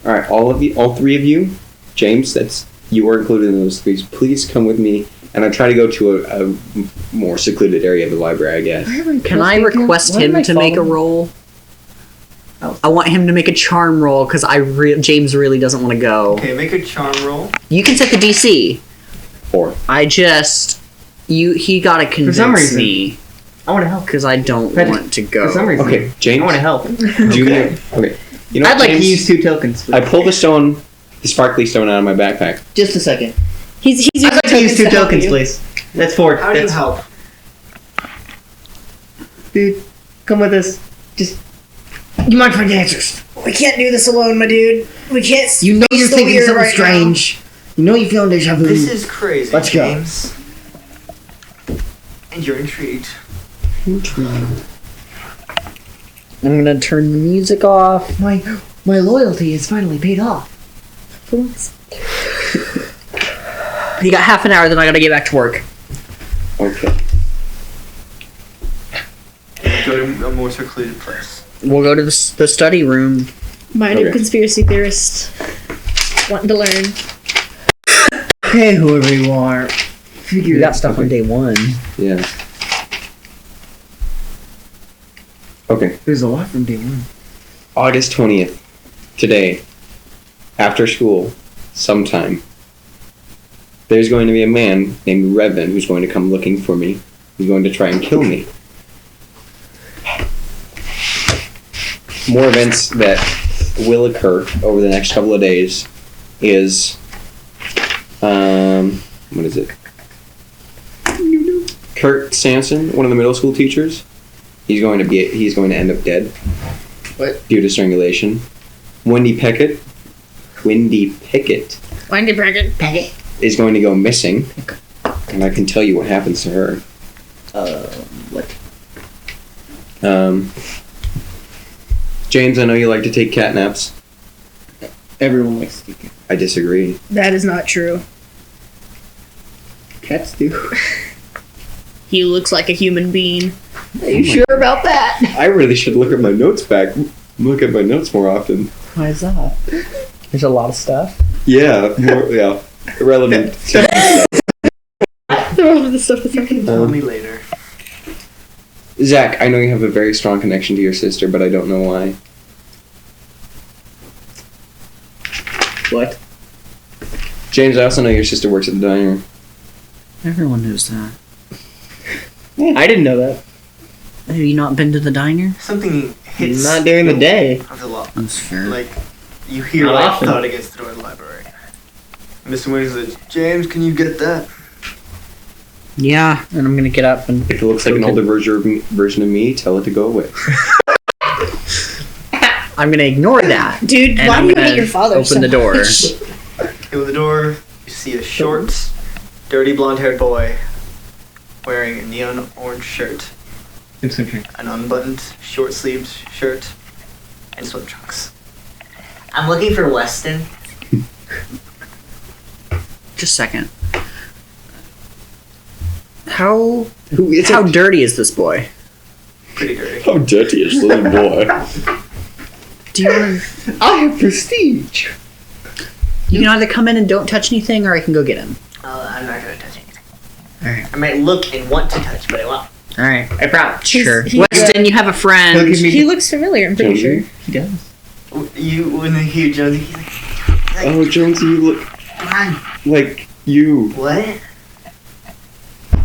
All right, all 3 of you, James, that's you were included in those 3. Please come with me, and I try to go to a more secluded area of the library, I guess. Can I request him to make a roll? I want him to make a charm roll because James really doesn't want to go. Okay, make a charm roll. You can set the DC. 4. He gotta convince reason. me I want to help. because I don't But want to go. For some reason. Okay, James. I want to help. Junior. Okay. You know I'd what, like James? to use 2 tokens. I pull the sparkly stone out of my backpack. Just a second. He's I'd like to use 2 help tokens, you. please. That's 4. How do you That's, help? dude, come with us. Just. You might find answers. We can't do this alone, my dude. We can't. You know face you're the thinking weird something right strange. You know you're feeling deja vu. This is crazy, Let's go. James. And you're intrigued. I'm gonna turn the music off. My loyalty is finally paid off. You got half an hour, then I gotta get back to work. Okay. Go to a more secluded place. We'll go to the study room. now. Mind of Okay. conspiracy theorist. Wanting to learn. Hey, whoever you are. Figure You got stuff on day 1. Yeah. Okay. There's a lot from day 1. August 20th. Today. After school. Sometime. There's going to be a man named Revan who's going to come looking for me. He's going to try and kill me. more events that will occur over the next couple of days is, what is it? Kurt Sampson, one of the middle school teachers. He's going to end up dead. What? Due to strangulation. Wendy Pickett is going to go missing. And I can tell you what happens to her. What? James, I know you like to take cat naps. Everyone likes to take it. I disagree. That is not true. Cats do. He looks like a human being. Are you sure about that? I really should look at my notes look at my notes more often. Why is that? There's a lot of stuff. Yeah, yeah. Irrelevant. Tell me later. Zach, I know you have a very strong connection to your sister, but I don't know why. What? James, I also know your sister works at the diner. Everyone knows that. I didn't know that. Have you not been to the diner? Something hits Not during the day. of the law. That's fair. Like, you hear Not like often. thud against the door of the library. Mr. Wings says, James, can you get that? Yeah, and I'm gonna get up and If it looks like an older version of me, tell it to go away. I'm gonna ignore that. Dude, And why I'm do you gonna hate your father open so the door. much? Go to the door, you see a short, dirty blonde-haired boy wearing a neon orange shirt, It's okay. an unbuttoned, short-sleeved shirt, and swim trunks. I'm looking for Weston. Just a second. How It's how dirty is this boy? Pretty dirty. How dirty is little boy? Do you want I have prestige. You can either come in and don't touch anything, or I can go get him. I'm not gonna touch anything. Alright. I might look and want to touch, but I won't. All right. I promise. Sure. He's Weston, you have a friend. He'll give me- He looks familiar, I'm pretty sure. He does. When they hear Jonesy, he's like, Oh, Jonesy, you look Come on. like you. What?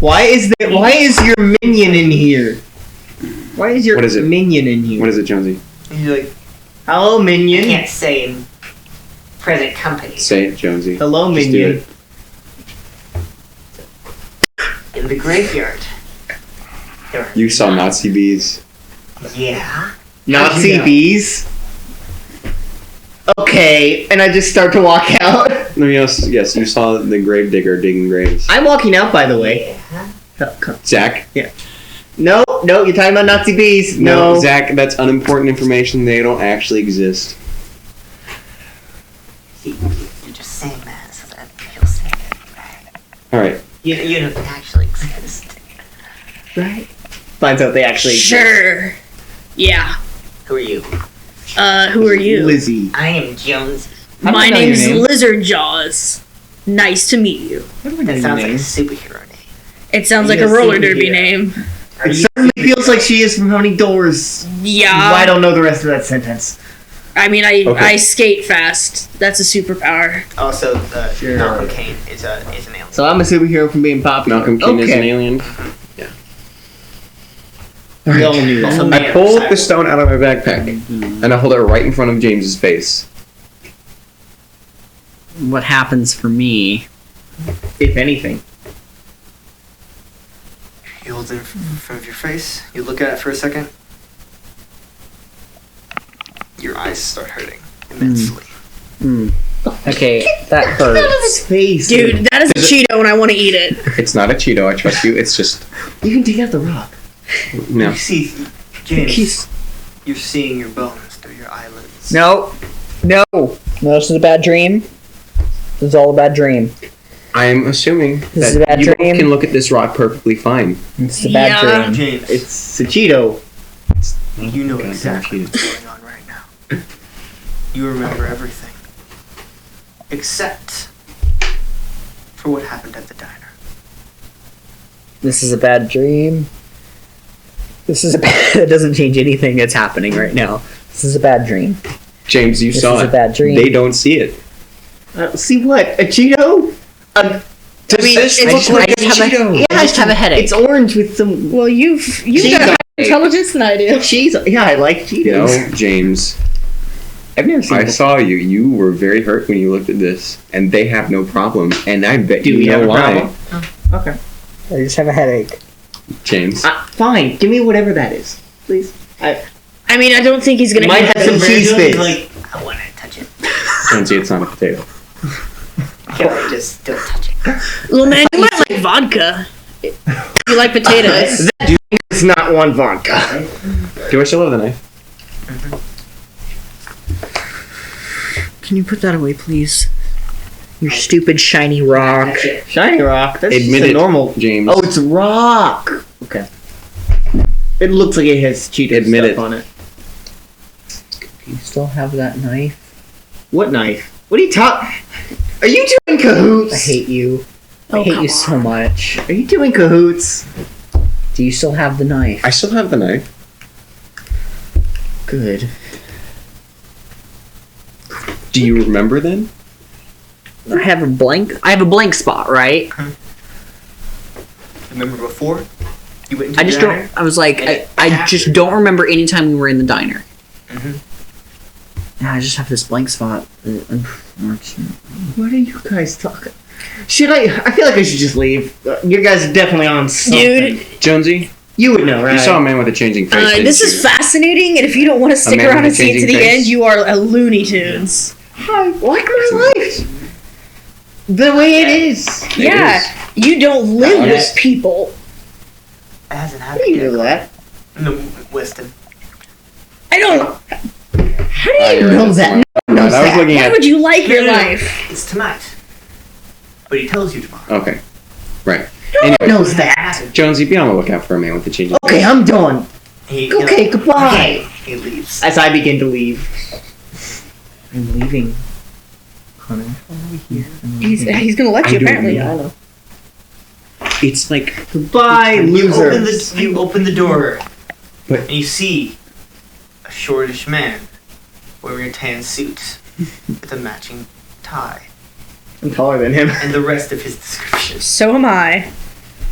Why is your minion in here? Why is your What is it? minion in here? What is it, Jonesy? he's like, Hello, I minion. can't say in present company. Say it, Jonesy. Hello, Just do minion. it. In the graveyard. There are- You saw Nazi bees. Yeah. Nazi How'd you know? bees. Okay, and I just start to walk out. No, yes, you saw the gravedigger digging graves. I'm walking out, by the way. Yeah. Zach? No, you're talking about Nazi bees. No. Zach, that's unimportant information. They don't actually exist. See, you're just saying that so that he'll say it. Alright. You don't actually exist. Right. Finds out they actually exist. Sure. Yeah. Who are you? Who are you? Lizzie. I am Jonesy. How do My I know your name's name? Lizard Jaws. Nice to meet you. What do I know That your sounds like a name? superhero name. It sounds like Yes, a roller superhero. derby name. Are It you? certainly feels like she is from How Many Doors. Yeah. I don't know the rest of that sentence. I mean, I Okay. skate fast. That's a superpower. also, Sure. Malcolm Kane is an alien. So I'm a superhero from being popular. Malcolm King is an Okay. alien. We all knew that. Also, I man, pull cyber- the stone out of my backpack and I hold it right in front of James's face. What happens for me? If anything. He holds it in front of your face. You look at it for a second. Your eyes start hurting immensely. Okay, that Out of hurts. his face. Dude, that is a Cheeto and I want to eat it. It's not a Cheeto, I trust you. It's just You can take out the rock. no. You see, James, He's- you're seeing your bones through your eyelids. No. This is a bad dream. This is all a bad dream. I'm assuming This is a that bad you both dream. can look at this rock perfectly fine. This is a bad Yeah. dream. James, It's a Cheeto. you know exactly what's going on right now. You remember everything. Except for what happened at the diner. This is a bad dream. This is a bad. It doesn't change anything that's happening right now. This is a bad dream. James, you This saw is it. a bad dream. They don't see it. See what? A Cheeto? Does I this just, look like a have Cheeto? yeah, I just have a headache. It's orange with some. Well, you've got intelligence than I do. I like Cheetos. No, James. I've never seen I this. saw you. You were very hurt when you looked at this, and they have no problem. And I bet Do you we know have a why. problem? Okay. I just have a headache. James. Fine, give me whatever that is, please. I mean, I don't think he's gonna Might eat have some that. cheese bits. Like, I want to touch it. Jonesy, it's not a potato. Can I just don't touch it? Little man, you might like vodka. You like potatoes. It's not one vodka. Do I still have the knife? Can you put that away, please? Your stupid shiny rock. Shiny rock. That's Admit just a it, normal. James. Oh, it's rock. Okay. It looks like it has Cheetos Admit stuff it. on it. You still have that knife? What knife? What are you talking? Are you two in cahoots? I hate you. I Oh, hate come you so much. Are you two in cahoots? Do you still have the knife? I still have the knife. Good. Do you remember then? I have a blank spot, right? Remember before? You went into I just the diner? don't. I was like, I just don't remember any time we were in the diner. And I just have this blank spot. What are you guys talking? Should I feel like I should just leave. You guys are definitely on something. Dude, Jonesy, You would know, right? you saw a man with a changing face. didn't this you? is fascinating, and if you don't want to stick man around with and a see it to changing the face? end, you are a Looney Tunes. I like my life. The way it is. Yeah, you don't live Yeah. with people. It hasn't How happened do you yet. know that? No, Weston. I don't. How do you know that? No one knows I was that. looking Why at. would you like your No. life? It's tonight. But he tells you tomorrow. Okay, right. No one Anyway, knows that. Jonesy, be on the lookout for a man with a changing face. Okay, I'm done. He, Okay, goodbye. He leaves. As I begin to leave. I'm leaving. Connor. He's gonna let I you. don't Apparently, know. I don't know. It's like Goodbye, losers. You open the door, But- and you see a shortish man wearing a tan suit with a matching tie, I'm taller than him. and the rest of his description. So am I.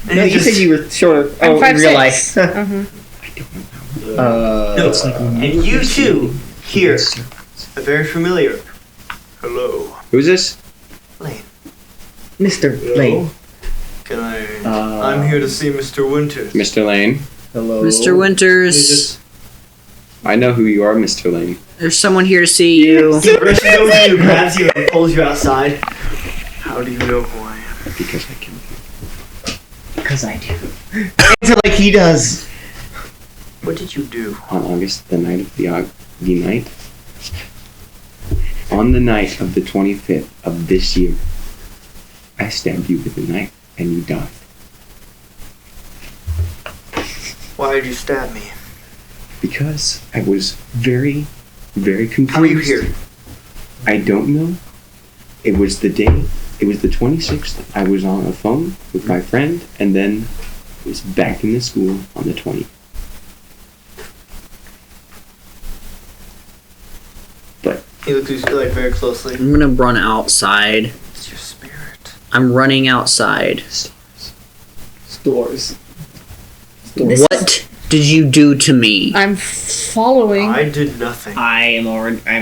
And No, he you just- said you were shorter. I'm Oh, in 5'6". real life. Uh-huh. No, and you too hear a very familiar hello, Who's this? Lane. Mr. Lane. Can I? I'm here to see Mr. Winters. Mr. Lane. Hello. Mr. Winters, I know who you are, Mr. Lane. there's someone here to see you. He rushes over to you, grabs you, and pulls you outside. How do you know who I am? Because I killed you. Because I do. Answer like he does. What did you do? On August, the night of the night. On the night of the 25th of this year, I stabbed you with a knife and you died. Why did you stab me? Because I was very, very confused. How are you here? I don't know. It was the day, it was the 26th. I was on a phone with my friend, and then I was back in the school on the 20th. But He looks at you like very closely. I'm gonna run outside. It's your spirit. I'm running outside. Stores. This What did you do to me? I'm following. I did nothing. I'm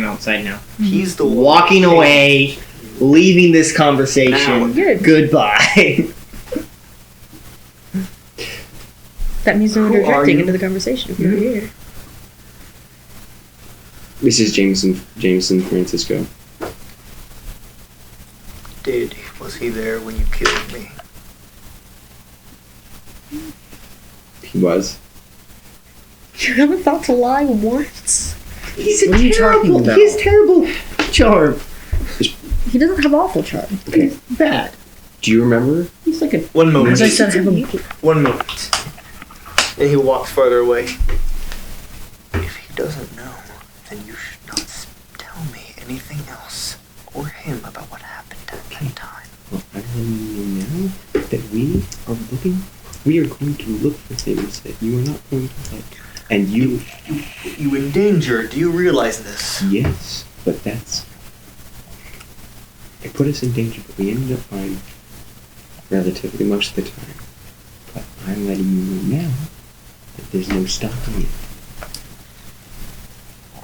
outside now. He's the one Walking who away, leaving this conversation. Now. Good. Goodbye. That means no Who are interjecting you? into the conversation if you're here. this is Jameson Francisco. Was he there when you killed me? He was. You haven't thought to lie once. He's a What are you talking terrible. about? He's terrible charm. He doesn't have awful charm. He's bad. Do you remember? He's like a. One moment. As I said, have a One moment. And he walks farther away. If he doesn't know, then you should not tell me anything else or him about what happened at that time. Well, I'm letting you know that we are going to look for things that you are not going to like. And you, You endanger. Do you realize this? yes, but that's, it put us in danger, but we ended up fine relatively most of the time. But I'm letting you know now There's no stopping it.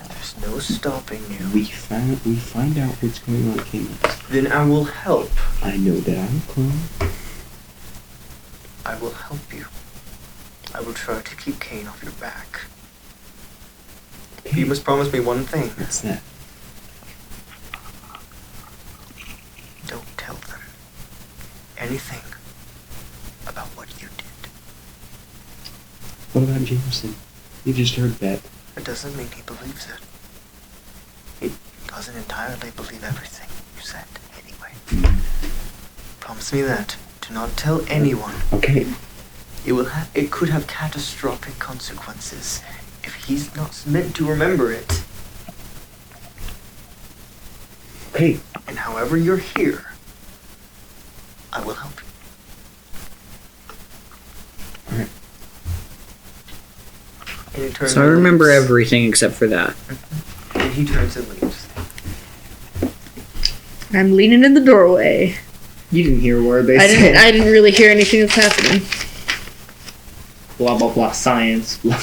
There's no stopping you. We find out what's going on, Kane. Then I will help. I know that I'm a clone. I will help you. I will try to keep Kane off your back. You must promise me one thing. What's that? Don't tell them anything about what you did. What about Jameson? You just heard that. It doesn't mean he believes it. He doesn't entirely believe everything you said, anyway. Promise me that. Do not tell anyone. Okay. It could have catastrophic consequences if he's not meant to remember it. Okay. And however you're here, I will help you. Alright. And he turns So I and remember leaves. everything except for that. And he turns and leaves. I'm leaning in the doorway. You didn't hear a word they I said. didn't really hear anything that's happening. Blah blah blah. Science. Blah.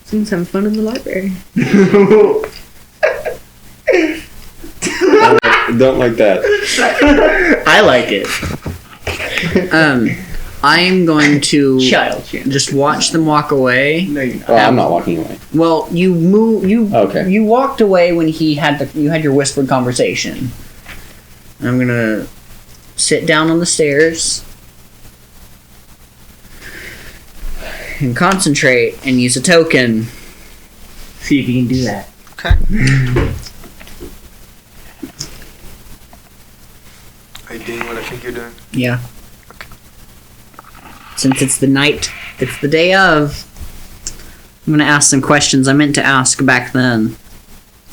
Someone's having fun in the library. Don't like that. I like it. I'm going to Child channel. just watch them walk away. No, you're not. Well, I'm not walking away. Well, you move. Okay. You walked away when you had your whispered conversation. I'm gonna sit down on the stairs and concentrate and use a token. See if you can do that. Okay. Are you doing what I think you're doing? Yeah. Since it's the day of, I'm gonna ask some questions I meant to ask back then.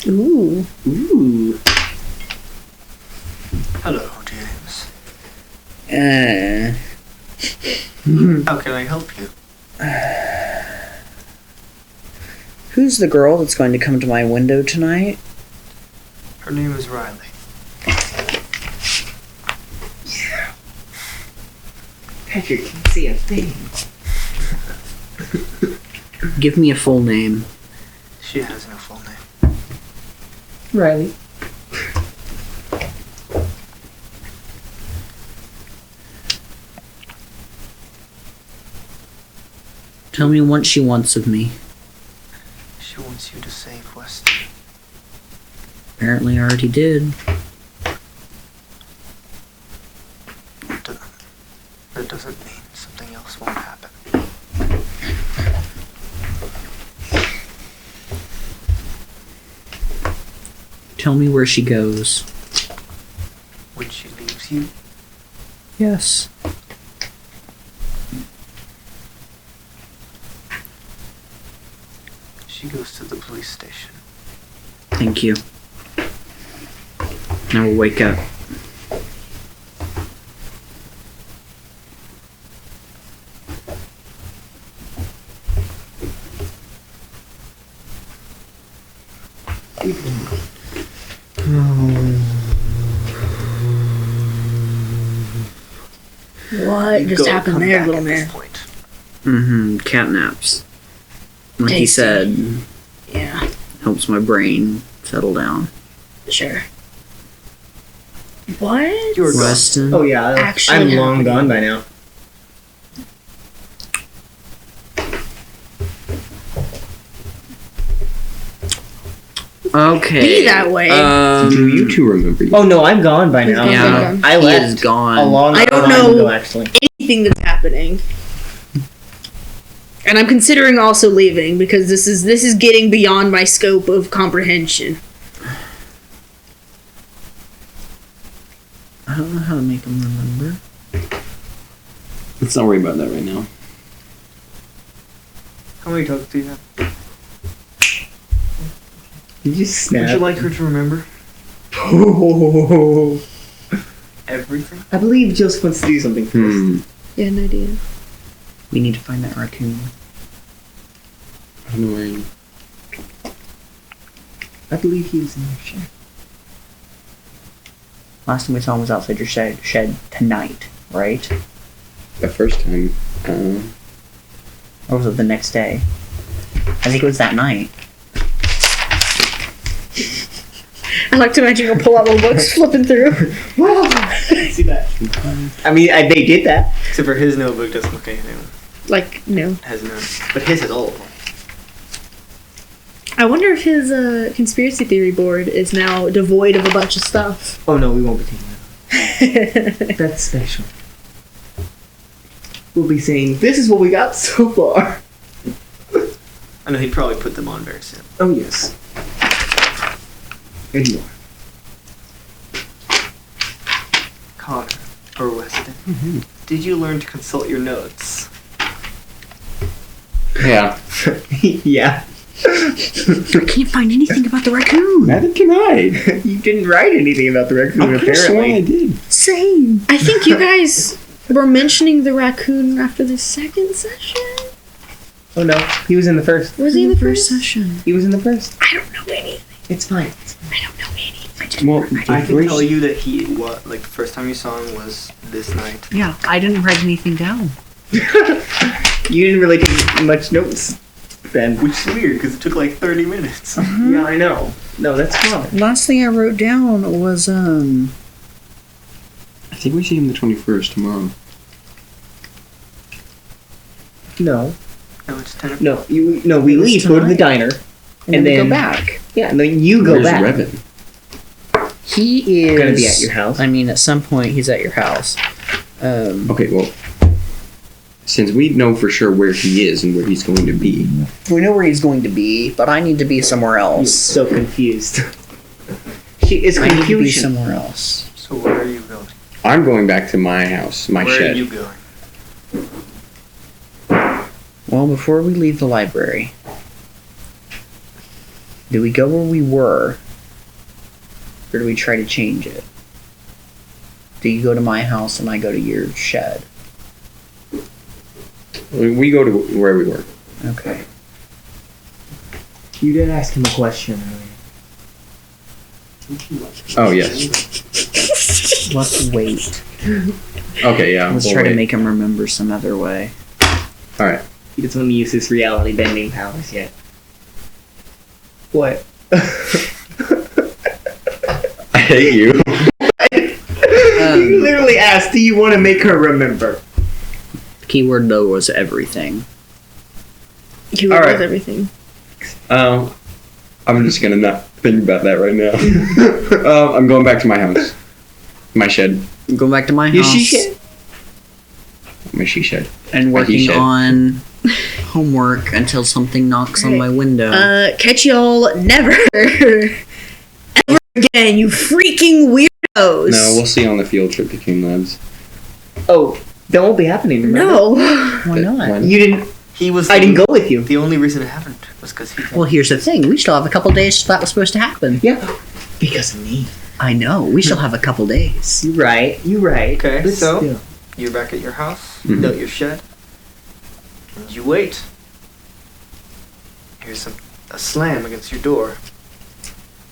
Ooh. Ooh. Hello, James. How can I help you? Who's the girl that's going to come to my window tonight? Her name is Riley. Patrick can't see a thing. Give me a full name. She has no full name. Riley. Tell me what she wants of me. She wants you to save Weston. Apparently I already did. That doesn't mean something else won't happen. Tell me where she goes. When she leaves you, Yes. she goes to the police station. Thank you. I will wake up. What You just go happened come there, back little at this man? point. Mm-hmm. Cat naps. Like he Tasty. said, Yeah, helps my brain settle down. sure. What? You're gone. Weston. Oh yeah, Actually I'm long happening. gone by now. Okay. Be that way. Do you two remember you? Oh no, I'm gone by He's now. gone, Yeah, gone. I he left is gone. a long I don't time know. ago, actually. Anything that's happening. And I'm considering also leaving because this is getting beyond my scope of comprehension. I don't know how to make him remember. Let's not worry about that right now. How many dogs do you have? Did you Would snap? you like her to remember everything? I believe Joseph wants to do something first. Hmm. Yeah, no idea. We need to find that raccoon. I don't know where you... I believe he was in your chair. Last time we saw him was outside your shed tonight, right? The first time. Or was it the next day? I think it was that night. I like to imagine you'll pull out little books, flipping through. See that? I mean, they did that. Except for his notebook doesn't look anything. Like, no. Has none. But his has all of them. I wonder if his conspiracy theory board is now devoid of a bunch of stuff. Oh no, we won't be taking that. That's special. We'll be saying, this is what we got so far. I know he'd probably put them on very soon. Oh yes. And more. Connor, or Weston, did you learn to consult your notes? Yeah. Yeah. I can't find anything about the raccoon. Neither can I. You didn't write anything about the raccoon, I'm pretty sure I apparently. did. Same. I think you guys were mentioning the raccoon after the second session. Oh no, he was in the first. Was he in the first? session? He was in the first. I don't know anything. It's fine. I don't know anything. Well, I can tell you that the first time you saw him was this night. Yeah, I didn't write anything down. You didn't really take much notes then. Which is weird, because it took like 30 minutes. Yeah, I know. No, that's fine. Last thing I wrote down was I think we see him the 21st tomorrow. No. No, it's 10 No, we leave, go to the diner, and then go back. Yeah, and then you go Where's back. Revan? He is Gonna be at your house. I mean, at some point he's at your house. Okay, well, since we know for sure where he is and where he's going to be, We know where he's going to be, but I need to be somewhere You're else. so confused. She is I need to be confusion. somewhere else. So where are you going? I'm going back to my house, my Where shed. are you going? Well, before we leave the library, do we go where we were, or do we try to change it? Do you go to my house and I go to your shed? We go to where we were. Okay. You did ask him a question Oh, yes. Let's wait. Okay, yeah. Let's we'll try to wait. make him remember some other way. Alright. He doesn't want to use his reality bending powers yet. What? I hate you. You literally asked, do you want to make her remember? Keyword though was everything. You All were right. with everything. I'm just gonna not think about that right now. I'm going back to my house. My shed. Go back to my Your house she shed? My she shed. and My he working shed. on homework until something knocks on my window. Catch y'all never ever again, you freaking weirdos. No, we'll see on the field trip to King Labs. Oh, that won't be happening. Remember? No. Why not? You didn't. He was. I didn't go with you. The only reason it happened was because he. Well, here's the thing. We still have a couple days till that was supposed to happen. Yeah, because of me. I know. We still have a couple days. You're right. You're right. Okay, But so- still. You're back at your house. Mhm. Built your shed. And you wait. Here's a slam against your door.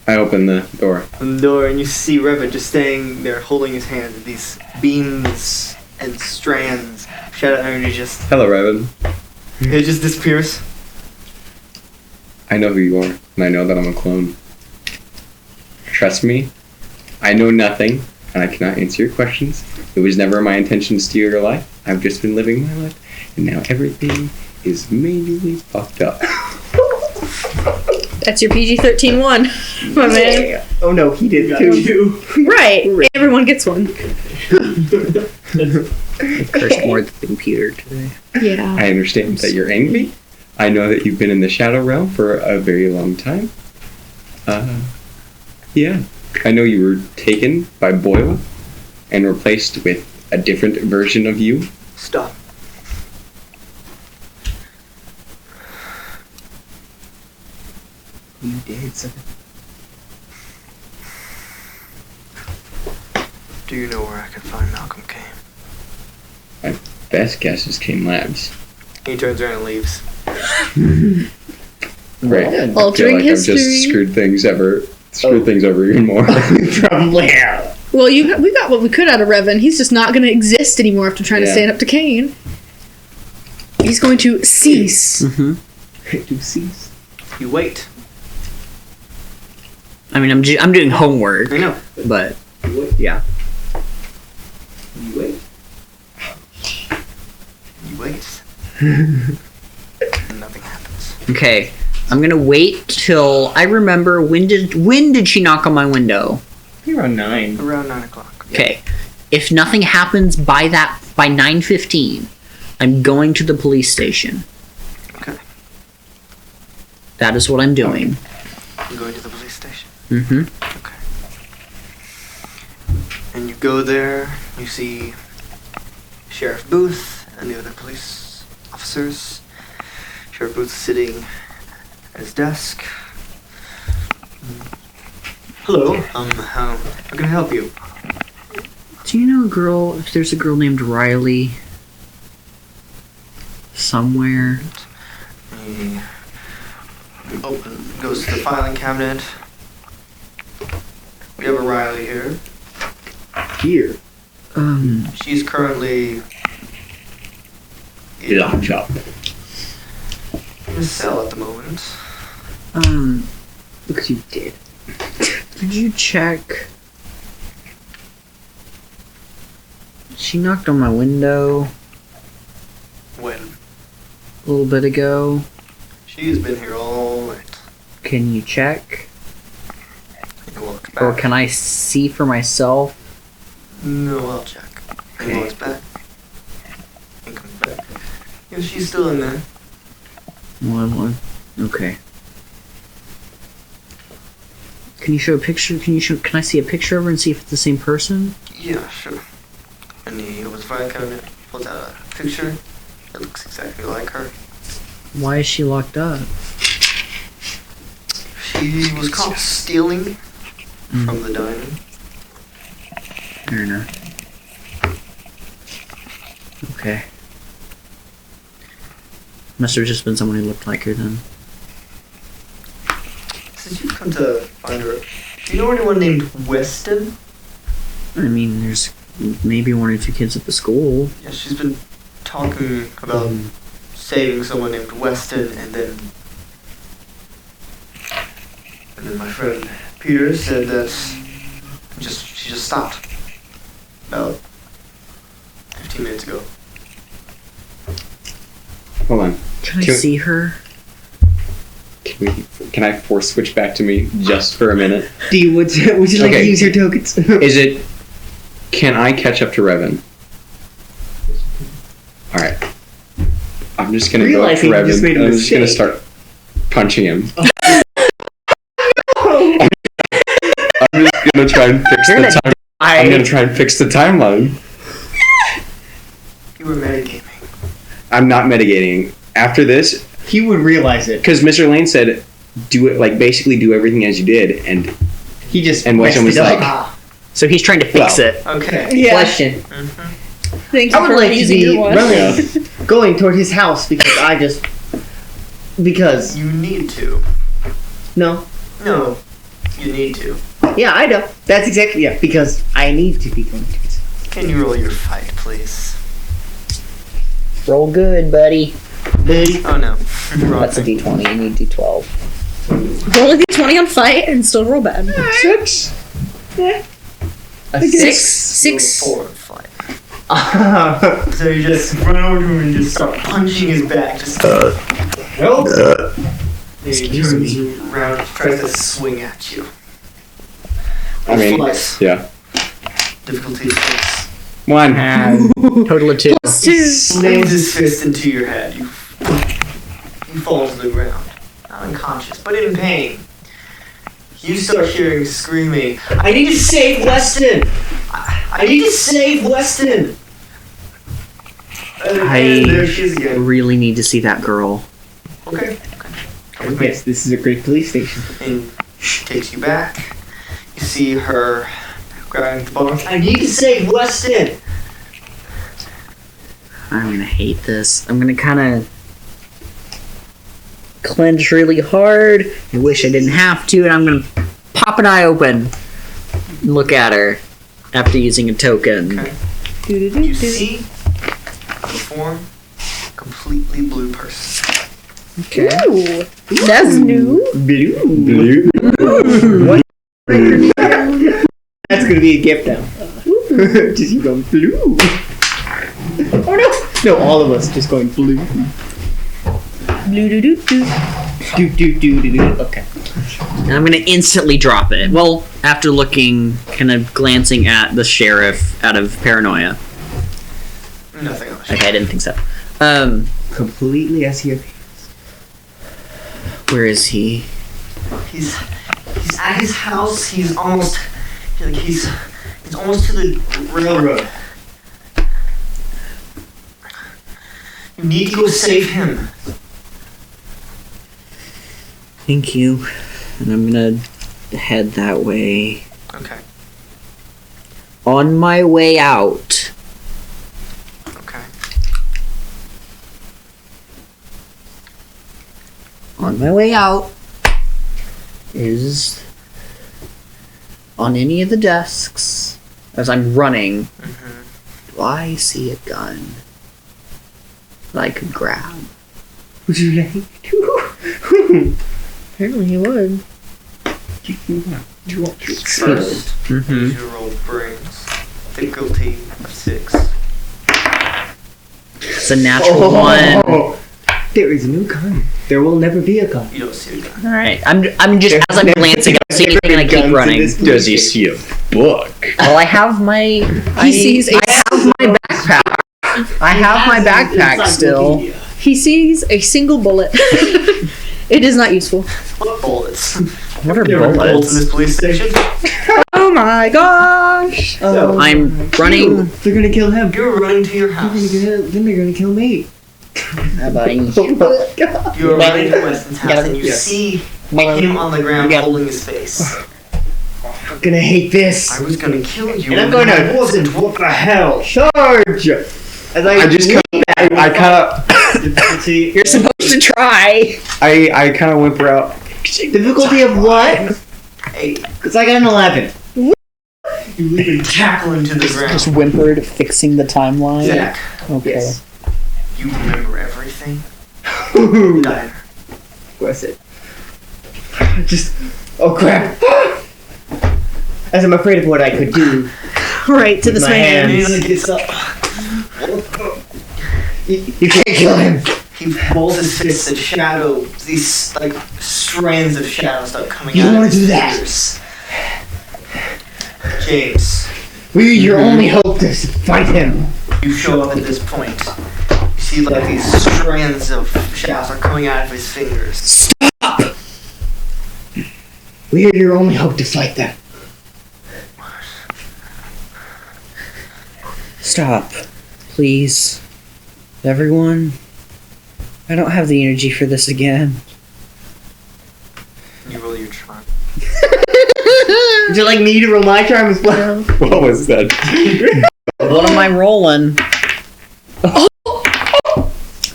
I open the door. On the door, and you see Revan just standing there holding his hand. And these beams and strands, shadow energy just. Hello, Revan. It just disappears. I know who you are, and I know that I'm a clone. Trust me, I know nothing, and I cannot answer your questions. It was never my intention to steal your life. I've just been living my life, and now everything is majorly fucked up. That's your PG-13 one, my man. Yeah. Oh no, he did too. Right. Everyone gets one. Cursed more than the computer today. Yeah. I understand that you're angry. I know that you've been in the Shadow Realm for a very long time. Yeah. I know you were taken by Boyle and replaced with a different version of you. Stop. You did. So. Do you know where I could find Malcolm Kane? Best guess is King Labs. He turns around and leaves. Right. I feel Altering like I've history. just screwed things over even more. Probably have. Well, we got what we could out of Revan. He's just not going to exist anymore after trying to stand up to Cain. He's going to cease. Mm-hmm. To cease. You wait. I mean, I'm doing homework, I know. but yeah. You wait. You wait. And nothing happens. Okay, I'm gonna wait till I remember when did she knock on my window? Around 9. Around 9 o'clock. Okay, if nothing happens by 9:15, I'm going to the police station. Okay. That is what I'm doing. I'm going to the police station. Mm-hmm. Okay. And you go there, you see Sheriff Booth and the other police officers. Sheriff Booth sitting at his desk. Hello, how can I help you? Do you know a girl? If there's a girl named Riley somewhere. He goes to the filing cabinet. We have a Riley here. Here. She's currently Locked up. in a cell at the moment. Look, you did. Did you check? She knocked on my window When? a little bit ago. She's been here all night. Can you check? He walks back. Or can I see for myself? No, I'll check. He Okay. walks back. He comes back. Yeah, she's still in there. One. Okay. Can you show a picture? Can I see a picture of her and see if it's the same person? Yeah, sure. And he opens the filing cabinet, pulls out a picture that looks exactly like her. Why is she locked up? She was caught stealing from the diner. Fair enough. Okay. Must have just been someone who looked like her then. Since you've come to find her, do you know anyone named Weston? I mean, there's maybe one or two kids at the school. Yeah, she's been talking about saving someone named Weston, and then my friend Peter said that she just stopped about 15 minutes ago. Hold on. Can I see her? Can I force switch back to me just for a minute? would you like Okay. to use your tokens? Is it? Can I catch up to Revan? All right. I'm just gonna go up to Realizing you just Revan. made a I'm just gonna mistake. start punching him. I'm just gonna try and fix You're the gonna time. I'm gonna try and fix the timeline. You were metagaming. I'm not mitigating. After this, He would realize it. because Mr. Lane said, "Do it like basically do everything as you did," and He just Weston was messed it like, up. So he's trying to fix Well, it. Okay. Yeah. Question. Thank you I would for like to using be your one. running, going toward his house because You need to. no, No, you need to. yeah, I know. That's exactly because I need to be going to his house. Can you roll your fight, please? Roll good, buddy. Buddy. Oh no. Wrong That's a thing. D20. You need D12. Roll a d20 on fight and still roll bad. 6. A 6. 6. 4 on fight. So you just run over to him and just start punching his back. Just Nope. he turns around, tries to swing at you. I mean, Slice. yeah. Difficulty 6. 1. Total of 2. Plus 2. Slams his fist into your head. You fall to the ground, not unconscious, but in pain. You start hearing screaming. I need to save Weston. I need to save Weston. And there she is I again. really need to see that girl. Okay. Come with me. Yes, this is a great police station. And she takes you back. You see her grabbing the bars. I need to save Weston. I'm gonna hate this. I'm gonna kind of clench really hard. I wish I didn't have to, and I'm gonna pop an eye open and look at her. after using a token. Okay. You Do-do-do-do. see the form, completely blue person. Okay. Ooh, that's new. Blue. That's gonna be a gift now. Just you going blue. Oh no! No, all of us just going blue. Blue-do-do-do. Do. Okay. And I'm gonna instantly drop it. Well, after looking, kind of glancing at the sheriff out of paranoia. Nothing else. Okay, I didn't think so. Completely as he appears. Where is he? He's at his house. He's almost to the railroad. You need to go save him. Thank you. And I'm gonna head that way. Okay. On my way out. Okay. On my way out is on any of the desks as I'm running. Mm-hmm. Do I see a gun that I could grab? Would you like to? Apparently he would. Do you want to First, Mm-hmm. you need to roll brains. Difficulty of 6. It's a natural one. There is no gun. There will never be a gun. You don't see a gun. All right. I'm just as I'm glancing, I don't see anything, and I keep running. Does he see a book? Well, I have my. I sees a have my backpack. I have my backpack still. He sees a single bullet. It is not useful. What bullets? What are You ever bullets in bullets? this police station? Oh my gosh! I'm running. They're gonna kill him. You're running to your house. Then they're gonna kill me. You are running to Weston's house and you see him on the ground holding his face. I'm gonna hate this. I was gonna kill you. And I'm gonna wasn't what the hell charge. As I just kind of, I kind of, You're supposed to try. I kind of whimper out. difficulty of what? 8. Because I got an 11. You leap and tackle into the ground. Just whimpered, fixing the timeline. Zach, Okay. Yes. you remember everything? Diner. What's it? Just oh crap! As I'm afraid of what I could do. Right to With this my man. hands. Man gets up. You can't kill him. He pulls his fist and shadow. These like strands of shadow start coming You out. don't of wanna his do that. fingers. James, We your only hope to fight him. you show up at this point. You see like these strands of shadows are coming out of his fingers. We are your only hope to fight them. Stop, please, everyone. I don't have the energy for this again. You roll your charm. Would you like me to roll my charm as well? What was that? What am I rolling?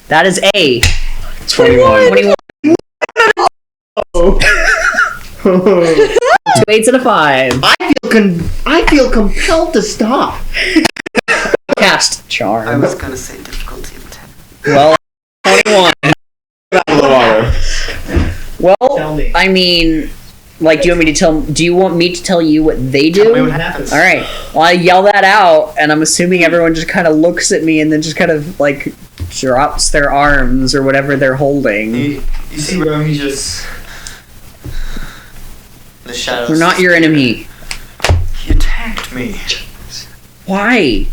That is A. 21. 21. 2 8s and a 5. I feel compelled to stop. Cast I charm. was gonna say difficulty of 10. Well, 21. Well, Tell me. I mean, like, do you want me to tell you what they do? Tell me what happens. All right. Well, I yell that out, and I'm assuming everyone just kind of looks at me and then just kind of like drops their arms or whatever they're holding. You see where he just the shadows. We're not your enemy. He attacked me. Why?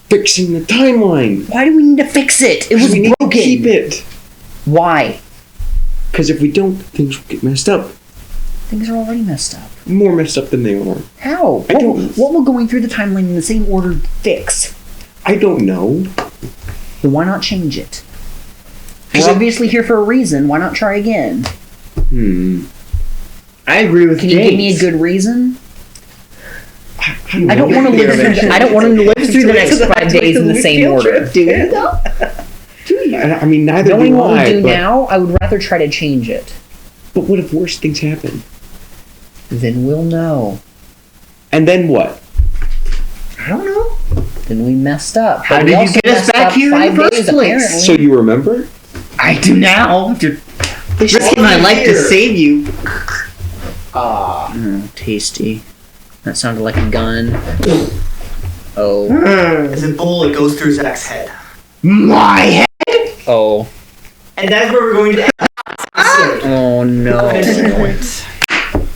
Fixing the timeline. Why do we need to fix it? It was we need broken. to keep it. Why? Because if we don't, things will get messed up. Things are already messed up. More messed up than they are. How? I don't- What will going through the timeline in the same order fix? I don't know. Then why not change it? Is We're it- obviously here for a reason. Why not try again? I agree with Can James. you give me a good reason? I I don't want to live through. I don't want to live through the next 5 days in the same order. I mean, neither Knowing do what I. we do but, now, I would rather try to change it. but what if worse things happen? Then we'll know. And then what? I don't know. Then we messed up. How But we did you also get us messed back up here in 5 the first days, place? apparently. So you remember? I do now. After risking my life to save you. Tasty. That sounded like a gun. Oh. As a bullet goes through Zach's head. My head. Oh. And that's where we're going to end. Oh no. At this point.